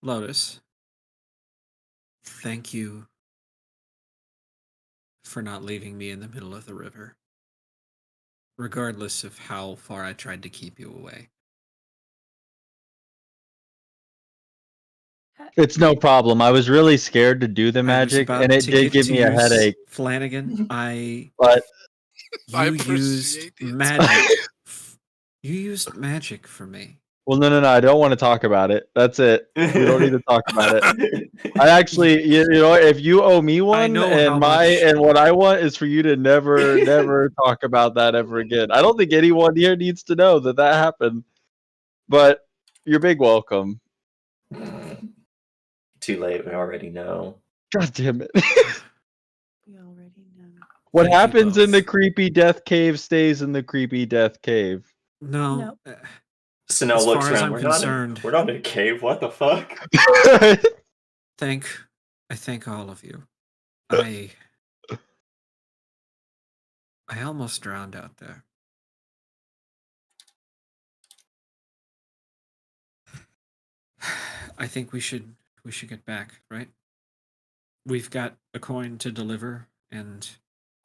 Lotus. Thank you for not leaving me in the middle of the river, regardless of how far I tried to keep you away. It's no problem. I was really scared to do the I was magic, about and it to did get give to me a use headache. Flanagan, But I you used appreciate the magic. You used magic for me. Well, no. I don't want to talk about it. That's it. We don't need to talk about it. I actually, you know, if you owe me one, know and how much- and what I want is for you to never talk about that ever again. I don't think anyone here needs to know that happened. But you're big welcome. Too late. We already know. God damn it! We already know. What Thank you happens in the both. creepy death cave stays in the creepy death cave. No. Nope. Sonel As looks far as around. I'm We're concerned- not in a cave. What the fuck? I thank all of you. I almost drowned out there. I think we should get back, right? We've got a coin to deliver, and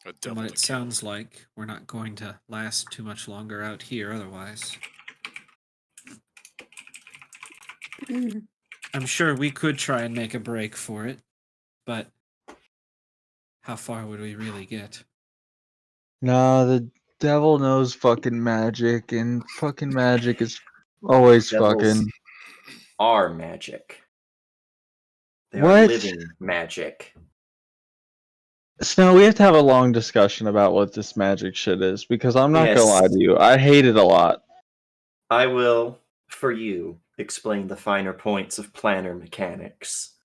A from devil what to it kill. sounds like, we're not going to last too much longer out here otherwise. I'm sure we could try and make a break for it, but how far would we really get? No, the devil knows fucking magic, and fucking magic is always Devils fucking. are magic. They are What? living magic. Snow, we have to have a long discussion about what this magic shit is, because I'm not gonna lie Yes. to you. I hate it a lot. I will, for you, explain the finer points of planar mechanics.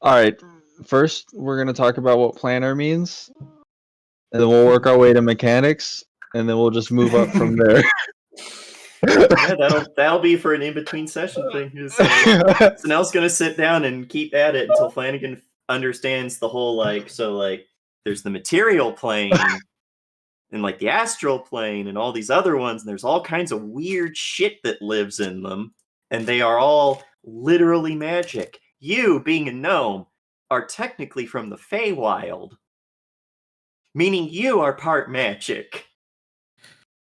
Alright, first we're gonna talk about what planar means, and then we'll work our way to mechanics, and then we'll just move up from there. Yeah, that'll be for an in-between session thing. Snell's gonna sit down and keep at it until Flanagan understands the whole there's the material plane and like the astral plane and all these other ones, and there's all kinds of weird shit that lives in them, and they are all literally magic. You, being a gnome, are technically from the Feywild, meaning you are part magic.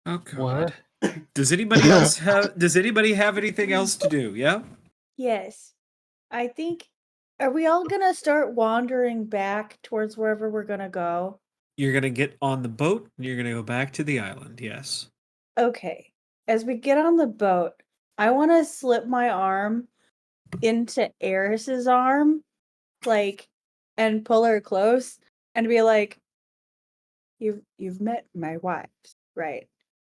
Oh God. What? Does anybody have anything else to do? Yeah? Yes. I think. Are we all gonna start wandering back towards wherever we're gonna go? You're gonna get on the boat and you're gonna go back to the island, yes. Okay. As we get on the boat, I want to slip my arm into Eris's arm, and pull her close and be like, "You've met my wives, right?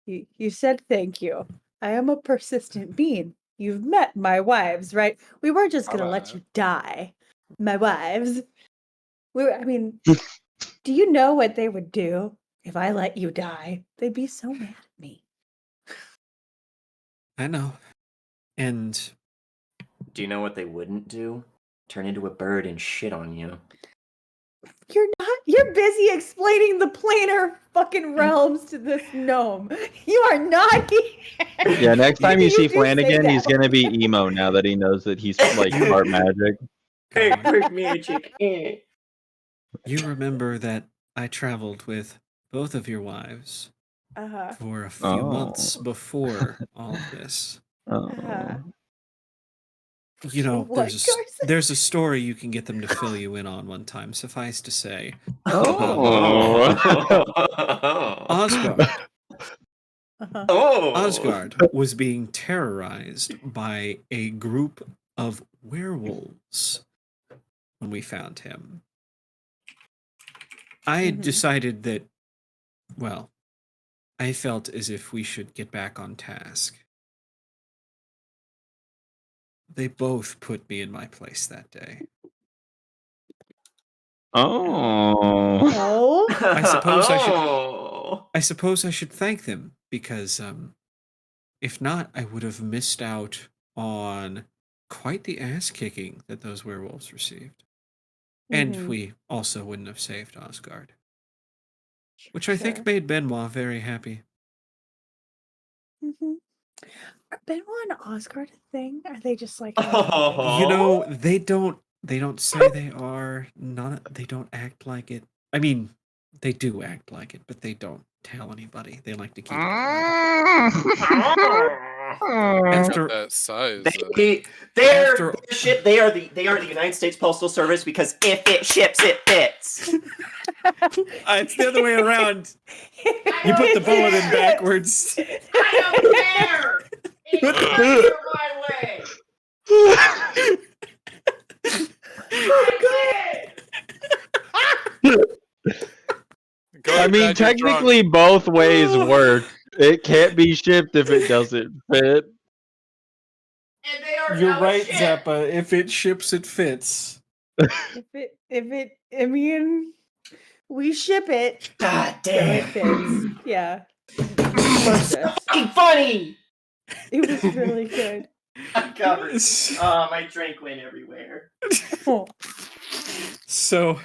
You said thank you. I am a persistent being. You've met my wives, right? We weren't just gonna let you die, my wives. I mean, do you know what they would do if I let you die? They'd be so mad at me." I know. And Do you know what they wouldn't do? Turn into a bird and shit on you. You're busy explaining the planar fucking realms to this gnome. You are not here. Yeah, next time you see do say Flanagan, he's that. gonna be emo now that he knows that he's like part magic. God, magic. you remember that I traveled with both of your wives Uh-huh. for a few Oh. months before all of this. Uh-huh. You know, What, Carson? there's a story you can get them to fill you in on one time. Suffice to say, Oh. Osgard Uh-huh. Oh. Osgard was being terrorized by a group of werewolves when we found him. I had Mhm. decided that, well, I felt as if we should get back on task. They both put me in my place that day. Oh. Oh. I suppose I should thank them because if not, I would have missed out on quite the ass kicking that those werewolves received. And Mhm. we also wouldn't have saved Osgard, which I Sure. think made Benoit very happy. Mhm. Are Benoit and Osgard a thing? Are they just like Oh. You know, they don't say they are, they don't act like it. I mean, they do act like it, but they don't tell anybody. They like to keep it quiet. After That size. Their ship. They are the United States Postal Service because if it ships, it fits. it's the other way around. You put the bullet in backwards. I don't care. my way. Go I ahead, mean, Brad, you're drunk. technically, both ways work. It can't be shipped if it doesn't fit. And they are You're now right, shit. Zappa. If it ships, it fits. I mean, we ship it. God So damn. it fits. Yeah. Delicious. Fucking funny. It was really good. I'm covered. My drink went everywhere. Oh. So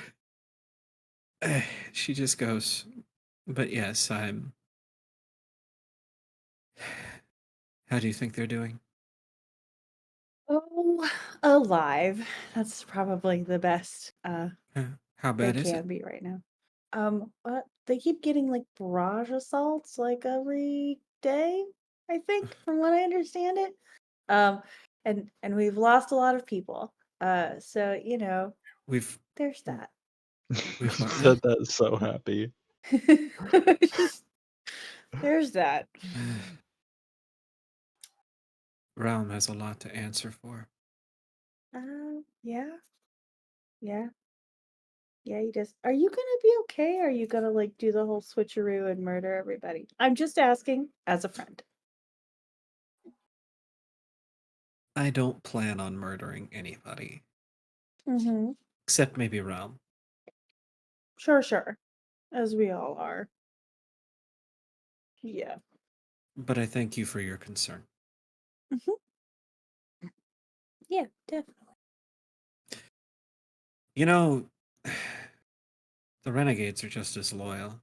she just goes, but yes, I'm. How do you think they're doing? Oh, alive. That's probably the best How they bad is can it? be right now. But they keep getting like barrage assaults like every day, I think, from what I understand it. And we've lost a lot of people. So you know, We've there's that. You what said that so happy. There's that. Realm has a lot to answer for. Yeah. Yeah. Yeah, you just are you gonna be okay? Or are you gonna like do the whole switcheroo and murder everybody? I'm just asking as a friend. I don't plan on murdering anybody, Mm-hmm. except maybe Realm. Sure. As we all are. Yeah. But I thank you for your concern. Yeah, definitely. You know, the Renegades are just as loyal.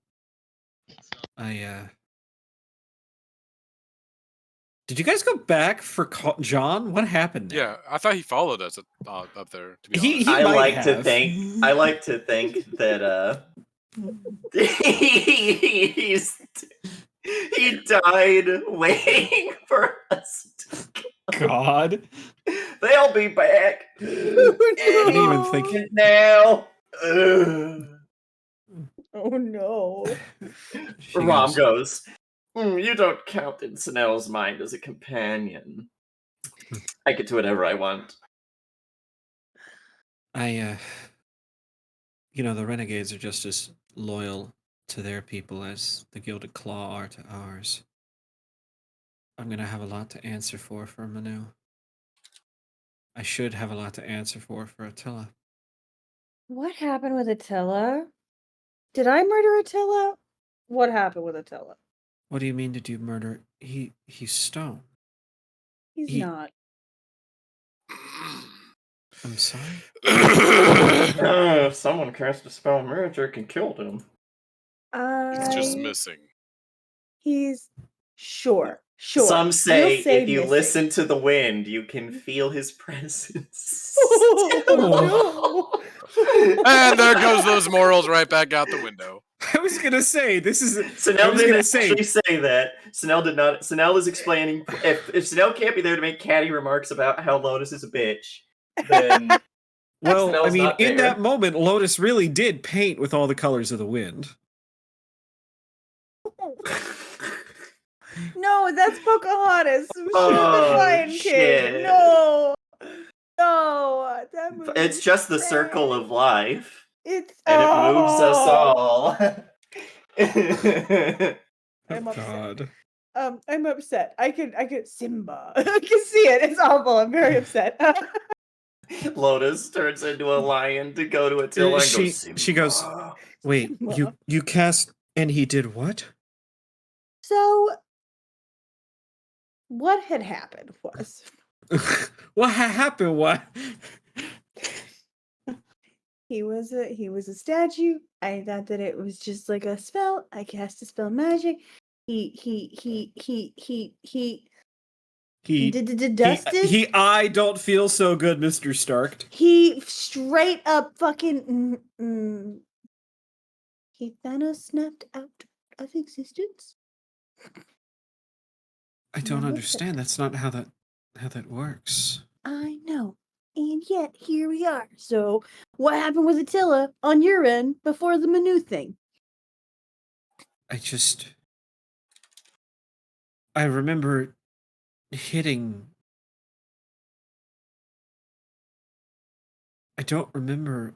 Did you guys go back for John? What happened there? Yeah, I thought he followed us up there. To be He honest, might I like to have. think that he died waiting for us to God. They'll be back. I didn't even think. And now. Ugh. Oh no. She Rom goes, goes, you don't count in Snell's mind as a companion. I get to whatever I want. the Renegades are just as loyal to their people as the Gilded Claw are to ours. I'm gonna have a lot to answer for Manu. I should have a lot to answer for Attila. What happened with Attila? Did I murder Attila? What happened with Attila? What do you mean did you murder? He's stone. He's He- not. I'm sorry? If someone cast a spell on magic and killed him. he's just missing. He's sure. Some say, We'll say if you missing. listen to the wind, you can feel his presence. Oh, And there goes those morals right back out the window. I was gonna say this is. Snell didn't actually say that. Snell did not. Snell is explaining. If Snell can't be there to make catty remarks about how Lotus is a bitch, then Well, Snell's I mean, not in there. that moment, Lotus really did paint with all the colors of the wind. no, that's Pocahontas. She was Oh, the Lion King. shit. No, that movie it's is just the circle of life, It's and it moves us all. I'm upset. God. I'm upset. I could Simba. I can see it. It's awful. I'm very upset. Lotus turns into a lion to go to Attila and She goes, "Simba." wait, you cast, and he did what? So, what had happened was What happened? What? he was a statue. I thought that it was just like a spell. I cast a spell magic. He dusted. I don't feel so good, Mr. Stark. He straight up fucking he Thanos snapped out of existence. I don't No, understand. That's not how that works. I know. And yet here we are. So what happened with Attila on your end before the Manu thing? I remember hitting. I don't remember.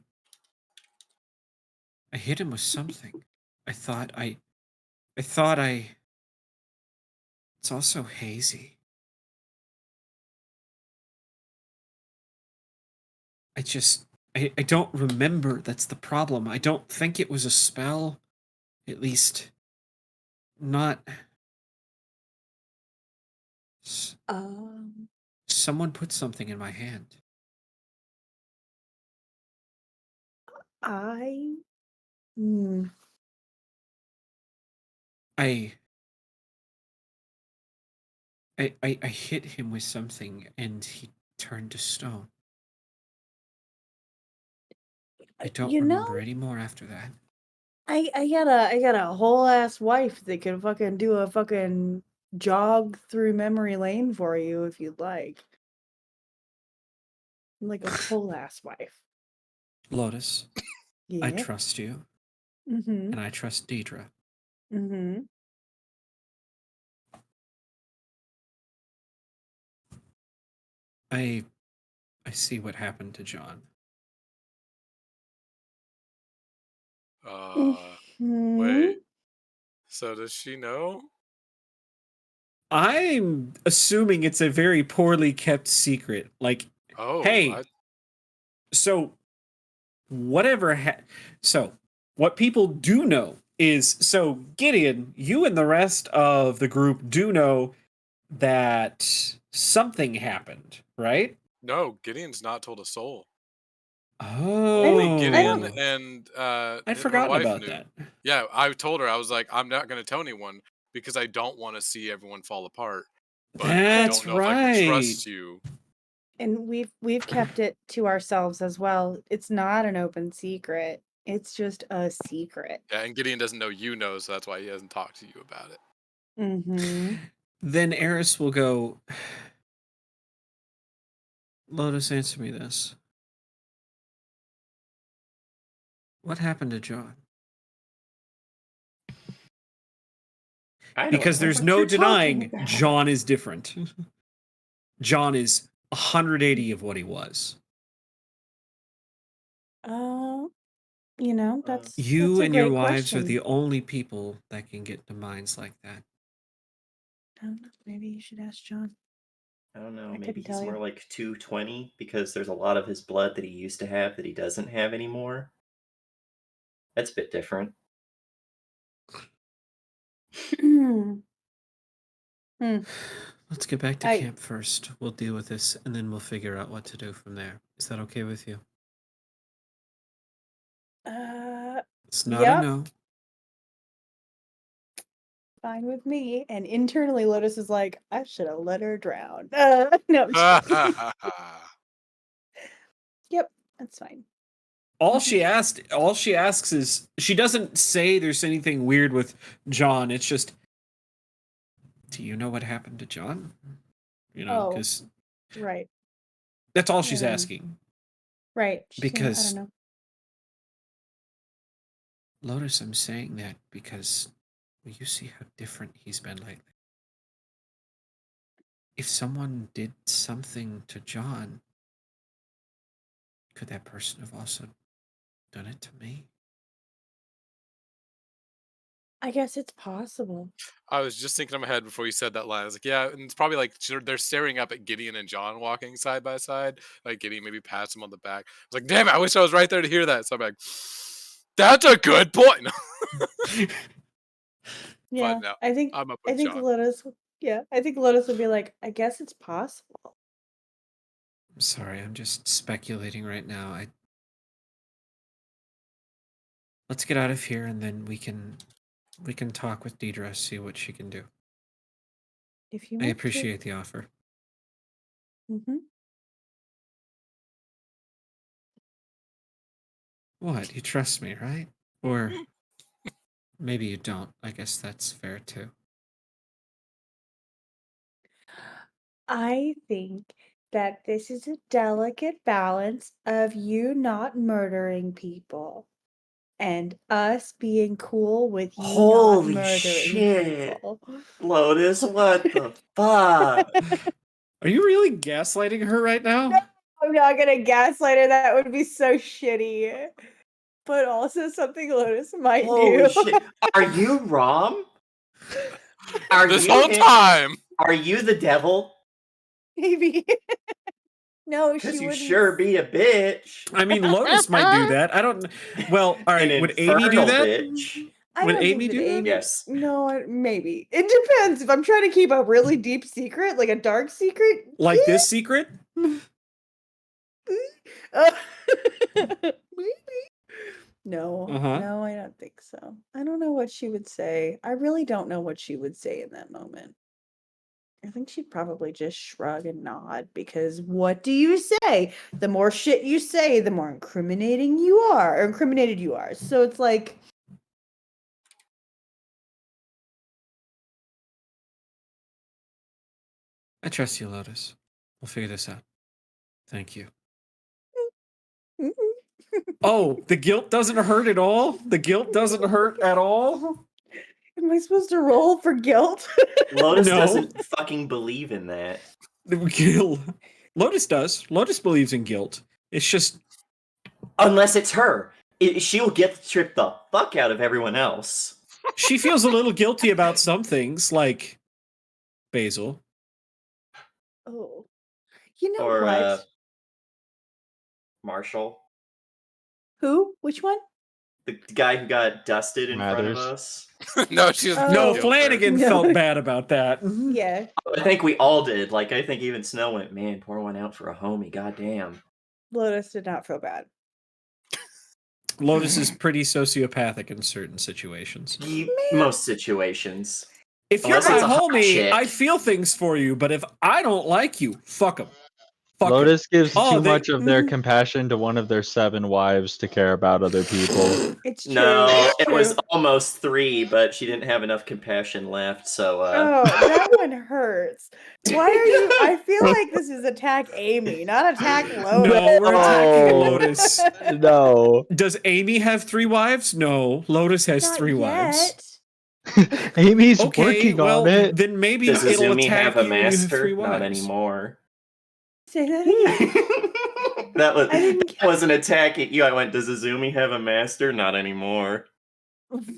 I hit him with something. I thought I. I thought I. It's also hazy. I don't remember. That's the problem. I don't think it was a spell. At least, not. Um, Someone put something in my hand. I. Hmm. I I hit him with something and he turned to stone. I don't You know, remember any more after that. I got a whole ass wife that can fucking do a fucking jog through memory lane for you if you'd like. Like a whole ass wife. Lotus, I Yeah. trust you, Mm-hmm. and I trust Deidre. Mm-hmm. I I see what happened to John. Mm-hmm. Wait. So does she know? I'm assuming it's a very poorly kept secret. Like, Oh, hey, so whatever so what people do know is, so Gideon, you and the rest of the group do know that something happened, right? no, Gideon's not told a soul. Only Oh, Gideon and I'd her forgotten wife about knew. that. Yeah, I told her, I was like, I'm not going to tell anyone because I don't want to see everyone fall apart. But I That's don't know if I can right. trust you. And we've kept it to ourselves as well. It's not an open secret. It's just a secret. Yeah, and Gideon doesn't know you know, so that's why he hasn't talked to you about it. Mm-hmm. Then Eris will go, Lotus, answer me this. What happened to John? I don't Because know there's what no you're talking denying about. John is different. John is 180 of what he was. You know, that's You a and your great wives are question. the only people that can get to minds like that. I don't know. Maybe you should ask John. I don't know. I Maybe couldn't he's tell more you. like 220 because there's a lot of his blood that he used to have that he doesn't have anymore. That's a bit different. Let's get back to I camp first. We'll deal with this and then we'll figure out what to do from there. Is that okay with you? It's not a yep, no. fine with me. And internally, Lotus is like, I should have let her drown. No, I'm just kidding. Yep, that's fine. All she asks is, she doesn't say there's anything weird with John. It's just, do you know what happened to John? You know, Oh, because right, that's all she's asking. right. She's saying, I Because don't know. Lotus, I'm saying that because you see how different he's been lately. If someone did something to John, could that person have also done it to me? I guess it's possible. I was just thinking in my head before you said that line. I was like, yeah, and it's probably like they're staring up at Gideon and John walking side by side. Like Gideon maybe pats him on the back. I was like, damn it, I wish I was right there to hear that. So I'm like, that's a good point. Yeah, But no, I think I'm up I with think John. Lotus. Yeah, I think Lotus would be like, I guess it's possible. I'm sorry, I'm just speculating right now. Let's get out of here and then we can talk with Deidre, see what she can do. If you I want appreciate the offer. to. Mm-hmm. What? You trust me, right? Or maybe you don't. I guess that's fair too. I think that this is a delicate balance of you not murdering people and us being cool with you Holy not murdering shit. people. Lotus, what the fuck? Are you really gaslighting her right now? I'm not gonna gaslight her. That would be so shitty. But also something Lotus might Holy do. shit. Are you Rom? Are This you whole him? time. Are you the devil? Maybe. No, Because she you wouldn't. sure be a bitch. I mean, Lotus might do that. I don't. Well, all right. An Would Amy do infernal that? bitch. I Would don't Amy think that do that? Amy. Yes. No, maybe. It depends. If I'm trying to keep a really deep secret, like a dark secret, Like this secret? uh, maybe. No, Uh-huh. no, I don't think so. I don't know what she would say. I really don't know what she would say in that moment. I think she'd probably just shrug and nod because what do you say? The more shit you say, the more incriminating you are, or incriminated you are. So it's like, I trust you, Lotus. We'll figure this out. Thank you. mm, Oh, the guilt doesn't hurt at all? The guilt doesn't hurt at all? am I supposed to roll for guilt? Lotus No. doesn't fucking believe in that. The guilt. Lotus does. Lotus believes in guilt. It's just Unless it's her. She'll get tripped the fuck out of everyone else. she feels a little guilty about some things, like Basil. Oh, you know Or, what? Marshall. Who? Which one? The guy who got dusted in front of Mathers. us. No, she was Oh. No, guilt Flanagan No. felt bad about that. Yeah. I think we all did. Like, I think even Snow went, man, pour one out for a homie. Goddamn. Lotus did not feel bad. Lotus is pretty sociopathic in certain situations. Most situations. If you're Unless my it's a hot homie, chick. I feel things for you, but if I don't like you, fuck him. Fuck 'em. Lotus gives Oh, too they- much of their compassion to one of their 7 wives to care about other people. It's true. No, it's it was true. almost 3, but she didn't have enough compassion left, so Oh, that one hurts. Why are you? I feel like this is attack Amy, not attack Lotus. No, we're attacking Oh. Lotus. No. Does Amy have 3 wives? No, Lotus has Not 3 wives. yet. Amy's Okay, working well, on it. then maybe does it'll Azumi attack have a you when you have 3 master? wives. Not anymore. Say that again. that was I didn't that was an attack at you. I went, does Azumi have a master? Not anymore.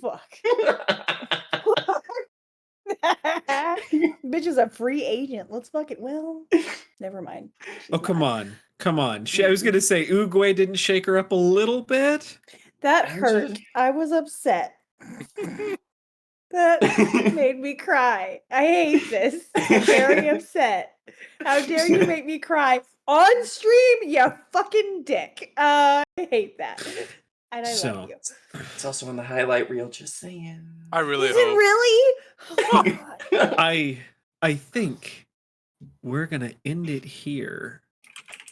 Fuck. Bitch is a free agent. Let's fuck it. Well, never mind. Oh, She's come not. on. Come on. I was going to say, Uguay didn't shake her up a little bit. That I'm hurt. just- I was upset. That made me cry. I hate this. I'm very upset. How dare you make me cry on stream, you fucking dick. I hate that. And I So- love you. It's also on the highlight reel, just saying. I really Is it hope. really? Oh, God. I think we're going to end it here.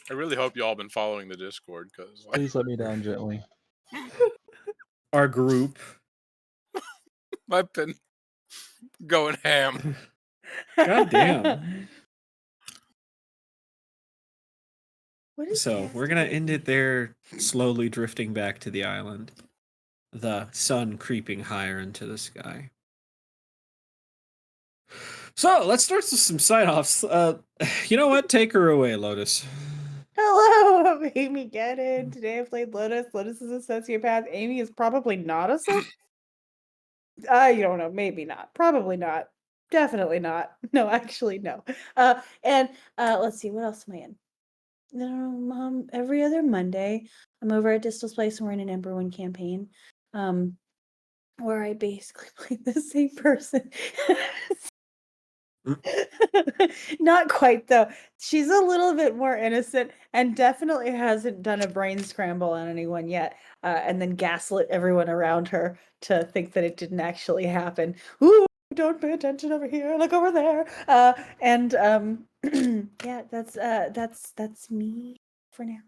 I really hope y'all been following the Discord because Please let me down gently. Our group. I've been going ham. God damn. What is So this? we're going to end it there, slowly drifting back to the island. The sun creeping higher into the sky. So let's start with some sign-offs. You know what? Take her away, Lotus. Hello, I'm Amy Gannon. Today I played Lotus. Lotus is a sociopath. Amy is probably not a sociopath. You don't know. Maybe not. Probably not. Definitely not. No, actually, no. And let's see. What else am I in? No, every other Monday, I'm over at Distal's place and we're in an Ember One campaign, where I basically play the same person. Not quite though. She's a little bit more innocent and definitely hasn't done a brain scramble on anyone yet, and then gaslit everyone around her to think that it didn't actually happen. Ooh, don't pay attention over here. Look over there. Yeah, that's me for now.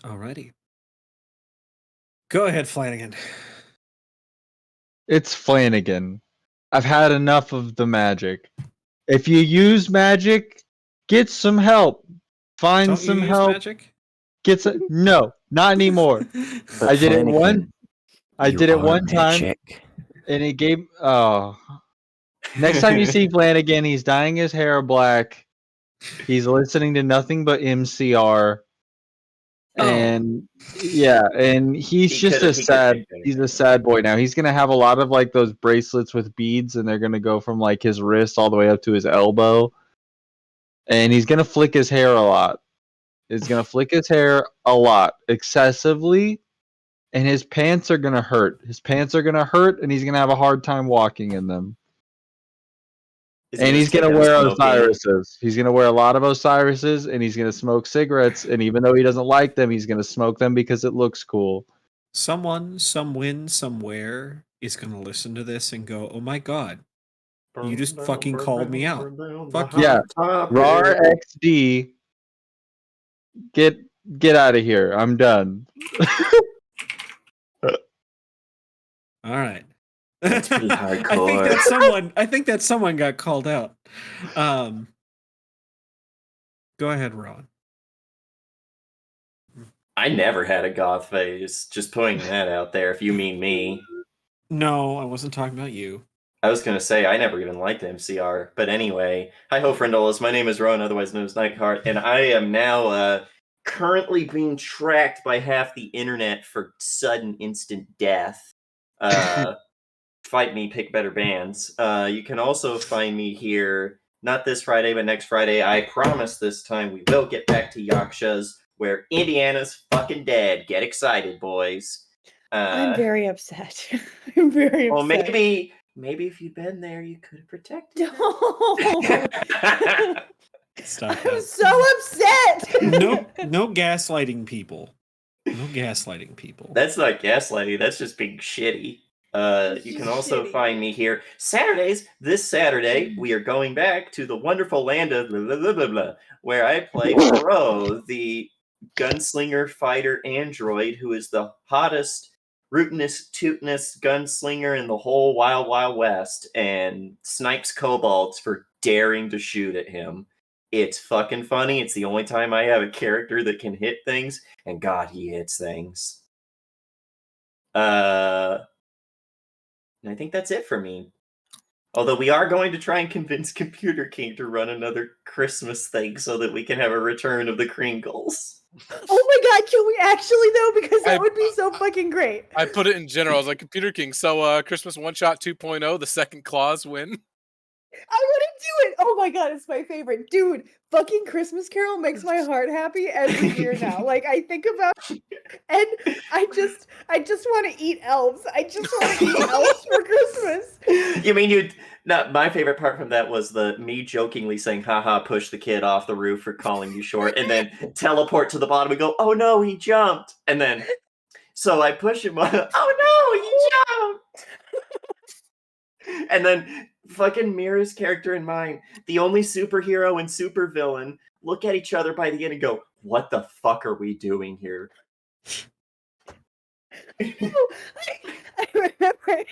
Alrighty. Go ahead, Flanagan. It's Flanagan. I've had enough of the magic. If you use magic, get some help. Find Don't some you use help. magic? Get some. No, Not anymore. But I did it Flanagan, I you did it are one time, magic. and it gave. Oh, next time you see Flanagan, he's dyeing his hair black. He's listening to nothing but MCR, and yeah, and he's He just coulda- a he coulda sad. picked better He's a bands. sad boy now. He's gonna have a lot of like those bracelets with beads, and they're gonna go from like his wrist all the way up to his elbow, and he's gonna flick his hair a lot. He's gonna flick his hair a lot, excessively, and his pants are gonna hurt. His pants are gonna hurt, and he's gonna have a hard time walking in them. Is he And he's stick gonna on wear smoking? Osiris's. He's gonna wear a lot of Osiris's, and he's gonna smoke cigarettes. And even though he doesn't like them, he's gonna smoke them because it looks cool. Someone, somewhen, somewhere is gonna listen to this and go, "Oh my god, you just fucking called me out." Fuck Yeah. RAR XD, get out of here. I'm done. All right. That's pretty I think hardcore. that someone. I think that someone got called out. Go ahead, Ron. I never had a goth phase. Just putting that out there. If you mean me, No, I wasn't talking about you. I was gonna say I never even liked MCR. But anyway, hi ho, friendolas. My name is Rowan, otherwise known as Nightheart, and I am now currently being tracked by half the internet for sudden instant death. Fight me, pick better bands. You can also find me here, not this Friday, but next Friday. I promise this time we will get back to Yakshas, where Indiana's fucking dead. Get excited, boys. I'm very upset. I'm very Well, upset. maybe if you'd been there, you could have protected. No. Stop I'm that. so upset. No gaslighting people. No gaslighting people. That's not gaslighting. That's just being shitty. It's You just can also shitty. find me here Saturdays. This Saturday, we are going back to the wonderful land of blah, blah, blah, blah, blah, where I play Pro, the gunslinger fighter android, who is the hottest, rootinest, tootinest gunslinger in the whole Wild Wild West, and snipes kobolds for daring to shoot at him. It's fucking funny. It's the only time I have a character that can hit things, and God, he hits things. And I think that's it for me. Although we are going to try and convince Computer King to run another Christmas thing so that we can have a return of the Kringles. Oh my god, can we actually though? Because that I- would be so fucking great. I put it in general. I was like, Computer King. So, Christmas One Shot 2.0, the second clause win. I want to do it. Oh my god, it's my favorite. Dude, fucking Christmas Carol makes my heart happy every year now. Like I think about and I just want to eat elves. I just want to eat elves for Christmas. You mean you'd... No, my favorite part from that was me jokingly saying, haha, push the kid off the roof for calling you short, and then teleport to the bottom and go, oh no, he jumped. And then, so I push him, oh no, he jumped. And then fucking Mira's character and mine, the only superhero and supervillain, look at each other by the end and go, what the fuck are we doing here? I remember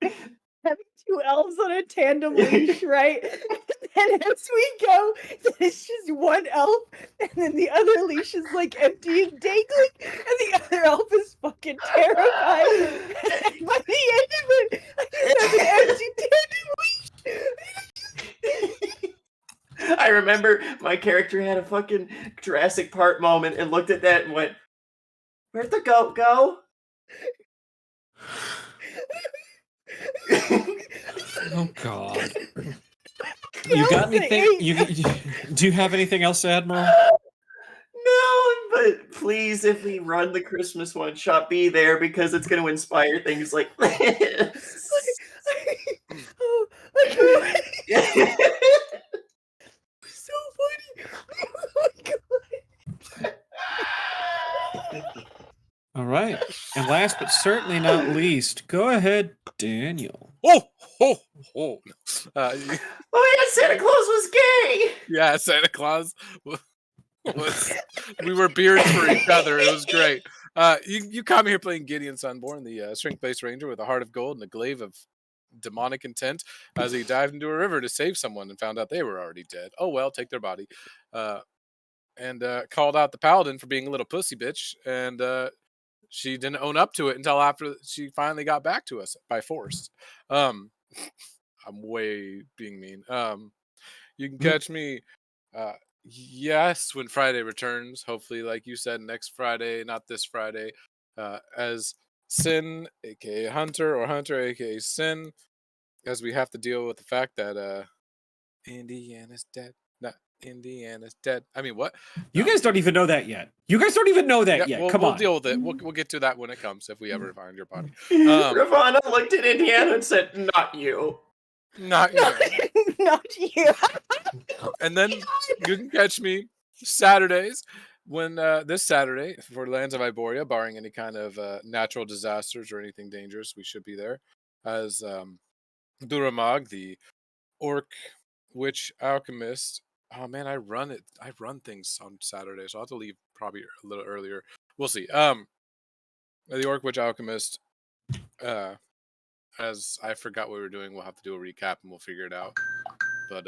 having two elves on a tandem leash, right? And as we go, it's just one elf, and then the other leash is like empty and dangling, and the other elf is fucking terrified. And by the end of it, I just have an empty tandem leash. I remember my character had a fucking Jurassic Park moment and looked at that and went, where'd the goat go? Oh god. He You got also anything? ate- Do you have anything else, Admiral? No, but please, if we run the Christmas one shot, be there because it's going to inspire things like this. Oh, I can't. It's so funny. Oh my god. All right. And last but certainly not least, go ahead, Daniel. Oh. Oh yeah, Santa Claus was gay. Yeah, Santa Claus. We were beards for each other. It was great. You caught me here playing Gideon Sunborn, the strength-based ranger with a heart of gold and a glaive of demonic intent, as he dived into a river to save someone and found out they were already dead. Oh well, take their body. and called out the paladin for being a little pussy bitch, and she didn't own up to it until after she finally got back to us by force. I'm way being mean. You can catch me, yes, when Friday returns. Hopefully, like you said, next Friday, not this Friday, as Sin, aka Hunter, or Hunter, aka Sin, as we have to deal with the fact that Indiana's dead. Not Indiana's dead. I mean, what? You No. guys don't even know that yet. You guys don't even know that Yeah, yet. Come we'll on. deal with it. We'll get to that when it comes, if we ever find your body. Ravana looked at Indiana and said, "Not you." Not you. Not you. And then you can catch me Saturdays when this Saturday for Lands of Iboria, barring any kind of natural disasters or anything dangerous, we should be there as Duramag, the orc witch alchemist. Oh man, I run things on Saturday, so I'll have to leave probably a little earlier. We'll see. The orc witch alchemist. As I forgot what we were doing, we'll have to do a recap and we'll figure it out. But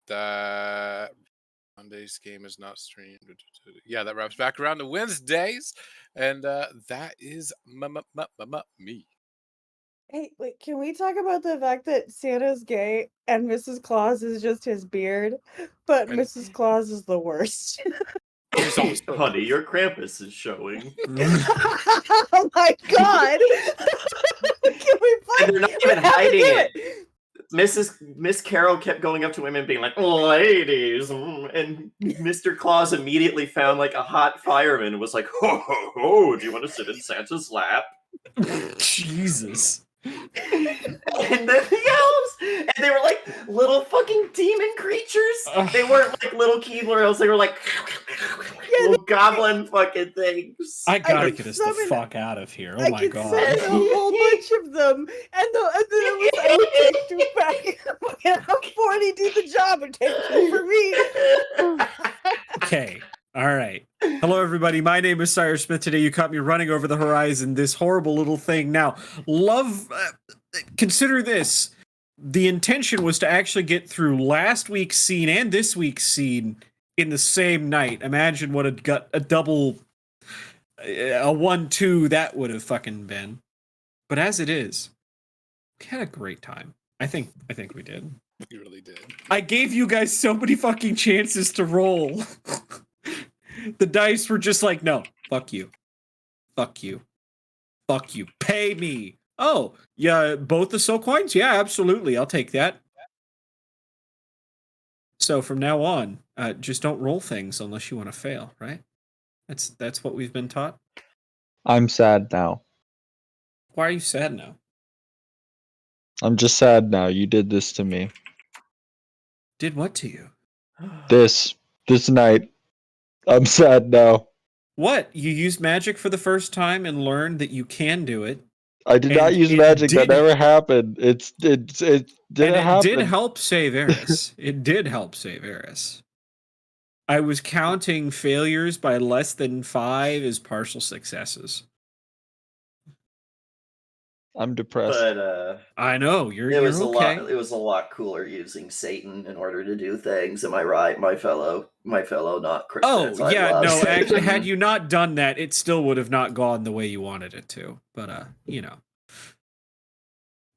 that Monday's game is not streamed. Yeah, that wraps back around to Wednesdays, and that is me. Hey, wait, can we talk about the fact that Santa's gay and Mrs. Claus is just his beard, but And- Mrs. Claus is the worst? He's also- Honey, your Krampus is showing. Oh my god! Can we play? And they're not even We have to hiding do it. Miss Carol kept going up to women and being like, "Ladies," and Mr. Claus immediately found like a hot fireman and was like, "Ho ho ho! Do you want to sit in Santa's lap?" Jesus. And then the elves, and they were like little fucking demon creatures. They weren't like little Keebler elves. They were like little goblin fucking things. I gotta could get us summon- the fuck out of here. Oh I my could god. send a whole bunch of them, and then it was back. I'm 40, do the job and take it from me. Okay. All right. Hello, everybody. My name is Cyrus Smith. Today, you caught me running over the horizon. This horrible little thing. Now, consider this. The intention was to actually get through last week's scene and this week's scene in the same night. Imagine what a double, a 1-2 that would have fucking been. But as it is, we had a great time. I think we did. You really did. I gave you guys so many fucking chances to roll. The dice were just like, no, fuck you. Fuck you. Fuck you. Pay me. Oh, yeah, both the soul coins? Yeah, absolutely. I'll take that. So from now on, just don't roll things unless you want to fail, right? That's what we've been taught. I'm sad now. Why are you sad now? I'm just sad now. You did this to me. Did what to you? This night. I'm sad now. What? You used magic for the first time and learned that you can do it. I did not And use it magic. That did- never happened. It didn't And it happen. did help save Eris. It did help save Eris. I was counting failures by less than 5 as partial successes. I'm depressed. But I know you're. it was you're a okay. lot. It was a lot cooler using Satan in order to do things. Am I right, my fellow not Christians? Oh I yeah, love no. Satan. Actually, had you not done that, it still would have not gone the way you wanted it to. But you know.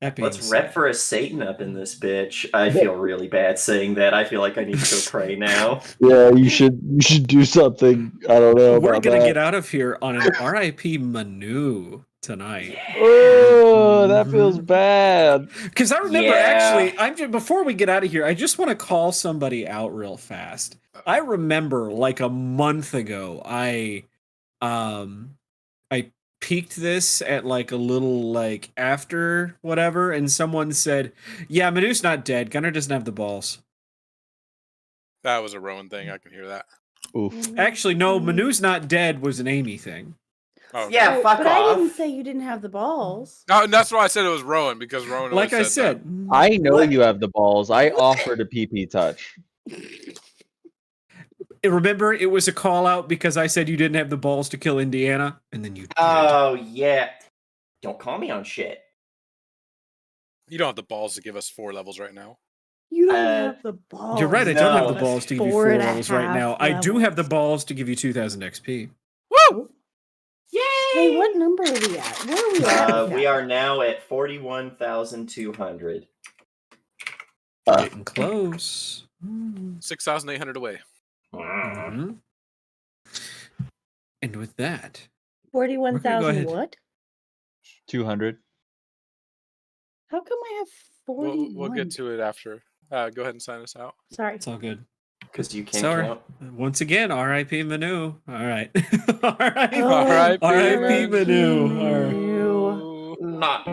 That being Let's said, rep for a Satan up in this bitch. I feel really bad saying that. I feel like I need to go pray now. Yeah, you should do something. I don't know we're about gonna that. get out of here on an R.I.P. Manu tonight. Oh, that feels bad. Because I remember Yeah. actually, before we get out of here, I just want to call somebody out real fast. I remember like a month ago, I peaked this at like a little like after whatever, and someone said, "Yeah, Manu's not dead. Gunnar doesn't have the balls." That was a Rowan thing. I can hear that. Oof. Actually, no, Manu's not dead was an Amy thing. Oh, okay. Yeah, fuck but off. I didn't say you didn't have the balls. No, and that's why I said it was Rowan, because Rowan. Like I always said, I know What? you have the balls. I offered a PP touch. remember it was a call out because I said you didn't have the balls to kill Indiana, and then you did. Oh yeah. Don't call me on shit. You don't have the balls to give us 4 levels right now. You don't Uh, have the balls. You're right. I don't have the No. balls to give you 4 4 and a levels right now. half I do have the levels. balls to give you 2,000 XP. Woo! Hey, what number are we at? Where are we at? We are now at 41,200. Getting close. 6,800 away. Mhm. And with that, 41,000 ahead. what? 200. How come I have 41? We'll get to it after. Go ahead and sign us out. Sorry. it's all good. Because you can't Sorry. count. Once again, R.I.P. Manu. All right. R.I.P. Oh, R.I.P. R.I.P. Manu. Manu. Not